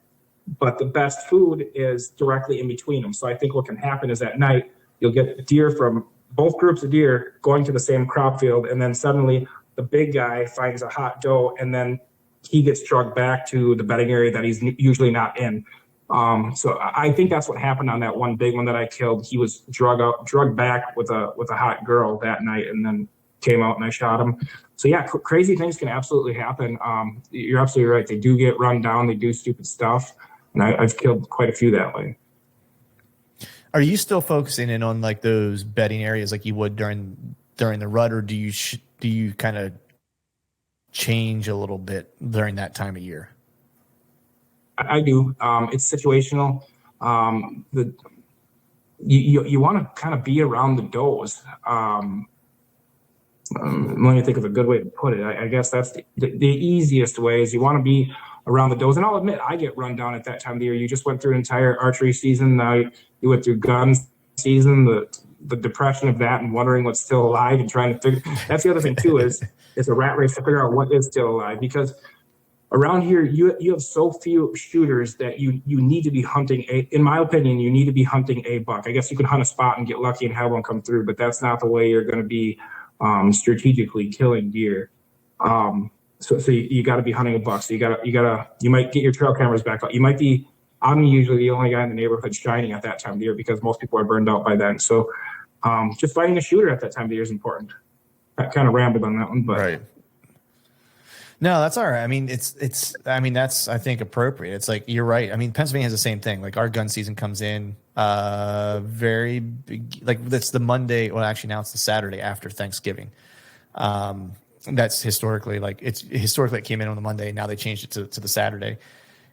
but the best food is directly in between them. So I think what can happen is at night, you'll get deer from both groups of deer going to the same crop field. And then suddenly the big guy finds a hot doe, and then he gets drugged back to the bedding area that he's usually not in. So I think that's what happened on that one big one that I killed. He was drugged back with a hot girl that night, and then came out and I shot him. So yeah, crazy things can absolutely happen. You're absolutely right. They do get run down. They do stupid stuff, and I've killed quite a few that way. Are you still focusing in on like those bedding areas like you would during the rut, or do you kind of change a little bit during that time of year? I do. It's situational. You want to kind of be around the does. Let me think of a good way to put it. I guess that's the easiest way is you want to be around the does. And I'll admit, I get run down at that time of the year. You just went through an entire archery season. Now you went through gun season, the depression of that and wondering what's still alive and trying to figure. That's the other thing too, is it's a rat race to figure out what is still alive, because around here, you have so few shooters that you need to be hunting in my opinion, you need to be hunting a buck. I guess you can hunt a spot and get lucky and have one come through, but that's not the way you're going to be strategically killing deer. So you got to be hunting a buck. So you might get your trail cameras back out. I'm usually the only guy in the neighborhood shining at that time of the year because most people are burned out by then. So just finding a shooter at that time of the year is important. I kind of rambled on that one, but right. No, that's all right. I mean, that's, I think, appropriate. It's like, you're right. I mean, Pennsylvania has the same thing. Like, our gun season comes in very big, like that's the Monday. Well, actually now it's the Saturday after Thanksgiving. That's historically, like it came in on the Monday. Now they changed it to the Saturday,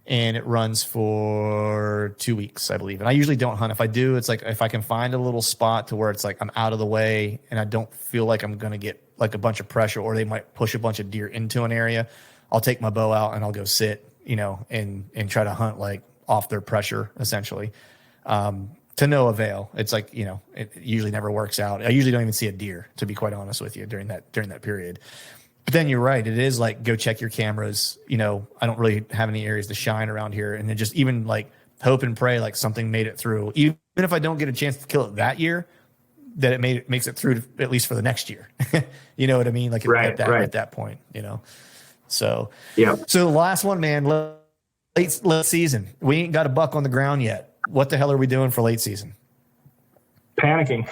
and it runs for 2 weeks, I believe. And I usually don't hunt. If I do, it's like, if I can find a little spot to where it's like I'm out of the way and I don't feel like I'm going to get like a bunch of pressure, or they might push a bunch of deer into an area, I'll take my bow out and I'll go sit, and try to hunt like off their pressure, essentially, to no avail. It's like, it usually never works out. I usually don't even see a deer, to be quite honest with you, during that period. But then you're right. It is like, go check your cameras. I don't really have any areas to shine around here. And then just even like hope and pray like something made it through. Even if I don't get a chance to kill it that year, that it makes it through at least for the next year. You know what I mean? Like at that point, So yeah. So the last one, man, late season. We ain't got a buck on the ground yet. What the hell are we doing for late season? Panicking.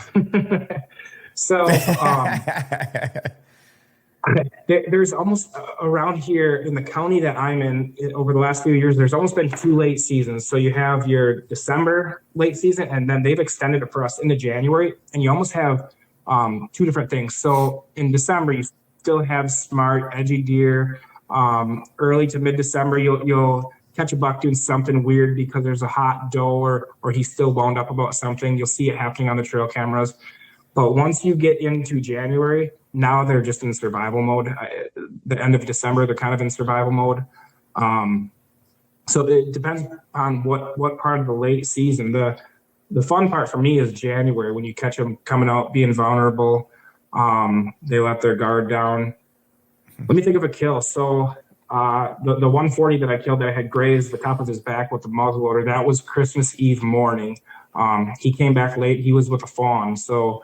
So there's almost around here in the county that I'm in over the last few years, there's almost been 2 late seasons. So you have your December late season, and then they've extended it for us into January, and you almost have 2 different things. So in December, you still have smart, edgy deer. Early to mid-December, you'll catch a buck doing something weird because there's a hot doe or he's still wound up about something. You'll see it happening on the trail cameras. But once you get into January, now they're just in survival mode. The end of December, they're kind of in survival mode. So it depends on what part of the late season. The fun part for me is January, when you catch them coming out, being vulnerable. They let their guard down. Let me think of a kill. So the 140 that I killed that I had grazed the top of his back with the muzzleloader, that was Christmas Eve morning. He came back late. He was with a fawn. So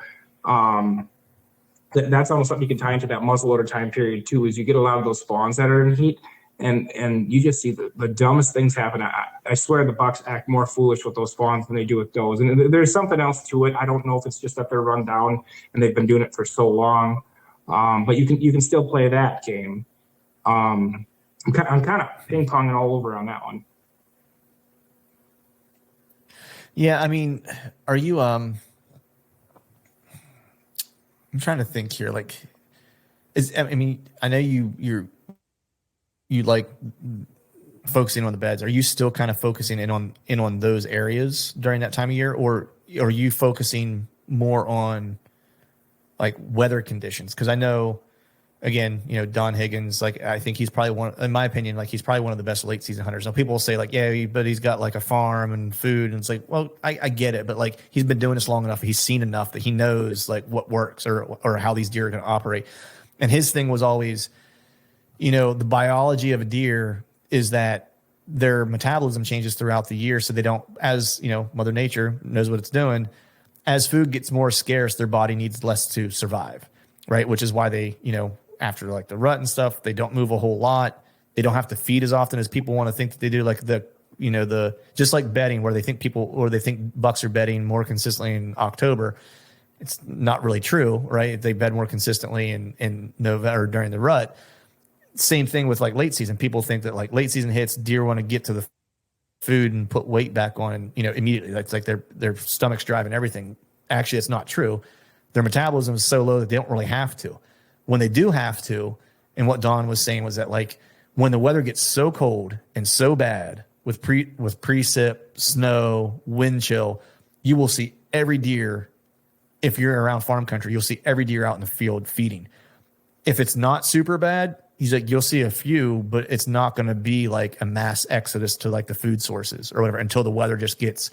that's almost something you can tie into that muzzleloader time period too, is you get a lot of those fawns that are in heat, and you just see the dumbest things happen. I swear the bucks act more foolish with those fawns than they do with does. And there's something else to it. I don't know if it's just that they're run down and they've been doing it for so long. But you can still play that game. I'm kind of ping-ponging all over on that one. Yeah, I mean, are you I'm trying to think here. Like, I mean, I know you like focusing on the beds. Are you still kind of focusing in on those areas during that time of year, or are you focusing more on like weather conditions? Because I know, again, Don Higgins, like I think he's probably one, in my opinion, like he's probably one of the best late season hunters. Now people will say like, yeah, but he's got like a farm and food, and it's like, well, I get it, but like he's been doing this long enough, he's seen enough that he knows like what works or how these deer are going to operate. And his thing was always, the biology of a deer is that their metabolism changes throughout the year, so they don't, as Mother Nature knows what it's doing. As food gets more scarce, their body needs less to survive, right? Which is why they, after like the rut and stuff, they don't move a whole lot. They don't have to feed as often as people want to think that they do. Like the just like bedding, where they think bucks are bedding more consistently in October. It's not really true, right? They bed more consistently in November or during the rut. Same thing with like late season. People think that like late season hits, deer want to get to the food and put weight back on, immediately. That's like their stomach's driving everything. Actually, it's not true. Their metabolism is so low that they don't really have to. When they do have to, and what Don was saying was that like when the weather gets so cold and so bad with precip, snow, wind chill, you will see every deer. If you're around farm country, you'll see every deer out in the field feeding. If it's not super bad, he's like, you'll see a few, but it's not going to be like a mass exodus to like the food sources or whatever until the weather just gets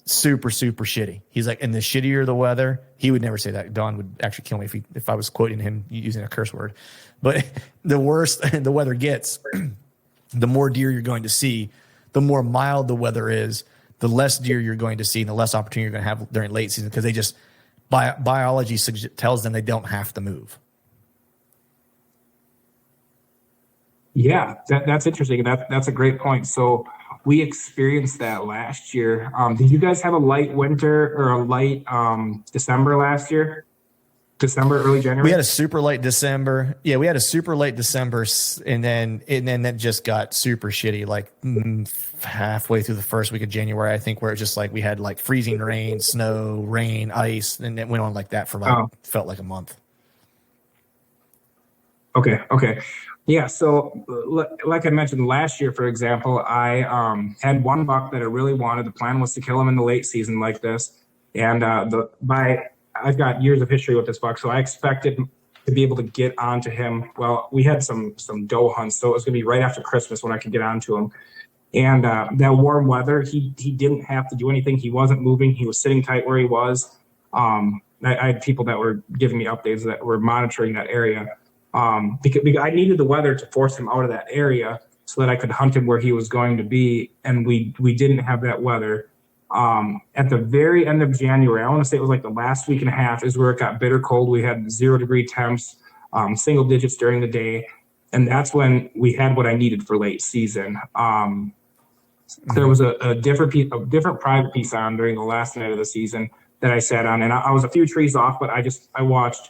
super, super shitty. He's like, and the shittier the weather, he would never say that. Don would actually kill me if I was quoting him using a curse word. But the worse the weather gets, the more deer you're going to see. The more mild the weather is, the less deer you're going to see, and the less opportunity you're going to have during late season, because they just biology tells them they don't have to move. Yeah, that's interesting. That's a great point. So we experienced that last year. Did you guys have a light winter or a light December last year? December, early January? We had a super late December. Yeah, we had a super late December, and then that just got super shitty. Like halfway through the first week of January, I think, where it just like we had like freezing rain, snow, rain, ice, and it went on like that for felt like a month. Okay. Yeah, so like I mentioned last year, for example, I had one buck that I really wanted. The plan was to kill him in the late season like this, and I've got years of history with this buck, so I expected to be able to get onto him. Well, we had some doe hunts, so it was going to be right after Christmas when I could get onto him. And that warm weather, he didn't have to do anything. He wasn't moving. He was sitting tight where he was. I had people that were giving me updates that were monitoring that area. Because I needed the weather to force him out of that area so that I could hunt him where he was going to be. And we didn't have that weather. At the very end of January, I want to say it was like the last week and a half, is where it got bitter cold. We had 0-degree temps, single digits during the day. And that's when we had what I needed for late season. There was a different private piece on during the last night of the season that I sat on. And I was a few trees off, but I watched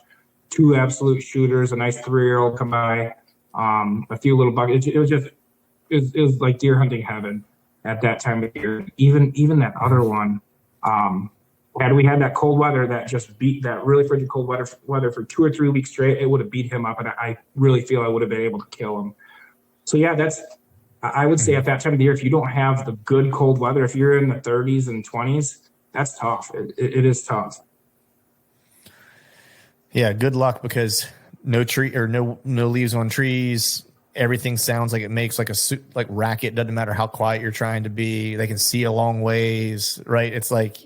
2 absolute shooters, a nice 3-year-old come by, a few little buckets. It was like deer hunting heaven at that time of year. Even that other one, had we had that cold weather that just beat that really frigid cold weather for 2 or 3 weeks straight, it would have beat him up, and I really feel I would have been able to kill him. So yeah, I would say at that time of the year, if you don't have the good cold weather, if you're in the 30s and 20s, that's tough. It is tough. Yeah, good luck, because no tree or no leaves on trees. Everything sounds like it makes like like racket. Doesn't matter how quiet you're trying to be. They can see a long ways, right? It's like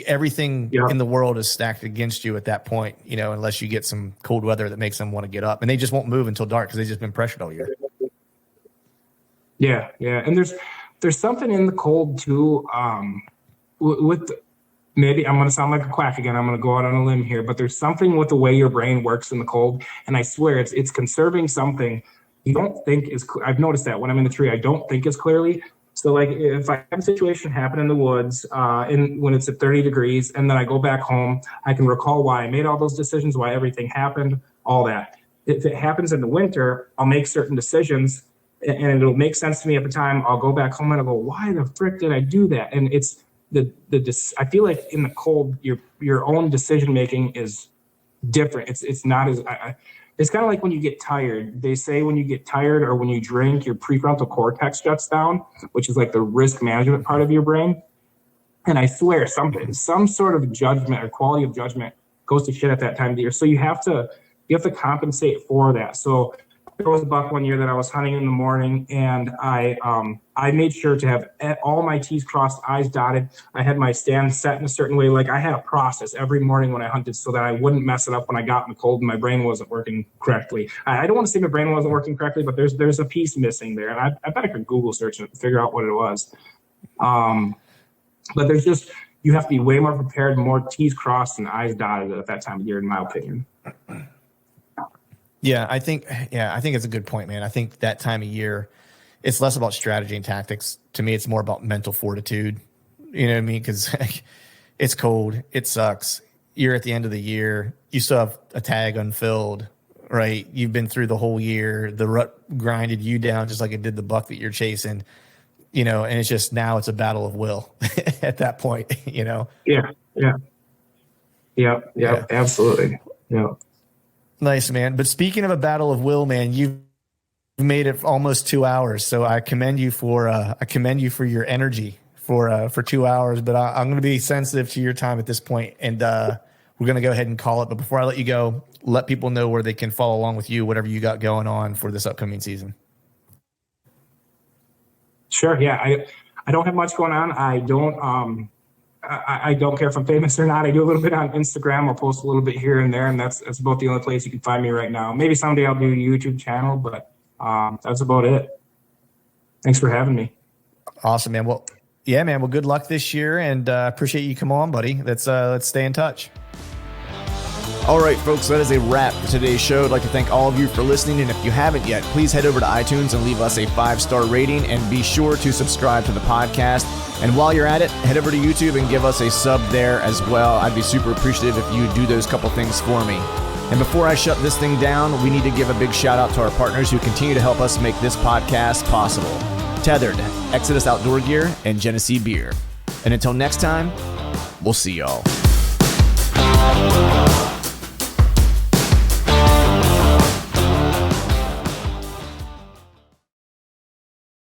everything in the world is stacked against you at that point, unless you get some cold weather that makes them want to get up, and they just won't move until dark because they've just been pressured all year. Yeah, and there's something in the cold too. Maybe I'm going to sound like a quack again. I'm going to go out on a limb here, but there's something with the way your brain works in the cold, and I swear it's conserving something you don't think is. I've noticed that when I'm in the tree, I don't think as clearly. So like if I have a situation happen in the woods, when it's at 30 degrees, and then I go back home, I can recall why I made all those decisions, why everything happened, all that. If it happens in the winter, I'll make certain decisions, and it'll make sense to me at the time. I'll go back home and I'll go, why the frick did I do that? And it's I feel like in the cold, your own decision making is different. It's not as it's kind of like when you get tired. They say when you get tired or when you drink, your prefrontal cortex shuts down, which is like the risk management part of your brain. And I swear some sort of judgment or quality of judgment goes to shit at that time of the year. So you have to compensate for that. So there was a buck one year that I was hunting in the morning, and I made sure to have all my T's crossed, I's dotted. I had my stand set in a certain way. Like, I had a process every morning when I hunted so that I wouldn't mess it up when I got in the cold and my brain wasn't working correctly. I don't want to say my brain wasn't working correctly, but there's a piece missing there. And I bet I could Google search it and figure out what it was. But you have to be way more prepared, more T's crossed and I's dotted at that time of year, in my opinion. Yeah, I think it's a good point, man. I think that time of year, it's less about strategy and tactics. To me, it's more about mental fortitude. You know what I mean? Because it's cold, it sucks. You're at the end of the year, you still have a tag unfilled, right? You've been through the whole year. The rut grinded you down just like it did the buck that you're chasing. And it's just now it's a battle of will at that point. Yeah, absolutely. Yeah. Nice, man. But speaking of a battle of will, man, you've made it almost 2 hours. So I commend you for your energy for 2 hours. But I'm going to be sensitive to your time at this point, and we're going to go ahead and call it. But before I let you go, let people know where they can follow along with you, whatever you got going on for this upcoming season. Sure. Yeah, I don't have much going on. I don't care if I'm famous or not. I do a little bit on Instagram. I'll post a little bit here and there, and that's about the only place you can find me right now. Maybe someday I'll do a YouTube channel, but that's about it. Thanks for having me. Awesome, man. Well, yeah, man. Well, good luck this year, and appreciate you come on, buddy. Let's stay in touch. All right, folks, that is a wrap for today's show. I'd like to thank all of you for listening, and if you haven't yet, please head over to iTunes and leave us a 5-star rating, and be sure to subscribe to the podcast. And while you're at it, head over to YouTube and give us a sub there as well. I'd be super appreciative if you do those couple things for me. And before I shut this thing down, we need to give a big shout out to our partners who continue to help us make this podcast possible. Tethered, Exodus Outdoor Gear, and Genesee Beer. And until next time, we'll see y'all.